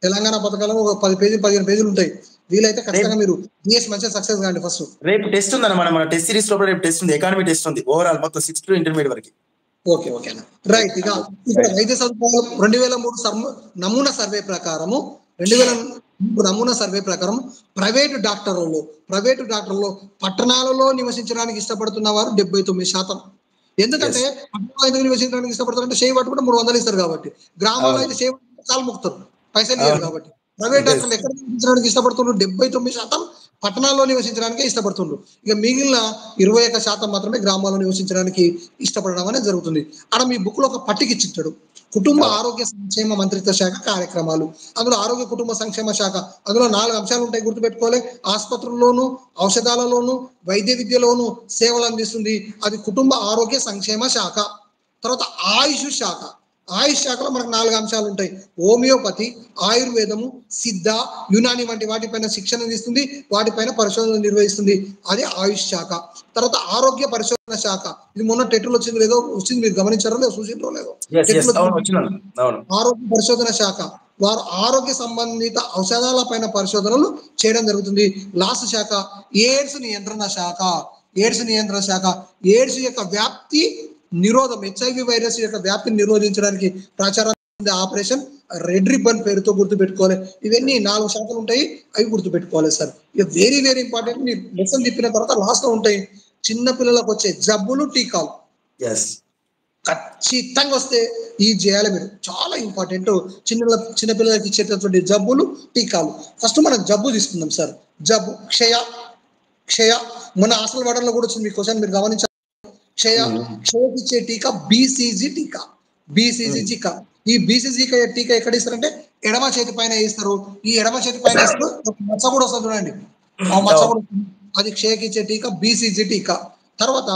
తెలంగాణ పథకాలు ఒక 10 పేజీలు 15 పేజీలు ఉంటాయి. వీలైతే ఖచ్చితంగా మీరు డిఎస్ మంచిగా సక్సెస్ కాండి. ఫస్ట్ రేపు టెస్ట్ ఉందన్న, మన టెస్ట్ సిరీస్ లో రేపు టెస్ట్ ఉంది, ఎకానమీ టెస్ట్ ఉంది ఓవరాల్ మొత్తం 6 to ఇంటర్మీడియట్ వరకు. ఓకే అన్న రైట్. ఇక ఇక్కడ వైద్య సదుపాయాలు 2003 నమూనా సర్వే ప్రకారము ప్రైవేటు డాక్టర్లలో పట్టణాలలో నివసించడానికి ఇష్టపడుతున్న వారు 79%. ఎందుకంటే పట్టణాలు ఎందుకు నివసించడానికి ఇష్టపడతారు అంటే సేవ పట్టుకుంటే 300 ఇస్తారు కాబట్టి. గ్రామాల్లో అయితే సేవ చాలా మొక్కుతారు, పైసలు ఇవ్వరు కాబట్టి. ప్రైవేట్ డాక్టర్లు ఎక్కడ నివసించడానికి ఇష్టపడుతున్నారు? 79% పట్టణాల్లో నివసించడానికే ఇష్టపడుతుండ్రు. ఇక మిగిలిన 21% మాత్రమే గ్రామాల్లో నివసించడానికి ఇష్టపడడం అనేది జరుగుతుంది. అక్కడ మీ బుక్ లో ఒక పట్టిక ఇచ్చిట్టాడు, కుటుంబ ఆరోగ్య సంక్షేమ మంత్రిత్వ శాఖ కార్యక్రమాలు. అందులో ఆరోగ్య కుటుంబ సంక్షేమ శాఖ, అందులో 4 అంశాలు ఉంటాయి, గుర్తుపెట్టుకోవాలి. ఆసుపత్రుల్లోను, ఔషధాలలోను, వైద్య విద్యలోను సేవలు అందిస్తుంది. అది కుటుంబ ఆరోగ్య సంక్షేమ శాఖ. తర్వాత ఆయుష్ శాఖలో మనకు 4 అంశాలు ఉంటాయి. హోమియోపతి, ఆయుర్వేదము, సిద్ధ, యునాని వంటి వాటిపైన శిక్షణ ఇస్తుంది, వాటిపైన పరిశోధన నిర్వహిస్తుంది. అది ఆయుష్ శాఖ. తర్వాత ఆరోగ్య పరిశోధన శాఖ, ఇది మొన్న టెట్లో వచ్చింది లేదో వచ్చింది, మీరు గమనించారో లేదో చూసిండ్రో లేదో. ఆరోగ్య పరిశోధన శాఖ వారు ఆరోగ్య సంబంధిత ఔషధాల పైన పరిశోధనలు చేయడం జరుగుతుంది. లాస్ట్ శాఖ ఎయిడ్స్ నియంత్రణ శాఖ. ఎయిడ్స్ యొక్క వ్యాప్తి నిరోధం, HIV వైరస్ యొక్క వ్యాప్తిని నిరోధించడానికి ప్రచారం ఆపరేషన్ రెడ్ రిబ్బన్ పేరుతో గుర్తుపెట్టుకోవాలి. ఇవన్నీ 4 శాఖలు ఉంటాయి, అవి గుర్తుపెట్టుకోవాలి సార్. ఇక వెరీ వెరీ ఇంపార్టెంట్, మీరు లెసన్ తిప్పిన తర్వాత లాస్ట్ లో ఉంటాయి చిన్న పిల్లలకు వచ్చే జబ్బులు, టీకాలు. ఖచ్చితంగా వస్తే ఈ చేయాలి మీరు, చాలా ఇంపార్టెంట్. చిన్నపిల్లలకి ఇచ్చేటటువంటి జబ్బులు, టీకాలు. ఫస్ట్ మనం జబ్బు తీసుకుందాం సార్. జబ్బు క్షయ మన హాస్టల్ వాడల్లో కూడా వచ్చింది, మీ క్వశ్చన్ మీరు గమనించాలి. క్షయకి ఇచ్చే టీకా బీసీజీ టీకా. ఈ బీసీజీ టీకా ఎక్కడ ఇస్తారంటే ఎడమ చేతి పైన వేస్తారు. ఈ ఎడమ చేతి పైన వేస్తారు, మచ్చ కూడా వస్తుంది చూడండి, ఆ మచ్చ కూడా, అది క్షయకి ఇచ్చే టీకా బీసీజీ టీకా. తర్వాత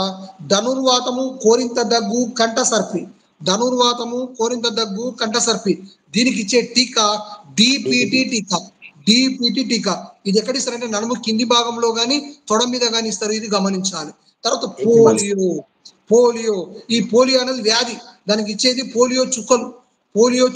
ధనుర్వాతము, కోరింత దగ్గు, కంఠ సర్పి. ధనుర్వాతము, కోరింత దగ్గు, కంఠ సర్పి, దీనికి ఇచ్చే టీకా డిపిటి టీకా. ఇది ఎక్కడ ఇస్తారంటే నడుము కింది భాగంలో గాని తొడ మీద గాని ఇస్తారు, ఇది గమనించాలి. తర్వాత పోలియో. ఈ పోలియో అనేది వ్యాధి, దానికి ఇచ్చేది పోలియో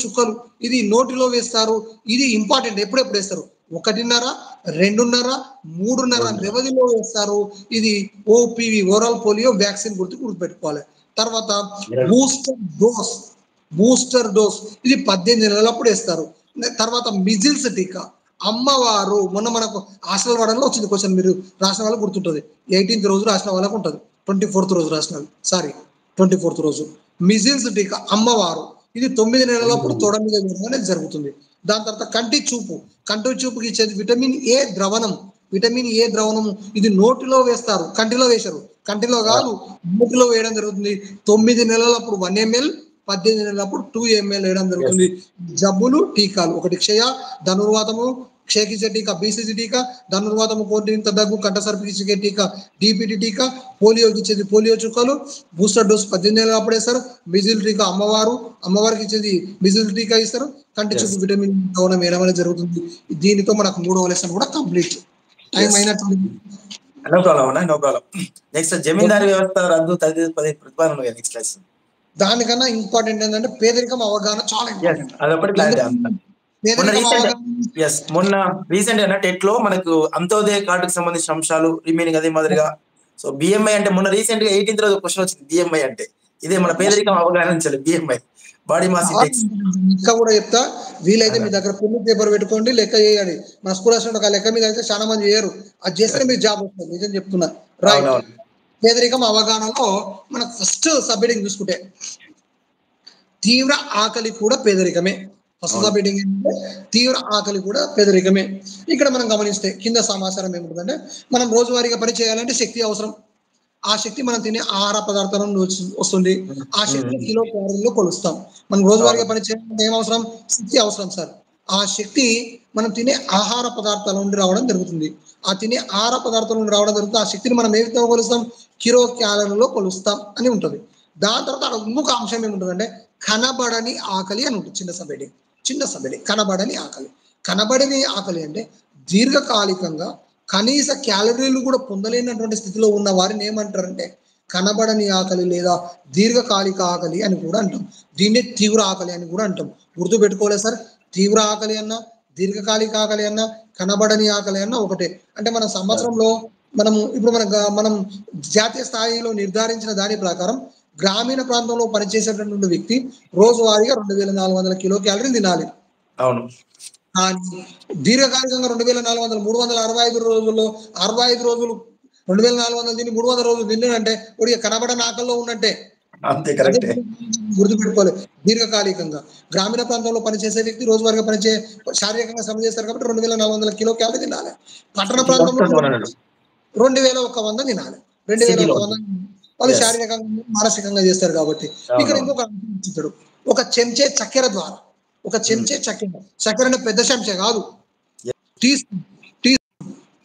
చుక్కలు. ఇది నోటిలో వేస్తారు. ఇది ఇంపార్టెంట్, ఎప్పుడెప్పుడు వేస్తారు? 1.5, 2.5, 3.5 వ్యవధిలో వేస్తారు. ఇది ఓపీవి, ఓరల్ పోలియో వ్యాక్సిన్ గుర్తుపెట్టుకోవాలి. తర్వాత బూస్టర్ డోస్, ఇది 18 నెలలప్పుడు వేస్తారు. తర్వాత మిజిల్స్ టీకా. అమ్మవారు, మొన్న మనకు హాస్టల్ వాడల్లో వచ్చింది క్వశ్చన్, మీరు రాసిన వాళ్ళకి గుర్తుంటుంది. 18th రోజు రాసిన వాళ్ళకు ఉంటుంది, 24th రోజు రాసిన 24th రోజు. మిజిల్స్ టీకా అమ్మవారు, ఇది 9 నెలలప్పుడు తొడ మీద వేయడం అనేది జరుగుతుంది. దాని తర్వాత కంటి చూపుకి ఇచ్చేది విటమిన్ ఏ ద్రవణం. ఇది నోటిలో వేస్తారు, కంటిలో వేశారు, కంటిలో కాదు నోటిలో వేయడం జరుగుతుంది. 9 నెలలప్పుడు 1 ml, 18 నెలలప్పుడు 2 ml వేయడం జరుగుతుంది. జబ్బులు, టీకాలు. ఒకటి క్షయ, ధనుర్వాతము, క్షయకి ఇచ్చే టీకా బీసీజీ టీకా, ధనుర్వాతము, కోరింత దగ్గు, కంఠ సర్పికి ఇచ్చే టీకా డిపిటి టీకా, పోలియోకి ఇచ్చేది పోలియో చుక్కలు, బూస్టర్ డోస్ 18 నెలలప్పుడు వేస్తారు. మిజిల్ టీకా అమ్మవారికి ఇచ్చేది మిజిల్ టీకా ఇస్తారు. కంటి చూపు విటమిన్ ద్రవణం వేయడం అనేది జరుగుతుంది. దీనితో మనకు 3వ లెసన్ కూడా కంప్లీట్. టైం అయినట్టు. No problem. నెక్స్ట్ జమీందారీ వ్యవస్థ రద్దు తదితర ప్రతిపాదనలు. నెక్స్ట్ లెసన్ దానికన్నా ఇంపార్టెంట్ ఏంటంటే పేదరికం అవగాహన చాలా ఇంపార్టెంట్. అదొకటి క్లారిటీ అంతా. మొన్న రీసెంట్ గా టెట్ లో మనకు అంత్యోదయ కార్డుకు సంబంధించిన అంశాలు రిమైనింగ్ అదే మాదిరిగా. సో బిఎంఐ అంటే మొన్న రీసెంట్ గా 18th రోజు క్వశ్చన్ వచ్చింది. బిఎంఐ అంటే ఇదే మన పేదరికం అవగాహన. BMI body mass index. ఇంకా కూడా చెప్తా, వీలైతే మీ దగ్గర పెన్ను పేపర్ పెట్టుకోండి, లెక్క చేయాలి. మన స్కూల్ ఒక లెక్క మీద అయితే చాలా మంది చేయరు, అది చేస్తే మీరు జాబ్ వస్తుంది, నిజం చెప్తున్నా. రైట్. పేదరికం అవగాహనలో మనకు ఫస్ట్ సబ్ హెడ్డింగ్ చూసుకుంటే తీవ్ర ఆకలి కూడా పేదరికమే. ఫస్ట్ సబ్ హెడ్డింగ్ ఏంటంటే తీవ్ర ఆకలి కూడా పేదరికమే. ఇక్కడ మనం గమనిస్తే కింద సమాచారం ఏముంటుందంటే, మనం రోజువారీగా పని చేయాలంటే శక్తి అవసరం. ఆ శక్తి మనం తినే ఆహార పదార్థాల నుంచి వస్తుంది. ఆ శక్తి కిలో క్యాలరీలో కొలుస్తాం. మనం రోజువారీగా పని చేయాలంటే ఏం అవసరం? శక్తి అవసరం సార్. ఆ శక్తి మనం తినే ఆహార పదార్థాల నుండి రావడం జరుగుతుంది. ఆ తినే ఆహార పదార్థాల నుండి రావడం జరుగుతుంది. ఆ శక్తిని మనం ఏ విధంగా కొలుస్తాం? కిలో క్యాలరీలో కొలుస్తాం అని ఉంటుంది. దాని తర్వాత ఇంకొక అంశం ఏముంటుందంటే కనబడని ఆకలి అని ఉంటుంది. చిన్న సబడి కనబడని ఆకలి అంటే దీర్ఘకాలికంగా కనీస క్యాలరీలు కూడా పొందలేనటువంటి స్థితిలో ఉన్న వారిని ఏమంటారంటే కనబడని ఆకలి లేదా దీర్ఘకాలిక ఆకలి అని కూడా అంటాం. దీన్నే తీవ్ర ఆకలి అని కూడా అంటాం. గుర్తుపెట్టుకోలేదు సార్, తీవ్ర ఆకలి అన్నా, దీర్ఘకాలిక ఆకలి అన్నా, కనబడని ఆకలి అన్నా ఒకటే. అంటే మన సంవత్సరంలో మనం జాతీయ స్థాయిలో నిర్ధారించిన దాని ప్రకారం గ్రామీణ ప్రాంతంలో పనిచేసేటటువంటి వ్యక్తి రోజువారీగా 2400 కిలో క్యాలరీలు తినాలి. అవును. దీర్ఘకాలికంగా 2400, 365 రోజుల్లో 65 రోజులు 2400 తిని 300 రోజులు తిన్నాడంటే వాడికి కనబడని ఆకల్లో ఉన్నట్టే. గుర్తుపెట్టుకోవాలి. దీర్ఘకాలికంగా గ్రామీణ ప్రాంతంలో పనిచేసే వ్యక్తి రోజువారీగా శారీరకంగా శ్రమ చేస్తారు కాబట్టి 2400 కిలో క్యాలరీ తినాలి. పట్టణ ప్రాంతంలో 2100 తినాలి. 2100 వాళ్ళు శారీరకంగా మానసికంగా చేస్తారు కాబట్టి. ఇక్కడ ఇంకొక అంశం, ఒక చెంచే చక్కెర ద్వారా, చక్కెర అంటే పెద్ద చెంచా కాదు,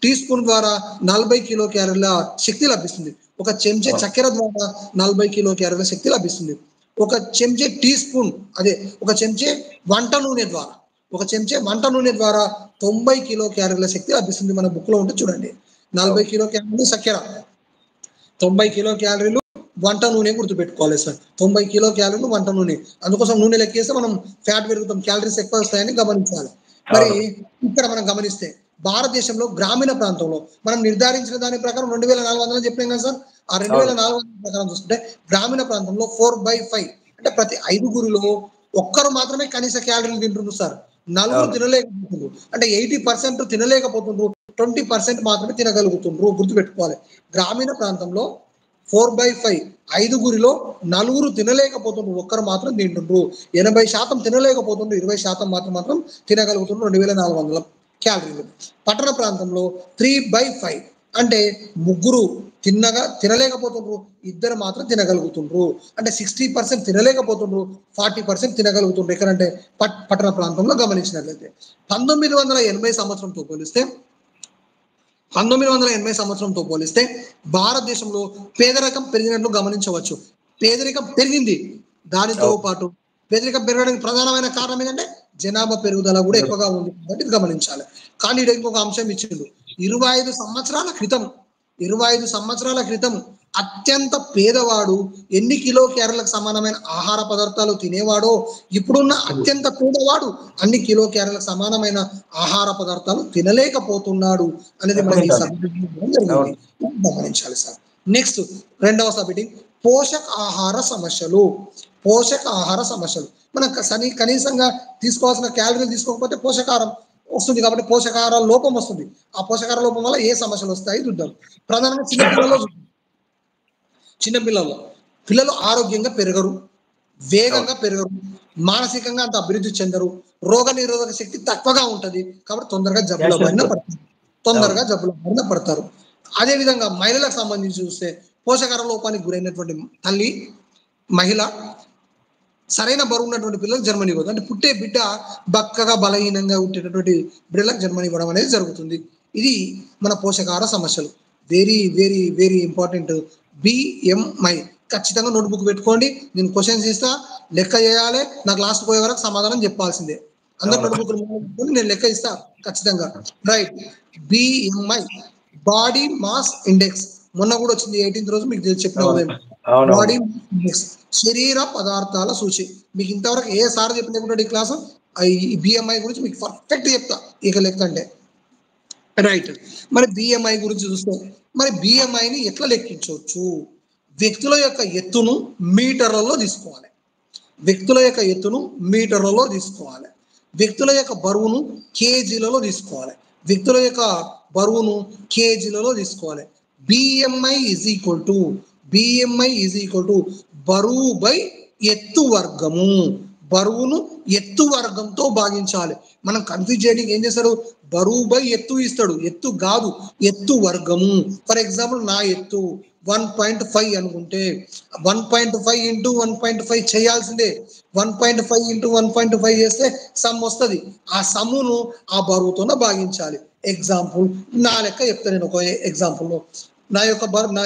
టీ స్పూన్ ద్వారా 40 కిలో క్యాలరీల శక్తి లభిస్తుంది. ఒక చెంచే చక్కెర ద్వారా 40 కిలో క్యాలరీల శక్తి లభిస్తుంది. ఒక చెంచే ఒక చెంచే వంట నూనె ద్వారా 90 కిలో క్యాలరీల శక్తి లభిస్తుంది. మన బుక్ లో ఉంటే చూడండి. 40 కిలో క్యాలరీలు చక్కెర, 90 కిలో క్యాలరీలు వంట నూనె. గుర్తుపెట్టుకోవాలి సార్, 90 కిలో క్యాలరీలు వంట నూనె. అందుకోసం నూనె లెక్కేస్తే మనం ఫ్యాట్ పెరుగుతాం, క్యాలరీస్ ఎక్కువ వస్తాయని గమనించాలి. మరి ఇక్కడ మనం గమనిస్తే భారతదేశంలో గ్రామీణ ప్రాంతంలో మనం నిర్ధారించిన దాని ప్రకారం 2400 చెప్పినాం కదా సార్. ఆ 2400 ప్రకారం చూస్తుంటే గ్రామీణ ప్రాంతంలో 4/5 అంటే ప్రతి 5గురిలో ఒక్కరు మాత్రమే కనీస క్యాలరీలు తింటున్నారు సార్. నలుగురు తినలేకపోతున్నారు. అంటే 80% తినలేకపోతున్నారు, 20% మాత్రమే తినగలుగుతున్నారు. గుర్తుపెట్టుకోవాలి. గ్రామీణ ప్రాంతంలో 4/5 ఐదుగురిలో నలుగురు తినలేకపోతున్నారు, ఒక్కరు మాత్రం తింటున్నారు. 80% తినలేకపోతున్నారు, 20% మాత్రం తినగలుగుతున్నారు. 2400 క్యాలరీలు. పట్టణ ప్రాంతంలో 3/5 అంటే ముగ్గురు తినలేకపోతున్నారు, ఇద్దరు మాత్రం తినగలుగుతున్నారు. అంటే 60% తినలేకపోతున్నారు, 40% తినగలుగుతున్నారు. ఎక్కడంటే పట్టణ ప్రాంతంలో గమనించినట్లయితే 1980 సంవత్సరంతో పోలిస్తే భారతదేశంలో పేదరికం పెరిగినట్లు గమనించవచ్చు. పేదరికం పెరిగింది. దానితో పాటు పేదరికం పెరగడానికి ప్రధానమైన కారణం ఏంటంటే జనాభా పెరుగుదల కూడా ఎక్కువగా ఉంది కాబట్టి గమనించాలి. కానీ ఇక్కడ ఇంకొక అంశం ఇచ్చిండు. 25 సంవత్సరాల క్రితం అత్యంత పేదవాడు ఎన్ని కిలో క్యాలరీలకు సమానమైన ఆహార పదార్థాలు తినేవాడో ఇప్పుడున్న అత్యంత పేదవాడు అన్ని కిలో క్యాలరీలకు సమానమైన ఆహార పదార్థాలు తినలేకపోతున్నాడు అనేది మనకి గమనించాలి సార్. నెక్స్ట్ రెండవ సబ్హెడ్డింగ్ పోషకాహార సమస్యలు. మనం కనీసంగా తీసుకోవాల్సిన క్యాలరీలు తీసుకోకపోతే పోషకాహారం వస్తుంది కాబట్టి పోషకాహార లోపం వస్తుంది. ఆ పోషకాహార లోపం వల్ల ఏ సమస్యలు వస్తాయి చూద్దాం. ప్రధానంగా పిల్లలు ఆరోగ్యంగా పెరగరు, వేగంగా పెరగరు, మానసికంగా అంత అభివృద్ధి చెందరు, రోగ నిరోధక శక్తి తక్కువగా ఉంటది కాబట్టి తొందరగా జబ్బుల బారిన పడతారు. అదే విధంగా మహిళలకు సంబంధించి చూస్తే పోషకాహార లోపానికి గురైనటువంటి మహిళ సరైన బరువు ఉన్నటువంటి పిల్లలకు జన్మనివ్వదు. అంటే పుట్టే బిడ్డ బక్కగా బలహీనంగా ఉండేటటువంటి బిడ్డలకు జన్మనివ్వడం అనేది జరుగుతుంది. ఇది మన పోషకాహార సమస్యలు. Very very very important. BMI ఖచ్చితంగా నోట్బుక్ పెట్టుకోండి. నేను క్వశ్చన్స్ ఇస్తా, లెక్క చేయాలి, నాకు లాస్ట్ పోయే వరకు సమాధానం చెప్పాల్సిందే. అందరు నోట్బుక్ నేను లెక్క ఇస్తా ఖచ్చితంగా. Right. BMI body mass index మొన్న కూడా వచ్చింది 18th రోజు మీకు చెప్పిన బాడీ ఇండెక్స్ శరీర పదార్థాల సూచి. మీకు ఇంతవరకు ఏ సార్ చెప్పినప్పుడు ఈ క్లాసు ఈ BMI గురించి మీకు పర్ఫెక్ట్ చెప్తా ఇక లెక్క అంటే. రైట్. మరి BMI గురించి చూస్తే మరి BMIని ఎట్లా లెక్కించవచ్చు? వ్యక్తుల యొక్క ఎత్తును మీటర్లలో తీసుకోవాలి. వ్యక్తుల యొక్క బరువును కేజీలలో తీసుకోవాలి. BMI ఈజ్ ఈక్వల్ టు బరువు బై ఎత్తు వర్గము. బరువును ఎత్తు వర్గంతో భాగించాలి. మనం కన్ఫ్యూజ్ చేయడానికి ఏం చేస్తాడు, బరువు బై ఎత్తు ఇస్తాడు, ఎత్తు కాదు ఎత్తు వర్గము. ఫర్ ఎగ్జాంపుల్ నా ఎత్తు 1.5 అనుకుంటే 1.5 ఇంటూ 1.5 చేయాల్సిందే. 1.5 ఇంటూ 1.5 చేస్తే సమ్ వస్తుంది. ఆ సమ్మును ఆ బరువుతోనే భాగించాలి. ఎగ్జాంపుల్ నా లెక్క చెప్తాను నేను. ఒక ఎగ్జాంపుల్లో నా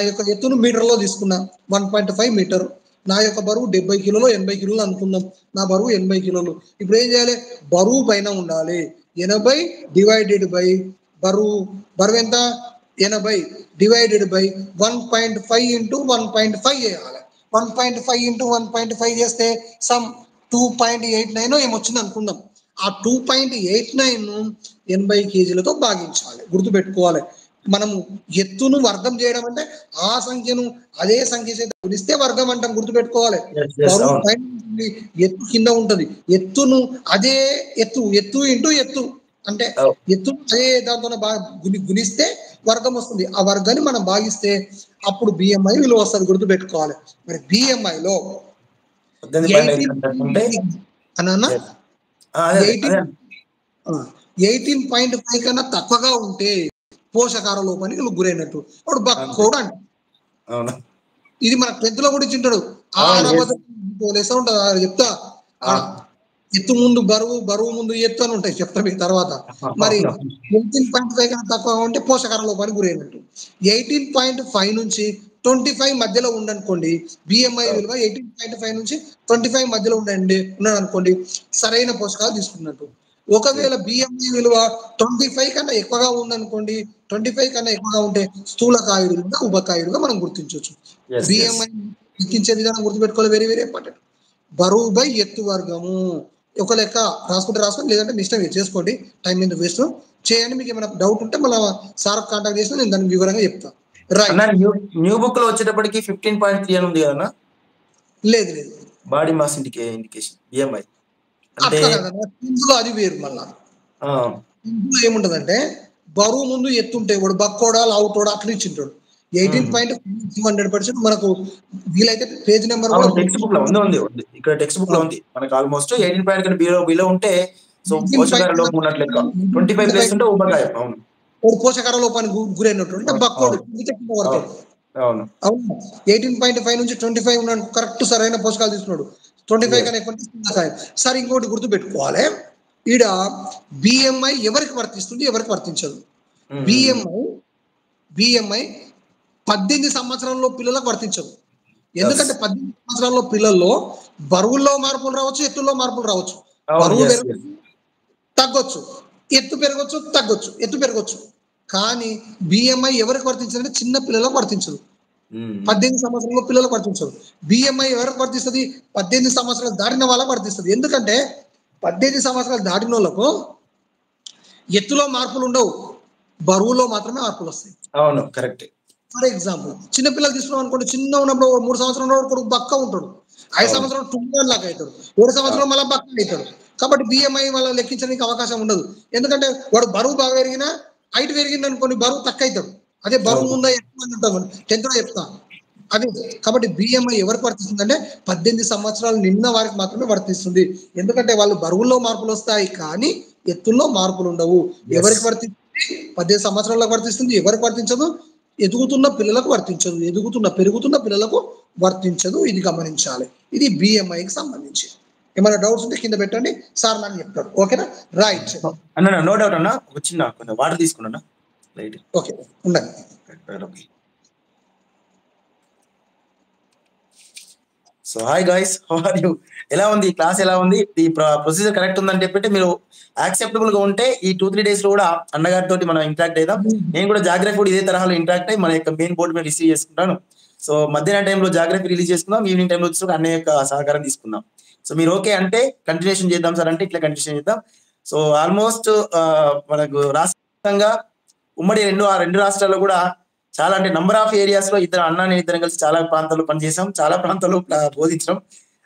యొక్క ఎత్తును మీటర్లో తీసుకున్నా 1.5 మీటర్. నా యొక్క బరువు 70 కిలోలు 80 కిలోలు అనుకుందాం. నా బరువు 80 కిలోలు. ఇప్పుడు ఏం చేయాలి, బరువు పైన ఉండాలి. 80 డివైడెడ్ బై బరువు ఎంత 80 డివైడెడ్ బై 1.5 ఇంటూ 1.5 చేయాలి. 1.5 ఇంటూ 1.5 చేస్తే సమ్ 2.89 ఏమొచ్చింది అనుకుందాం. ఆ 2.89ను 80 కేజీలతో భాగించాలి. గుర్తుపెట్టుకోవాలి. మనము ఎత్తును వర్గం చేయడం అంటే ఆ సంఖ్యను అదే సంఖ్య చేత గుణిస్తే వర్గం అంటాం. గుర్తుపెట్టుకోవాలి. బరువు పైన ఎత్తు కింద ఉంటది. ఎత్తును అదే ఎత్తు ఇంటూ ఎత్తు అంటే ఎత్తు అదే దాంతో గుణిస్తే వర్గం వస్తుంది. ఆ వర్గాన్ని మనం భాగిస్తే అప్పుడు BMI విలువ వస్తుంది. గుర్తుపెట్టుకోవాలి. మరి BMIలో 18.5 కన్నా తక్కువగా ఉంటే పోషకాహార లోపానికి గురైనట్టు. అప్పుడు బక్కోడు అంటే ఇది మన 10th లో కూడా ఇచ్చింటాడు. ఉంటుంది చెప్తా. ఎత్తు ముందు బరువు ముందు ఎత్తు అని ఉంటాయి, చెప్తా మీకు తర్వాత. మరి 18.5 కన్నా తక్కువ ఉంటే పోషకాహార లోపానికి గురైనట్టు. 18.5 నుంచి 25 మధ్యలో ఉండనుకోండి BMI విలువ. 18.5 నుంచి 25 మధ్యలో ఉన్నాడనుకోండి సరైన పోషకాలు తీసుకున్నట్టు. ఒకవేళ BMI విలువ 25 కన్నా ఎక్కువగా ఉందనుకోండి, 25 కన్నా ఎక్కువగా ఉంటే స్థూలకాయుడుగా ఉబకాయుడుగా మనం గుర్తించవచ్చు. BMI లెక్కించే విధానం గుర్తుపెట్టుకోవాలి. Very very important. బరువు బై ఎత్తు వర్గము. ఒక లెక్క రాసుకోండి, లేదంటే మీ ఇష్టం చేసుకోండి. టైం ఎందుకు వేస్ట్ చేయండి. మీకు ఏమైనా డౌట్ ఉంటే మళ్ళీ సార్ కాంటాక్ట్ చేసి నేను దానికి వివరంగా చెప్తాను. న్యూ బుక్ లో వచ్చేటప్పటికి 15.3 అని ఉంది కదా? లేదు బాడీ మాస్ ఇండికేషన్ BMI అంటే అట్లా కదా ఇందులో అది వేరు. మళ్ళా ఇందులో ఏముంటదంటే బరువు ముందు ఎత్తుంటే వాడు బక్కోడా లావుటోడా అట్లా ఇచ్చింటాడు. 18.200% మనకు వీలైతే పేజ్ నెంబర్ కూడా టెక్స్ట్ బుక్ లో ఉంది ఇక్కడ టెక్స్ట్ బుక్ లో ఉంది మనకు ఆల్మోస్ట్ 18 పాయింట్ కన్నా బిలో ఉంటే సో పోషకాహార లోపం ఉన్నట్లు లెక్క. 25 ప్లస్ ఉంటే ఊబకాయ. అవును, పోషకాహార లోపానికి గురైనట్టు అంటే బక్కోడు పడతాడు. అవును అవును 18.5 నుంచి 25 ఉన్నాడు, కరెక్ట్ సరైన పోషకాలు తీసుకున్నాడు. 25 కన్నా ఎక్కువ సార్. ఇంకోటి గుర్తు పెట్టుకోవాలి, ఈడ బిఎంఐ ఎవరికి వర్తిస్తుంది ఎవరికి వర్తించదు. బిఎంఐ 18 సంవత్సరాల్లో పిల్లలకు వర్తించదు. ఎందుకంటే 18 సంవత్సరాల్లో పిల్లల్లో బరువుల్లో మార్పులు రావచ్చు, ఎత్తుల్లో మార్పులు రావచ్చు. బరువు తగ్గొచ్చు, ఎత్తు పెరగొచ్చు. కానీ బిఎంఐ ఎవరికి వర్తించదు అంటే చిన్న పిల్లలకు వర్తించదు. 18 సంవత్సరాల పిల్లలకు వర్తించదు. బిఎంఐ ఎవరికి వర్తిస్తుంది? 18 సంవత్సరాలు దాటిన వాళ్ళకు వర్తిస్తుంది. ఎందుకంటే 18 సంవత్సరాలు దాటిన వాళ్ళకు ఎత్తులో మార్పులు ఉండవు, బరువులో మాత్రమే మార్పులు వస్తాయి. అవును, కరెక్ట్. ఫర్ ఎగ్జాంపుల్ చిన్నపిల్లలు తీసుకున్నాం అనుకోండి, చిన్న ఉన్నప్పుడు 3 సంవత్సరాల కొడుకు బక్క ఉంటాడు, 5 సంవత్సరాలు టుంగన్ లాగా అవుతాడు, 7 సంవత్సరాలు మళ్ళీ బక్క అవుతాడు. కాబట్టి బిఎంఐ వాళ్ళ లెక్కించడానికి అవకాశం ఉండదు. ఎందుకంటే వాడు బరువు బాగా పెరిగినా, హైట్ పెరిగింది అనుకోండి బరువు తక్కువ అవుతాడు. అదే బరువు ముందు ఎక్కువ ఉంటాం 10th లో చెప్తా అదే. కాబట్టి బిఎంఐ ఎవరికి వర్తిస్తుంది అంటే 18 సంవత్సరాలు నిన్న వారికి మాత్రమే వర్తిస్తుంది. ఎందుకంటే వాళ్ళు బరువుల్లో మార్పులు వస్తాయి కానీ ఎత్తుల్లో మార్పులు ఉండవు. ఎవరికి వర్తిస్తుంది? 18 సంవత్సరాలకు వర్తిస్తుంది. ఎవరికి వర్తించదు? ఎదుగుతున్న పిల్లలకు వర్తించదు, పెరుగుతున్న పిల్లలకు వర్తించదు. ఇది గమనించాలి. ఇది బిఎంఐకి సంబంధించి. ఏమైనా డౌట్స్ ఉంటే కింద పెట్టండి, సార్ నాకు చెప్తాడు. ఓకేనా? రైట్ అన్న, నో డౌట్ అన్న. వచ్చిందా కొంచెం వాటర్ తీసుకున్నా. రైట్, ఓకే ఉండండి. So hi guys, how are you? ఎలా ఉంది క్లాస్? ఎలా ఉంది? ఈ ప్రొసీజర్ కరెక్ట్ ఉందని చెప్పి మీరు యాక్సెప్టబుల్ గా ఉంటే ఈ 2-3 days లో కూడా అన్నగారితో మనం ఇంటరాక్ట్ అయిదాం. నేను కూడా జాగ్రఫీ కూడా ఇదే తరహాలో ఇంటరాక్ట్ అయ్యి మన యొక్క మెయిన్ బోర్డు మీద రిసీవ్ చేసుకుంటాను. సో మధ్యాహ్నం టైంలో జాగ్రఫీ రిలీజ్ చేసుకుందాం, ఈవినింగ్ టైంలో వచ్చి అన్నయ్య యొక్క సహకారం తీసుకుందాం. సో మీరు ఓకే అంటే కంటిన్యూషన్ చేద్దాం సార్ అంటే ఇట్లా కంటిన్యూషన్ చేద్దాం. సో ఆల్మోస్ట్ మనకు రాష్ట్రంగా ఉమ్మడి రెండు రాష్ట్రాల్లో కూడా చాలా అంటే నంబర్ ఆఫ్ ఏరియాస్ లో ఇద్దరం కలిసి చాలా ప్రాంతాల్లో పనిచేసాం, చాలా ప్రాంతాల్లో బోధించడం.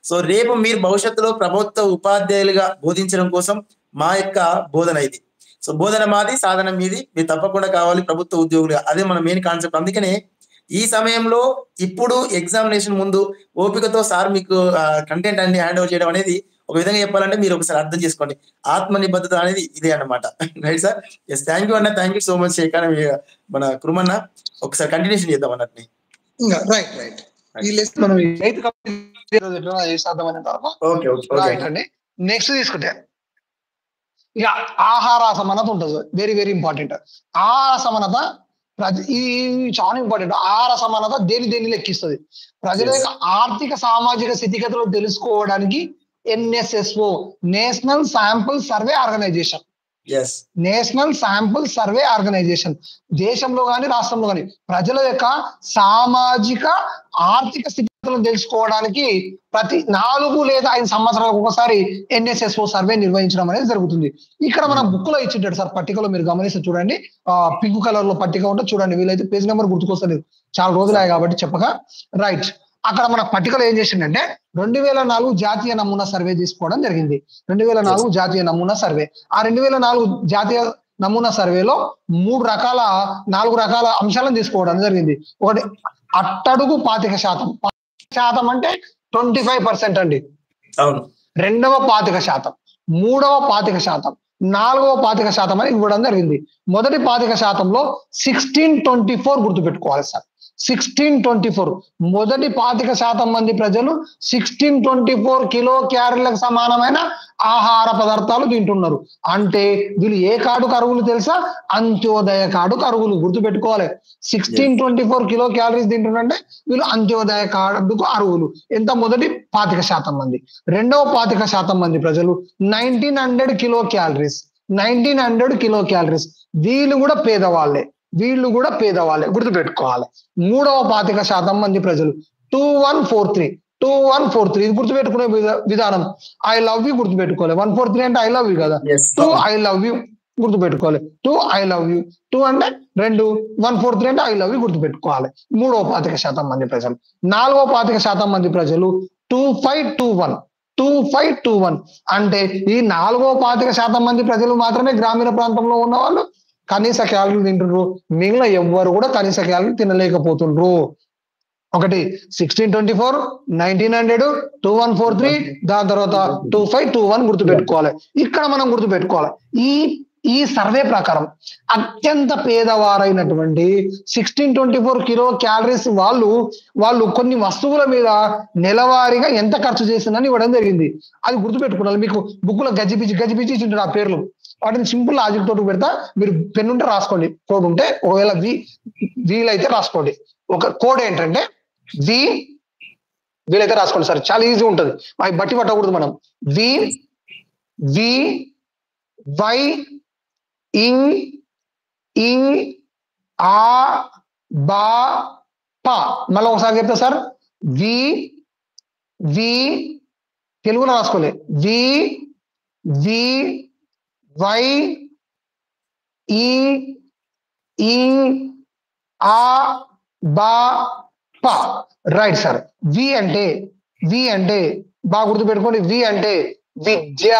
సో రేపు మీరు భవిష్యత్తులో ప్రభుత్వ ఉపాధ్యాయులుగా బోధించడం కోసం మా యొక్క బోధన ఇది. సో బోధన మాది, సాధన మీది. మీరు తప్పకుండా కావాలి ప్రభుత్వ ఉద్యోగులుగా. అదే మన మెయిన్ కాన్సెప్ట్. అందుకనే ఈ సమయంలో ఇప్పుడు ఎగ్జామినేషన్ ముందు ఓపికతో సార్ మీకు కంటెంట్ అన్ని హ్యాండ్ ఓవర్ చేయడం అనేది ఒక విధంగా చెప్పాలంటే మీరు ఒకసారి అర్థం చేసుకోండి. ఆత్మ నిబద్ధత అనేది ఇదే అన్నమాట. Right sir? Yes, thank you అన్న, థ్యాంక్ యూ సో మచ్. మన కురుమన్న ఒకసారి కంటిన్యూషన్ చేద్దాం అన్నట్టు. రైట్ నెక్స్ట్ తీసుకుంటే ఇక ఆహార అసమానత ఉంటుంది. Very very important. ఆహార అసమానత ఇది చాలా ఇంపార్టెంట్. ఆహార అసమానత దేని లెక్కిస్తుంది? ప్రజల యొక్క ఆర్థిక సామాజిక స్థితిగతులు తెలుసుకోవడానికి NSSO, national sample survey organisation. దేశంలో కానీ రాష్ట్రంలో కానీ ప్రజల యొక్క సామాజిక ఆర్థిక స్థితిగతులను తెలుసుకోవడానికి ప్రతి 4 లేదా 5 సంవత్సరాలకు ఒకసారి NSSO సర్వే నిర్వహించడం అనేది జరుగుతుంది. ఇక్కడ మన బుక్ లో ఇచ్చింటాడు సార్ పట్టికలో, మీరు గమనిస్తే చూడండి, పింక్ కలర్ లో పట్టిక ఉంటే చూడండి. వీలైతే పేజ్ నెంబర్ గుర్తుకొస్తలేదు, చాలా రోజులే కాబట్టి చెప్పగా. రైట్, అక్కడ మన పట్టికలో ఏం చేసిందంటే 2004 జాతీయ నమూనా సర్వే తీసుకోవడం జరిగింది. 2004 జాతీయ నమూనా సర్వే. ఆ 2004 జాతీయ నమూనా సర్వేలో 4 రకాల అంశాలను తీసుకోవడం జరిగింది. ఒకటి అట్టడుగు 25%. 25% అంటే 25% అండి. రెండవ 25%, మూడవ 25%, 4వ 25% అని ఇవ్వడం జరిగింది. మొదటి 25%లో 1624 గుర్తుపెట్టుకోవాలి సార్. 1624 మొదటి 25% మంది ప్రజలు 1624 కిలో క్యాలరీలకు సమానమైన ఆహార పదార్థాలు తింటున్నారు. అంటే వీళ్ళు ఏ కార్డుకు అర్హులు తెలుసా? అంత్యోదయ కార్డుకు అర్హులు. గుర్తుపెట్టుకోవాలి. 1624 కిలో క్యాలరీస్ తింటున్నారంటే వీళ్ళు అంత్యోదయ కార్డుకు అర్హులు. ఎంత? మొదటి 25% మంది. రెండవ 25% మంది ప్రజలు 1900 కిలో క్యాలరీస్. 1900 kilo calories. వీళ్ళు కూడా పేదవాళ్ళే. గుర్తుపెట్టుకోవాలి. మూడవ 25% మంది ప్రజలు 2143 ఇది గుర్తుపెట్టుకునే విధానం. ఐ లవ్ యూ గుర్తుపెట్టుకోవాలి. 143 అంటే ఐ లవ్ యూ కదా. 2 ఐ లవ్ యూ గుర్తుపెట్టుకోవాలి. 2 ఐ లవ్ యూ, 2 అంటే 2, 143 అంటే ఐ లవ్ యూ గుర్తుపెట్టుకోవాలి. మూడవ 25% మంది ప్రజలు. 4వ 25% మంది ప్రజలు 2521 2521 అంటే ఈ 4.25% మంది ప్రజలు మాత్రమే గ్రామీణ ప్రాంతంలో ఉన్న వాళ్ళు కనీస క్యాలరీలు తింటున్నారు. మిగిలిన ఎవ్వరు కూడా కనీస క్యాలరీలు తినలేకపోతుండ్రు. ఒకటి 1624, 1900, 2143, దాని తర్వాత 2521 గుర్తుపెట్టుకోవాలి. ఇక్కడ మనం గుర్తుపెట్టుకోవాలి ఈ సర్వే ప్రకారం అత్యంత పేదవారైనటువంటి 1624 కిలో క్యాలరీస్ వాళ్ళు కొన్ని వస్తువుల మీద నెలవారీగా ఎంత ఖర్చు చేసిందని ఇవ్వడం జరిగింది. అది గుర్తుపెట్టుకోవాలి. మీకు బుక్ లో గజిబిజి ఇచ్చింటారు ఆ పేర్లు. వాటిని సింపుల్ లాజిక్ తోటి పెడతా. మీరు పెన్ ఉంటే రాసుకోండి, కోడ్ ఉంటే ఒకవేళ వీలైతే రాసుకోండి. ఒక కోడ్ ఏంటంటే వీలైతే రాసుకోండి సార్, చాలా ఈజీ ఉంటుంది, అవి బట్టి పట్టకూడదు మనం. వై ఆ బా పా. మళ్ళీ ఒకసారి చెప్తా సార్. తెలుగులో రాసుకోలే. వై ఆ బా పా. Right sir. వి అంటే బాగా గుర్తుపెట్టుకోండి. వి అంటే విద్య.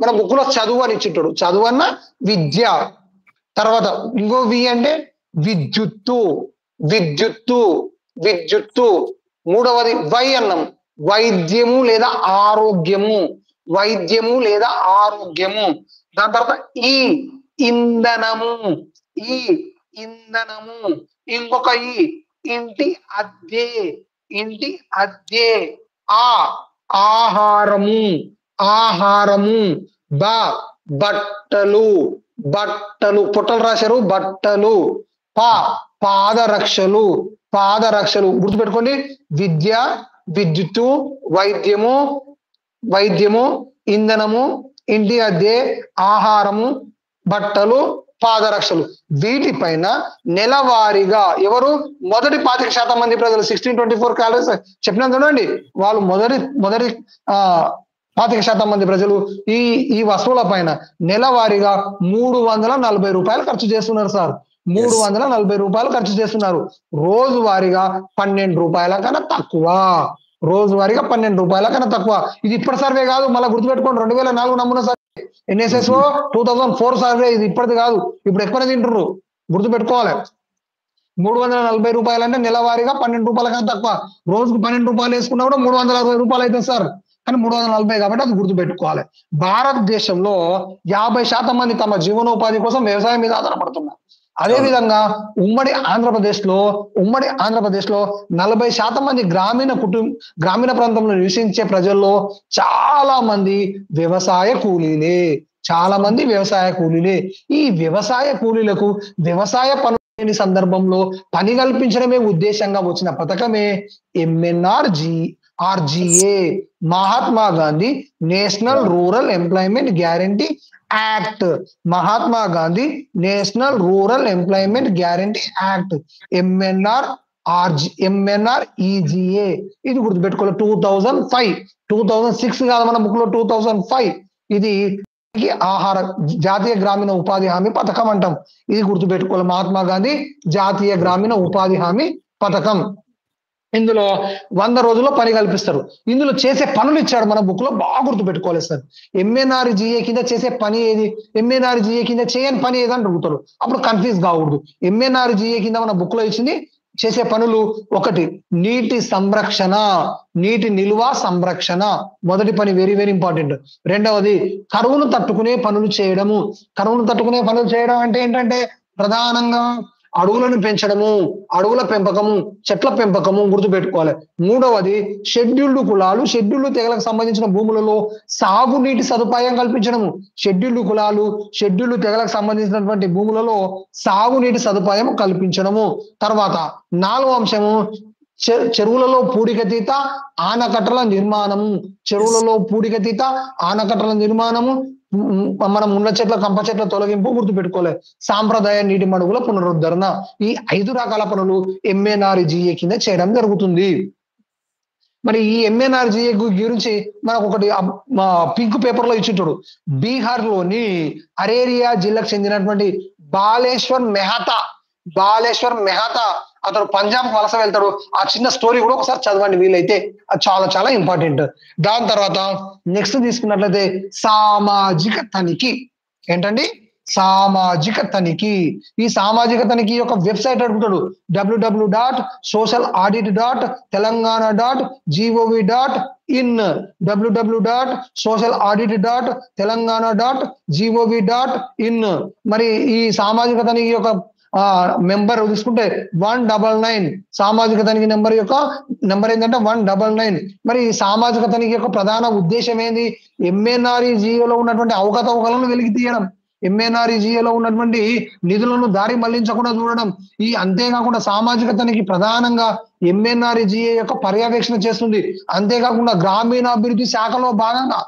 మన బుక్ లో చదువు అని ఇచ్చింటాడు, చదువు అన్న విద్య. తర్వాత ఇంకో వి అంటే విద్యుత్తు. మూడవది వై అన్నం, వైద్యము లేదా ఆరోగ్యము. దాని తర్వాత ఇంధనము. ఇంకొక ఇంటి అద్దె. ఆహారము. బట్టలు. పొట్టలు రాశారు, బట్టలు. పాదరక్షలు. గుర్తుపెట్టుకోండి. విద్య, విద్యుత్తు, వైద్యము, ఇంధనము, ఇంటి అద్దె, ఆహారము, బట్టలు, పాదరక్షలు. వీటిపైన నెలవారీగా ఎవరు మొదటి 25% మంది ప్రజలు 1624 క్యాలరీస్ చెప్పినా చూడండి, వాళ్ళు మొదటి 25% మంది ప్రజలు ఈ వస్తువుల పైన నెలవారీగా 340 రూపాయలు ఖర్చు చేస్తున్నారు సార్. 340 రూపాయలు ఖర్చు చేస్తున్నారు. రోజువారీగా 12 రూపాయల కన్నా తక్కువ. ఇది ఇప్పటి సర్వే కాదు, మళ్ళీ గుర్తుపెట్టుకోండి. 2004 నమూనా సర్వే, NSSO 2004 సర్వే. ఇది ఇప్పటిది కాదు, ఇప్పుడు ఎక్కువనే తింటున్నారు, గుర్తుపెట్టుకోవాలి. 340 రూపాయలు అంటే నెలవారీగా 12 రూపాయల కన్నా తక్కువ. రోజుకు 12 రూపాయలు వేసుకున్నా కూడా 360 రూపాయలు అవుతుంది సార్. కానీ 340 కాబట్టి అది గుర్తుపెట్టుకోవాలి. భారతదేశంలో 50% మంది తమ జీవనోపాధి కోసం వ్యవసాయం మీద ఆధారపడుతున్నారు. అదే విధంగా ఉమ్మడి ఆంధ్రప్రదేశ్ లో 40% మంది గ్రామీణ ప్రాంతంలో నివసించే ప్రజల్లో చాలా మంది వ్యవసాయ కూలీలే. ఈ వ్యవసాయ కూలీలకు వ్యవసాయ పనులు లేని సందర్భంలో పని కల్పించడమే ఉద్దేశంగా వచ్చిన పథకమే MNRGA, Mahatma Gandhi national rural employment guarantee act. MNREGA. ఇది గుర్తుపెట్టుకోవాలి. 2006 కాదు మన బుక్ లో, 2005. ఇది జాతీయ గ్రామీణ ఉపాధి హామీ పథకం అంటాం. ఇది గుర్తుపెట్టుకోవాలి. మహాత్మా గాంధీ జాతీయ గ్రామీణ ఉపాధి హామీ పథకం. ఇందులో 100 రోజుల్లో పని కల్పిస్తారు. ఇందులో చేసే పనులు ఇచ్చాడు మన బుక్ లో, బాగా గుర్తుపెట్టుకోవాలి సార్. MNRGA కింద చేసే పని ఏది, MNRGA కింద చేయని పని ఏదని అడుగుతారు, అప్పుడు కన్ఫ్యూజ్ కాకూడదు. MNRGA కింద మన బుక్ లో ఇచ్చింది చేసే పనులు. ఒకటి నీటి సంరక్షణ, నీటి నిల్వ సంరక్షణ, మొదటి పని, వెరీ వెరీ ఇంపార్టెంట్. రెండవది కరువును తట్టుకునే పనులు చేయడము. అంటే ఏంటంటే ప్రధానంగా అడవులను పెంచడము, అడవుల పెంపకము, చెట్ల పెంపకము గుర్తుపెట్టుకోవాలి. మూడవది షెడ్యూల్డ్ కులాలు, షెడ్యూల్డ్ తెగలకు సంబంధించిన భూములలో సాగునీటి సదుపాయం కల్పించడము. షెడ్యూల్డ్ తెగలకు సంబంధించినటువంటి భూములలో సాగునీటి సదుపాయం కల్పించడము. తర్వాత 4వ అంశము చెరువులలో పూడికతీత ఆనకట్టల నిర్మాణము. మనం ముళ్ళ చెట్ల, కంప చెట్ల తొలగింపు గుర్తుపెట్టుకోవాలి. సాంప్రదాయ నీటి మడుగుల పునరుద్ధరణ. ఈ 5 రకాల పనులు MNRGA కింద చేయడం జరుగుతుంది. మరి ఈ MNRGA గురించి మనకు ఒకటి పింక్ పేపర్ లో ఇచ్చింటాడు. బీహార్ లోని అరేరియా జిల్లాకు చెందినటువంటి బాలేశ్వర్ మెహతా బాలేశ్వర్ మెహతా, అతను పంజాబ్ వలస వెళ్తాడు. ఆ చిన్న స్టోరీ కూడా ఒకసారి చదవండి వీలైతే, అది చాలా చాలా ఇంపార్టెంట్. దాని తర్వాత నెక్స్ట్ తీసుకున్నట్లయితే సామాజిక తనిఖీ. ఏంటండి? సామాజిక తనిఖీ. ఈ సామాజిక తనిఖీ యొక్క వెబ్సైట్ అడుగుతాడు, www.socialaudit.telangana.gov.in, www.socialaudit.telangana.gov.in. మరి ఈ సామాజిక తనిఖీ యొక్క మెంబర్ తీసుకుంటే 199. సామాజిక తనిఖీ నెంబర్ ఏంటంటే 199. మరి ఈ సామాజిక తనిఖీ యొక్క ప్రధాన ఉద్దేశం ఏంది? ఎంఎన్ఆర్ఈజీఏలో ఉన్నటువంటి అవకతవకలను వెలికి తీయడం, ఎంఎన్ఆర్ఈజీఏలో ఉన్నటువంటి నిధులను దారి మళ్లించకుండా చూడడం. అంతేకాకుండా సామాజిక తనిఖీ ప్రధానంగా ఎంఎన్ఆర్ఈజీఏ యొక్క పర్యవేక్షణ చేస్తుంది. అంతేకాకుండా గ్రామీణాభివృద్ధి శాఖలో భాగంగా,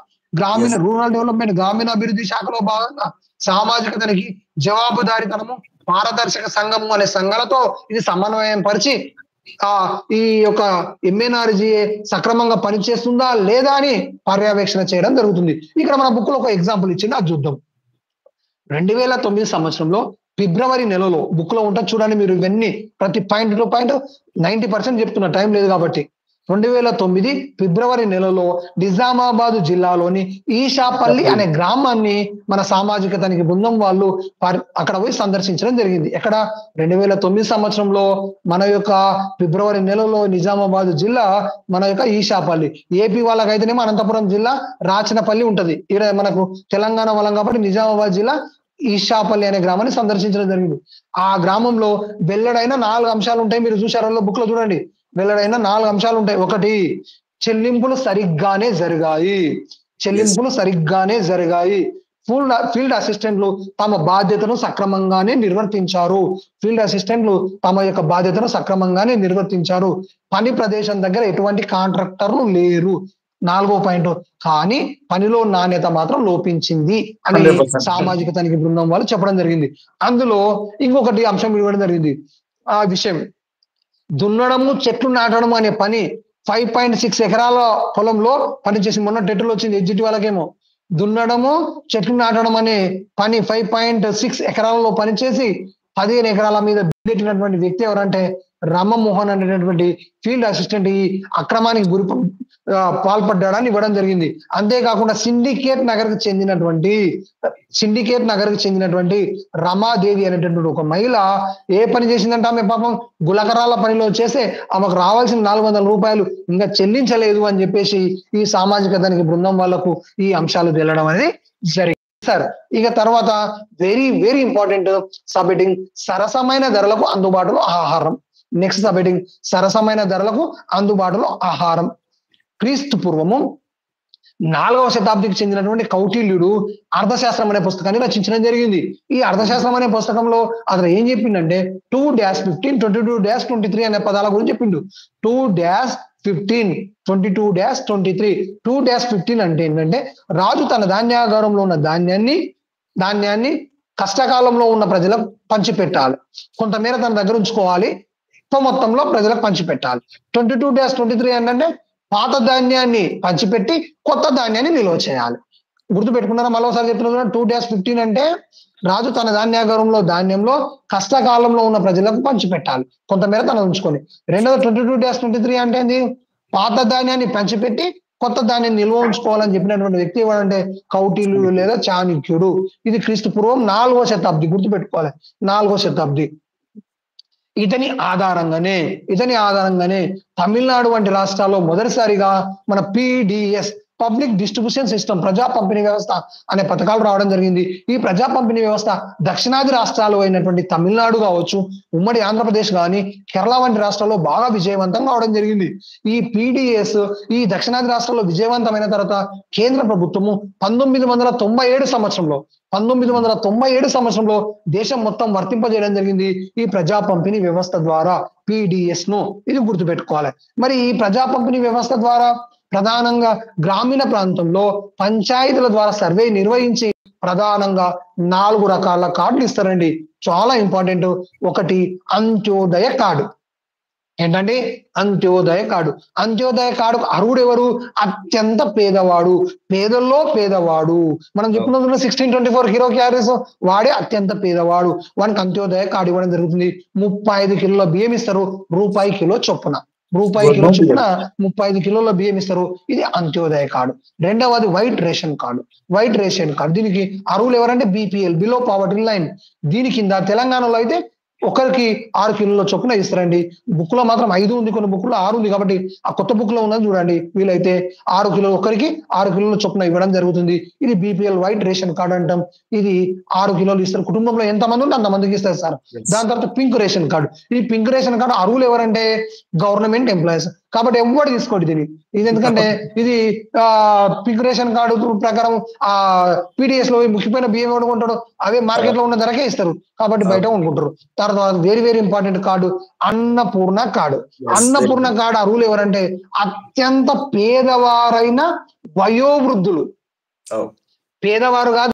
రూరల్ డెవలప్మెంట్ గ్రామీణాభివృద్ధి శాఖలో భాగంగా సామాజిక తనిఖీ జవాబుదారీతనము, పారదర్శక సంఘము అనే సంఘాలతో ఇది సమన్వయం పరిచి ఈ యొక్క ఎంఎన్ఆర్జీఏ సక్రమంగా పనిచేస్తుందా లేదా అని పర్యవేక్షణ చేయడం జరుగుతుంది. ఇక్కడ మన బుక్ లో ఒక ఎగ్జాంపుల్ ఇచ్చింది, అది చూద్దాం. 2009 సంవత్సరంలో ఫిబ్రవరి నెలలో బుక్ లో ఉంటుంది చూడండి మీరు, ఇవన్నీ ప్రతి పాయింట్ టు పాయింట్ 90% చెప్తున్నా, టైం లేదు కాబట్టి. 2009 ఫిబ్రవరి నెలలో నిజామాబాద్ జిల్లాలోని ఈషాపల్లి అనే గ్రామాన్ని మన సామాజిక తనిఖీ బృందం వాళ్ళు అక్కడ పోయి సందర్శించడం జరిగింది. ఎక్కడ? 2009 సంవత్సరంలో మన యొక్క ఫిబ్రవరి నెలలో నిజామాబాద్ జిల్లా మన యొక్క ఈషాపల్లి. ఏపీ వాళ్ళకైతేనేమో అనంతపురం జిల్లా రాచనపల్లి ఉంటది. ఇక్కడ మనకు తెలంగాణ వాళ్ళం కాబట్టి నిజామాబాద్ జిల్లా ఈషాపల్లి అనే గ్రామాన్ని సందర్శించడం జరిగింది. ఆ గ్రామంలో వెల్లడైన 4 అంశాలు ఉంటాయి, మీరు చూసారో బుక్ లో చూడండి. వెల్లడైన 4 అంశాలు ఉంటాయి. ఒకటి, చెల్లింపులు సరిగ్గానే జరిగాయి. ఫీల్డ్ అసిస్టెంట్లు తమ బాధ్యతను సక్రమంగానే నిర్వర్తించారు. పని ప్రదేశం దగ్గర ఎటువంటి కాంట్రాక్టర్లు లేరు. 4వ పాయింట్, కానీ పనిలో నాణ్యత మాత్రం లోపించింది అని సామాజిక తనిఖీ బృందం వాళ్ళు చెప్పడం జరిగింది. అందులో ఇంకొకటి అంశం ఇవ్వడం జరిగింది. ఆ విషయం, దున్నడము చెట్లు నాటడం అనే పని 5.6 ఎకరాల పొలంలో పనిచేసి, మొన్న టెట్టులో వచ్చింది ఎగ్జిట్ వాళ్ళకేమో, దున్నడము చెట్లు నాటడం అనే పని 5.6 ఎకరాలలో పనిచేసి 15 ఎకరాల మీద పెట్టినటువంటి వ్యక్తి ఎవరంటే రామమోహన్ అనేటటువంటి ఫీల్డ్ అసిస్టెంట్ ఈ అక్రమానికి పాల్పడ్డాడని ఇవ్వడం జరిగింది. అంతేకాకుండా సిండికేట్ నగర్ కి చెందినటువంటి రమాదేవి అనేటటువంటి ఒక మహిళ ఏ పని చేసిందంటే, ఆమె పాపం గులకరాల పనిలో చేస్తే ఆమెకు రావాల్సిన 400 రూపాయలు ఇంకా చెల్లించలేదు అని చెప్పేసి ఈ సామాజిక తనిఖీ బృందం వాళ్లకు ఈ అంశాలు తేలడం అనేది జరిగింది సార్. ఇక తర్వాత very very important sub heading, సరసమైన ధరలకు అందుబాటులో ఆహారం. నెక్స్ట్ సబ్ హెడ్డింగ్, సరసమైన ధరలకు అందుబాటులో ఆహారం. క్రీస్తు పూర్వము 4వ శతాబ్దికి చెందినటువంటి కౌటిల్యుడు అర్థశాస్త్రం అనే పుస్తకాన్ని రచించడం జరిగింది. ఈ అర్థశాస్త్రం అనే పుస్తకంలో అతను ఏం చెప్పిండంటే 2-15, 22-23 అనే పదాల గురించి చెప్పిండు. 2-15, 22-23. 2-15 అంటే ఏంటంటే, రాజు తన ధాన్యాగారంలో ఉన్న ధాన్యాన్ని కష్టకాలంలో ఉన్న ప్రజలకు పంచిపెట్టాలి, కొంతమేర తన దగ్గర ఉంచుకోవాలి, ఎక్కువ మొత్తంలో ప్రజలకు పంచిపెట్టాలి. 22-23 ఏంటంటే పాత ధాన్యాన్ని పంచిపెట్టి కొత్త ధాన్యాన్ని నిల్వ చేయాలి. గుర్తు పెట్టుకున్నారా? మరోసారి చెప్తున్నా, 2-15 అంటే రాజు తన ధాన్యాగారంలో ధాన్యంలో కష్టకాలంలో ఉన్న ప్రజలకు పంచిపెట్టాలి, కొంతమేర తన ఉంచుకొని. రెండోది 22-23 అంటే ఏంది? పాత ధాన్యాన్ని పంచిపెట్టి కొత్త ధాన్యాన్ని నిల్వ ఉంచుకోవాలని చెప్పినటువంటి వ్యక్తి ఎవరంటే కౌటిల్యుడు లేదా చాణక్యుడు. ఇది క్రీస్తు పూర్వం 4వ శతాబ్ది, గుర్తు పెట్టుకోవాలి, 4వ శతాబ్ది. ఇతని ఆధారంగానే తమిళనాడు వంటి రాష్ట్రాల్లో మొదటిసారిగా మన PDS, పబ్లిక్ డిస్ట్రిబ్యూషన్ సిస్టమ్, ప్రజా పంపిణీ వ్యవస్థ అనే పథకాలు రావడం జరిగింది. ఈ ప్రజా పంపిణీ వ్యవస్థ దక్షిణాది రాష్ట్రాలు అయినటువంటి తమిళనాడు కావచ్చు, ఉమ్మడి ఆంధ్రప్రదేశ్ కానీ, కేరళ వంటి రాష్ట్రాల్లో బాగా విజయవంతంగా అవడం జరిగింది. ఈ PDS ఈ దక్షిణాది రాష్ట్రాల్లో విజయవంతమైన తర్వాత కేంద్ర ప్రభుత్వము 1997 సంవత్సరంలో దేశం మొత్తం వర్తింపజేయడం జరిగింది ఈ ప్రజా పంపిణీ వ్యవస్థ ద్వారా, PDS ను. ఇది గుర్తుపెట్టుకోవాలి. మరి ఈ ప్రజా పంపిణీ వ్యవస్థ ద్వారా ప్రధానంగా గ్రామీణ ప్రాంతంలో పంచాయతీల ద్వారా సర్వే నిర్వహించి ప్రధానంగా 4 రకాల కార్డులు ఇస్తారండి, చాలా ఇంపార్టెంట్. ఒకటి అంత్యోదయ కార్డు. ఏంటంటే అంత్యోదయ కార్డు. అంత్యోదయ కార్డు అర్హుడు ఎవరు? అత్యంత పేదవాడు, పేదల్లో పేదవాడు. మనం చెప్పుకున్న 1624 హీరో క్యారీస్ వాడే అత్యంత పేదవాడు, వానికి అంత్యోదయ కార్డు ఇవ్వడం జరుగుతుంది. 35 కిలోల బియ్యం ఇస్తారు, రూపాయి కిలో చొప్పున. రూపాయి కిలో చొప్పున 35 కిలోల బియ్యం ఇస్తారు. ఇది అంత్యోదయ కార్డు. రెండవది white ration card. White ration card దీనికి అర్హులు ఎవరంటే బీపీఎల్, బిలో పావర్టీ లైన్. దీని కింద తెలంగాణలో అయితే ఒకరికి 6 కిలోల చొప్పున ఇస్తారండి. బుక్ లో మాత్రం 5 ఉంది, కొన్ని బుక్ లో 6 ఉంది. కాబట్టి ఆ కొత్త బుక్ లో ఉన్నది చూడండి. వీలైతే 6 కిలోలు, ఒకరికి 6 కిలోల చొప్పున ఇవ్వడం జరుగుతుంది. ఇది బీపీఎల్ వైట్ రేషన్ కార్డు అంటాం. ఇది 6 కిలోలు ఇస్తారు. కుటుంబంలో ఎంత మంది ఉంటే అంతమందికి ఇస్తారు సార్. దాని తర్వాత పింక్ రేషన్ కార్డు. ఈ పింక్ రేషన్ కార్డు అర్హులు ఎవరంటే గవర్నమెంట్ ఎంప్లాయీస్. కాబట్టి ఎవరు తీసుకోండి దీన్ని. ఇది ఎందుకంటే ఇది పింక్ రేషన్ కార్డు ప్రకారం ఆ పీడిఎస్ లో ముఖ్యమైన బియ్యం ఎవరు కొంటాడు, అవే మార్కెట్ లో ఉన్న ధరకే ఇస్తారు. కాబట్టి బయట కొనుక్కుంటారు. తర్వాత very very important card Annapurna card. Annapurna card అర్హులు ఎవరంటే అత్యంత పేదవారైన వయోవృద్ధులు. పేదవారు కాదు,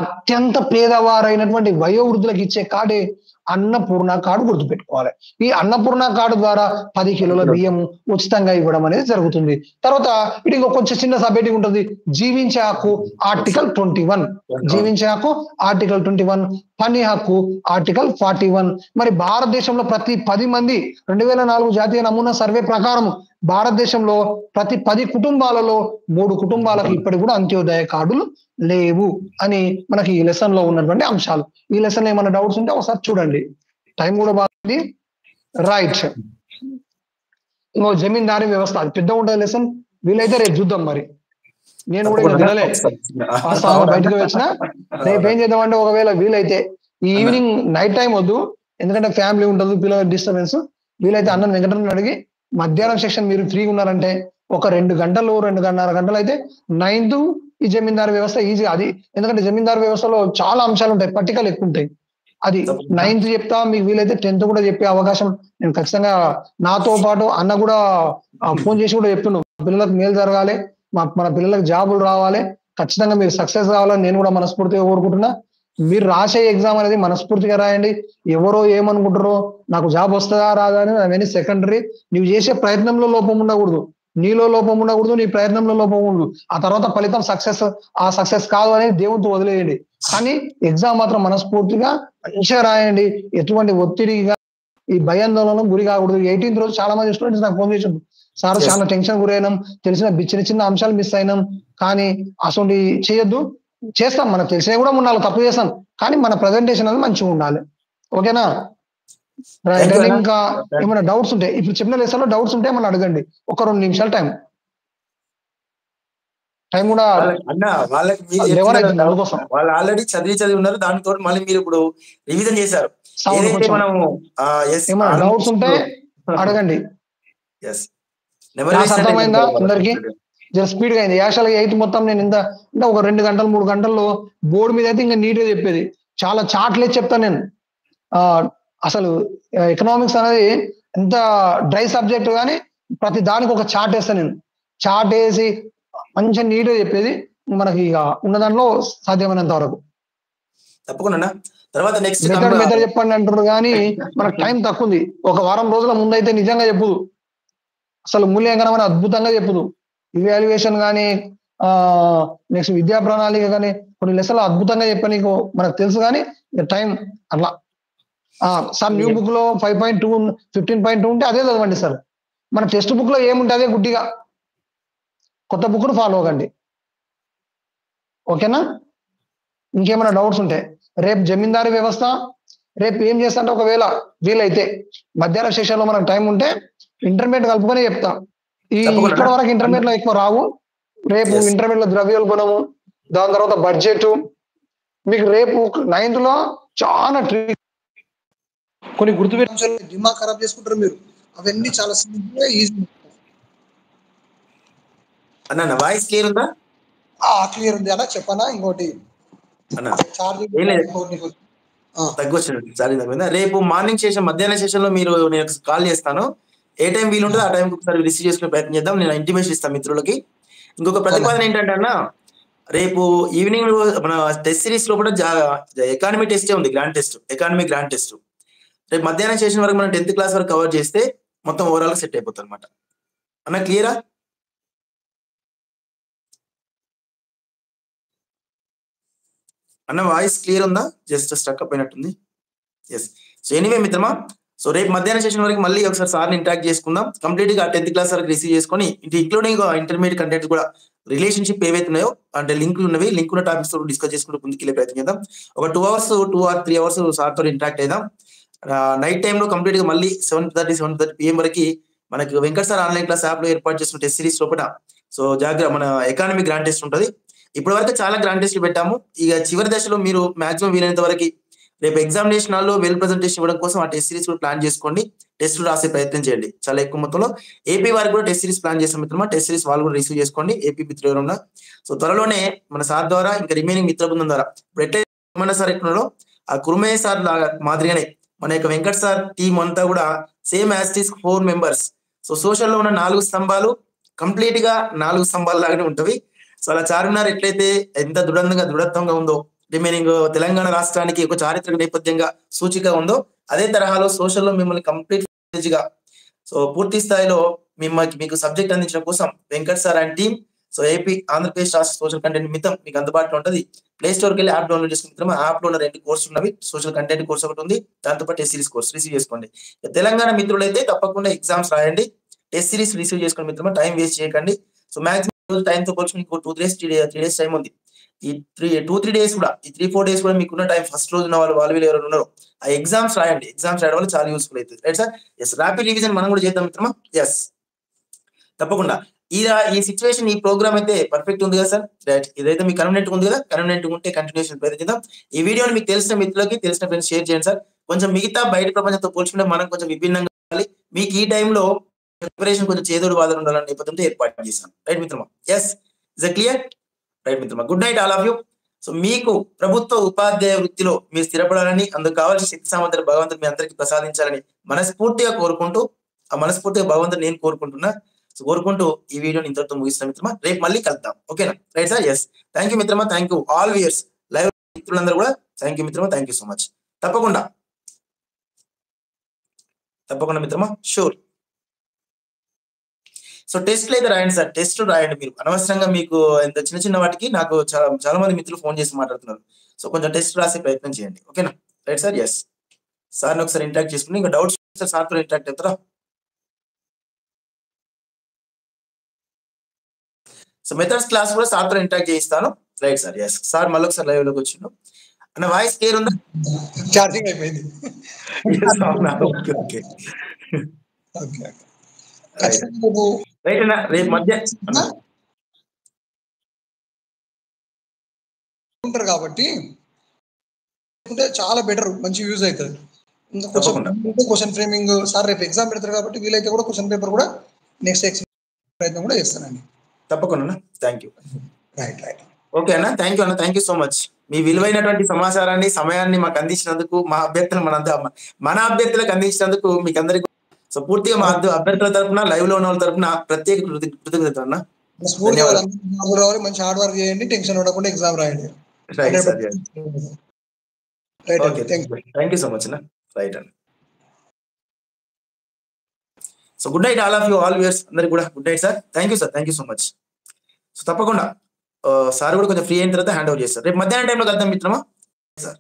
అత్యంత పేదవారైనటువంటి వయోవృద్ధులకు ఇచ్చే కార్డే అన్నపూర్ణ కార్డు. గుర్తుపెట్టుకోవాలి. ఈ అన్నపూర్ణ కార్డు ద్వారా 10 కిలోల బియ్యం ఉచితంగా ఇవ్వడం అనేది జరుగుతుంది. తర్వాత ఇది కొంచెం చిన్న సబ్జెక్ట్ ఉంటుంది. జీవించే హక్కు ఆర్టికల్ 21. జీవించే హక్కు ఆర్టికల్ 21. పని హక్కు ఆర్టికల్ 41. మరి భారతదేశంలో ప్రతి 10 మంది 2004 జాతీయ నమూనా సర్వే ప్రకారం భారతదేశంలో ప్రతి 10 కుటుంబాలలో 3 కుటుంబాలకు ఇప్పటికి కూడా అంత్యోదయ కార్డులు లేవు అని మనకి ఈ లెసన్ లో ఉన్నటువంటి అంశాలు. ఈ లెసన్ లో ఏమైనా డౌట్స్ ఉంటే ఒకసారి చూడండి. టైం కూడా బాగుంది. రైట్. ఇంకో జమీందారీ వ్యవస్థ, అది పెద్ద ఉంటుంది లెసన్. వీలైతే రేపు చూద్దాం. మరి నేను కూడా వినలే, బయటకు వచ్చిన. రేపు ఏం చేద్దామంటే ఒకవేళ వీలైతే ఈ ఈవినింగ్ నైట్ టైం వద్దు, ఎందుకంటే ఫ్యామిలీ ఉంటుంది, పిల్లల డిస్టర్బెన్స్. వీలైతే అన్న వెంకటరమణ అడిగి మధ్యాహ్నం సెక్షన్ మీరు ఫ్రీగా ఉన్నారంటే ఒక 2 గంటలు 2.5 గంటలు అయితే 9th ఈ జమీందారు వ్యవస్థ ఈజీగా. అది ఎందుకంటే జమీందారు వ్యవస్థలో చాలా అంశాలు ఉంటాయి, పట్టికలు ఎక్కువ ఉంటాయి. అది 9th చెప్తా, మీకు వీలైతే 10th కూడా చెప్పే అవకాశం నేను ఖచ్చితంగా. నాతో పాటు అన్న కూడా ఫోన్ చేసి కూడా చెప్తున్నాను, పిల్లలకు మేలు జరగాలి, మన పిల్లలకు జాబులు రావాలి, ఖచ్చితంగా మీరు సక్సెస్ కావాలని నేను కూడా మనస్ఫూర్తిగా కోరుకుంటున్నా. మీరు రాసే ఎగ్జామ్ అనేది మనస్ఫూర్తిగా రాయండి. ఎవరో ఏమనుకుంటారో నాకు జాబ్ వస్తుందా రాదా అని అవన్నీ సెకండరీ. నువ్వు చేసే ప్రయత్నంలో లోపం ఉండకూడదు, నీలో లోపం ఉండకూడదు, నీ ప్రయత్నంలో లోపం ఉండదు. ఆ తర్వాత ఫలితం సక్సెస్ కాదు అనేది దేవుడితో వదిలేయండి. కానీ ఎగ్జామ్ మాత్రం మనస్ఫూర్తిగా మంచిగా రాయండి. ఎటువంటి ఒత్తిడిగా ఈ భయాందోళన గురి కాకూడదు. 18th రోజు చాలా మంది స్టూడెంట్స్ నాకు ఫోన్ చేసిండు, సార్ చాలా టెన్షన్ గురైనాం, తెలిసిన చిన్న అంశాలు మిస్ అయినాం, కానీ అసలు చేయొద్దు, చేస్తాం, మనకు తెలిసినా కూడా 3-4 తప్పు చేస్తాం, కానీ మన ప్రజెంటేషన్ అనేది మంచిగా ఉండాలి. ఓకేనా? రైట్. ఇంకా ఏమైనా డౌట్స్ ఉంటే ఇప్పుడు చెప్పిన లెసన్ లో డౌట్స్ ఉంటే ఏమన్నా అడగండి. ఒక 2 నిమిషాలు టైం కూడా అందుకోసం. వాళ్ళు ఆల్రెడీ చదివి ఉన్నారు, దానితో మళ్ళీ మీరు ఇప్పుడు రివిజన్ చేశారు. డౌట్స్ ఉంటే అడగండి. అర్థమైందా అందరికి? స్పీడ్ గా అయింది. యాక్చువల్గా 8 మొత్తం నేను ఇంత అంటే ఒక 2 గంటలు 3 గంటల్లో బోర్డు మీద అయితే ఇంకా నీట్ గా చెప్పేది. చాలా చాట్లే చెప్తాను నేను. అసలు ఎకనామిక్స్ అనేది ఎంత డ్రై సబ్జెక్ట్ కానీ ప్రతి దానికి ఒక చార్ట్ వేస్తాను నేను. చార్ట్ వేసి మంచిగా నీట్ గా చెప్పేది మనకి ఇక ఉన్న దాంట్లో సాధ్యమైనంత వరకు. తప్పకుండా తర్వాత నెక్స్ట్ మెథడ్ చెప్పండి అంటారు కానీ మనకు టైం తక్కువ ఉంది. ఒక వారం రోజుల ముందైతే నిజంగా చెప్పుదు, అసలు మూల్యాంకనం అని అద్భుతంగా చెప్పుదు. ఇవాల్యుయేషన్ కానీ నెక్స్ట్ విద్యా ప్రణాళిక కానీ కొన్ని లెసన్లు అద్భుతంగా చెప్పాను నీకు మనకు తెలుసు. కానీ టైం అట్లా సార్ న్యూ బుక్ లో 5.2 15.2 ఉంటే అదే చదవండి సార్. మన టెక్స్ట్ బుక్ లో ఏముంటే అదే గుడ్డిగా, కొత్త బుక్ ను ఫాలో అవ్వండి. ఓకేనా? ఇంకేమైనా డౌట్స్ ఉంటే రేపు జమీందారీ వ్యవస్థ రేపు ఏం చేస్తా అంటే ఒకవేళ వీలైతే మధ్యాహ్నం సెషన్ లో మనకు టైం ఉంటే ఇంటర్మీడియట్ కలుపుకొని చెప్తా. ఇక్కడ వరకు ఇంటర్మీడియట్ లో ఎక్కువ రావు. రేపు ఇంటర్మీడియట్ లో ద్రవ్యోల్బణము, దాని తర్వాత బడ్జెట్ మీకు రేపు 9th లో చాలా ట్రిక్ కొన్ని గుర్తుపెట్టు. దిమాగ్ ఖరాబ్ చేసుకుంటారు మీరు. అవన్నీ చాలా సింపుల్ గా ఈజీ. అన్న వాయిస్ క్లియర్ ఉందా? క్లియర్ ఉంది అన్న. చెప్పనా ఇంకోటి తగ్గొచ్చింది. రేపు మార్నింగ్ సెషన్ మధ్యాహ్నం సెషన్ లో మీరు నేను కాల్ చేస్తాను. ఏ టైం వీలు ఉంటుందో ఆ టైంకి ఒకసారి రిసీవ్ చేసుకునే ప్రయత్నం చేద్దాం. నేను ఇంటిమేషన్ ఇస్తాను మిత్రులకి. ఇంకొక ప్రతిపాదన ఏంటంటే అన్న, రేపు ఈవినింగ్ మన టెస్ట్ సిరీస్ లో కూడా ఎకానమీ టెస్టే ఉంది, grand test, economy grand test. రేపు మధ్యాహ్నం సెషన్ వరకు మనం 10th క్లాస్ వరకు కవర్ చేస్తే మొత్తం ఓవరాల్ గా సెట్ అయిపోతుంది అనమాట. అన్న క్లియరా? అన్న వాయిస్ క్లియర్ ఉందా? జస్ట్ స్ట్రక్ అప్ అయినట్టుంది. ఎస్. సో ఎనీవే మిత్రమా, సో రేపు మధ్యాహ్నం సెషన్ వరకు మళ్ళీ ఒకసారి సార్ని ఇంటరాక్ట్ చేసుకుందాం. కంప్లీట్ గా 10th క్లాస్ వరకు రిసీవ్ చేసుకొని ఇంక్లూడింగ్ ఇంటర్మీడియట్ కంటెంట్ కూడా రిలేషన్షిప్ ఏవైతే ఉన్నాయో అంటే లింక్ ఉన్న టాపిక్స్ తో డిస్కస్ చేసుకుంటూ ముందుకెళ్ళే ప్రయత్నం చేద్దాం. ఒక 2 hours 2 or 3 hours సార్ తో ఇంటరాక్ట్ అయిదాం. నైట్ టైంలో కంప్లీట్ గా మళ్ళీ 7:30 PM వరకు మనకి Venkat sir online class app లో ఏర్పాటు చేసిన టెస్ట్ సిరీస్ లోపల సో మన ఎకానమీ గ్రాండ్ టెస్ట్ ఉంటుంది. ఇప్పటి వరకు చాలా గ్రాండ్ టెస్ట్లు పెట్టాము. ఇక చివరి దశలో మీరు మాక్సిమం వీలైనంత వరకు రేపు ఎగ్జామినేషన్ హాల్లో వెల్ ప్రెజెంటేషన్ ఇవ్వడం కోసం ఆ టెస్ట్ సిరీస్ కూడా ప్లాన్ చేసుకోండి. టెస్టులు రాసే ప్రయత్నం చేయండి. చాలా ఎక్కువ మొత్తంలో ఏపీ వారికి కూడా టెస్ట్ సిరీస్ ప్లాన్ చేస్తాం మిత్రమా. టెస్ట్ సిరీస్ వాళ్ళు కూడా రిసీవ్ చేసుకోండి ఏపీ మిత్రులు ఎవరున్నా. సో త్వరలోనే మన సార్ ద్వారా ఇంకా రిమైనింగ్ మిత్ర బృందం ద్వారా ఎట్లయితే సార్ ఎట్లున్నాడో ఆ కురుమయ్య సార్ మాదిరిగానే మన యొక్క వెంకట్ సార్ టీం అంతా కూడా సేమ్ యాస్టిస్ 4 members. సో సోషల్ లో ఉన్న 4 స్తంభాలు కంప్లీట్ గా 4 స్తంభాలు లాగానే ఉంటవి. సో అలా చార్మినార్ ఎట్లయితే ఎంత దృఢత్వంగా ఉందో రిమైనింగ్ తెలంగాణ రాష్ట్రానికి ఒక చారిత్రక నేపథ్యంగా సూచిక ఉందో అదే తరహాలో సోషల్లో మిమ్మల్ని కంప్లీట్ గా సో పూర్తి స్థాయిలో మీకు సబ్జెక్ట్ అందించడం కోసం Venkat sir and team so AP Andhra Pradesh రాష్ట్ర సోషల్ కంటెంట్ నిమిత్తం మీకు అందుబాటులో ఉంటుంది. ప్లే స్టోర్కి వెళ్ళి యాప్ డౌన్లోడ్ చేసుకున్న మిత్రమా. యాప్ లో ఉన్న 2 కోర్సులు ఉన్నవి. సోషల్ కంటెంట్ కోర్స్ ఒకటి ఉంది, దాంతో పాటు టెస్ట్ సిరీస్ కోర్స్ రిసీవ్ చేసుకోండి. తెలంగాణ మిత్రులైతే తప్పకుండా ఎగ్జామ్స్ రాయండి, టెస్ట్ సిరీస్ రిసీవ్ చేసుకోండి మిత్రమా. టైం వేస్ట్ చేయకండి. సో మాక్సిమం టైం తో పోల్చి మీకు 2 days 3 days టైం ఉంది. ఈ 2-3 days కూడా ఈ 3-4 days కూడా మీకున్న టైం ఫస్ట్ రోజు ఉన్న వాళ్ళు వీళ్ళు ఎవరు ఉన్నారో ఆ ఎగ్జామ్స్ రాయండి. ఎగ్జామ్స్ రాయడం వల్ల చాలా యూస్ఫుల్ అవుతుంది. Right sir? Yes. Rapid revision మనం కూడా చేద్దాం మిత్రమా. ఎస్ తప్పకుండా. ఈ సిచ్యువేషన్ ఈ ప్రోగ్రామ్ అయితే పర్ఫెక్ట్ ఉంది కదా సార్? రైట్. ఇదైతే మీకు కన్వీనియంట్ ఉంది కదా? కన్వీనియంట్ ఉంటే కంటిన్యూషన్ ప్రయత్నిద్దాం. ఈ వీడియోని మీకు తెలిసిన మిత్రులకి తెలిసిన ఫ్రెండ్స్ షేర్ చేయండి సార్. కొంచెం మిగతా బయట ప్రపంచంతో పోల్చుకుంటే మనం కొంచెం విభిన్నంగా ఉండాలి. మీకు ఈ టైంలో ప్రిపరేషన్ కొంచెం చేదోడు వాదన ఉండాలని నేపథ్యంతో ఏర్పాటు చేశాను. రైట్ మిత్రమా? Yes. Is it clear? Right మిత్రమా. Good night all of you. So మీకు ప్రభుత్వ ఉపాధ్యాయ వృత్తిలో మీరు స్థిరపడాలని అందుకు కావాల్సిన శక్తి సామర్థ్యాలు భగవంతుడు మీ అందరికీ ప్రసాదించాలని మనస్ఫూర్తిగా కోరుకుంటూ భగవంతుడు నేను కోరుకుంటున్నా. సో కోరుకుంటూ ఈ వీడియోని ఇంతటితో ముగిస్తాం మిత్రమా. రేపు మళ్ళీ కలుద్దాం. ఓకేనా? Right sir? Yes. Thank you మిత్రమా. Thank you all viewers live మిత్రులందరూ కూడా థ్యాంక్ యూ మిత్రమా. Thank you so much. తప్పకుండా మిత్రమా. షూర్. సో టెస్ట్లు అయితే రాయండి సార్. టెస్ట్ రాయండి మీరు. అనవసరంగా మీకు ఇంత చిన్న వాటికి నాకు చాలా మంది మిత్రులు ఫోన్ చేసి మాట్లాడుతున్నారు. సో కొంచెం టెస్ట్ రాసే ప్రయత్నం చేయండి. ఓకేనా? Right sir? ఎస్. సార్ని ఒకసారి ఇంటరాక్ట్ చేసుకుని ఇంకా డౌట్స్ సార్తో ఇంటరాక్ట్ అవుతారా? సో మెథడ్స్ క్లాస్ కూడా సార్తో ఇంటరాక్ట్ చేయిస్తాను. Right sir? ఎస్. సార్ మళ్ళీ ఒకసారి లైవ్ లోకి వచ్చిండు. అన్న వాయిస్ క్లియర్ ఉందా? ఛార్జింగ్ అయిపోయింది. ఓకే. రైట్ అన్న రేపు మధ్య ఉంటారు కాబట్టి చాలా బెటర్, మంచి యూజ్ అవుతుంది. ఇంకా క్వశ్చన్ ఫ్రేమింగ్ సార్ రేపు ఎగ్జామ్ పెడతారు కాబట్టి వీలైతే కూడా క్వశ్చన్ పేపర్ కూడా నెక్స్ట్ ప్రయత్నం కూడా చేస్తానండి. తప్పకుండా. Thank you. రైట్. ఓకే అన్న. థ్యాంక్ యూ అన్న. Thank you so much. మీ విలువైనటువంటి సమాచారాన్ని సమయాన్ని మాకు అందించినందుకు మన అభ్యర్థులకు అందించినందుకు మీకు అందరికీ సో పూర్తిగా మా అభ్యర్థుల తరఫున లైవ్ లో ఉన్న వాళ్ళ తరఫున ప్రత్యేక కృతజ్ఞత అన్న. మంచి హార్డ్ వర్క్ చేయండి, టెన్షన్ పడకుండా ఎగ్జామ్ రాయండి. థ్యాంక్ యూ సో మచ్ అన్న. రైట్ అన్న. So good night all of you all viewers అందరికి కూడా good night sir. Thank you sir. Thank you so much. So తప్పకుండా సార్ కూడా కొంచెం ఫ్రీ అయిన తర్వాత హ్యాండ్ ఓవర్ చేస్తారు. రేపు మధ్యాహ్నం టైంలో కలుద్దాం మిత్రమా. సార్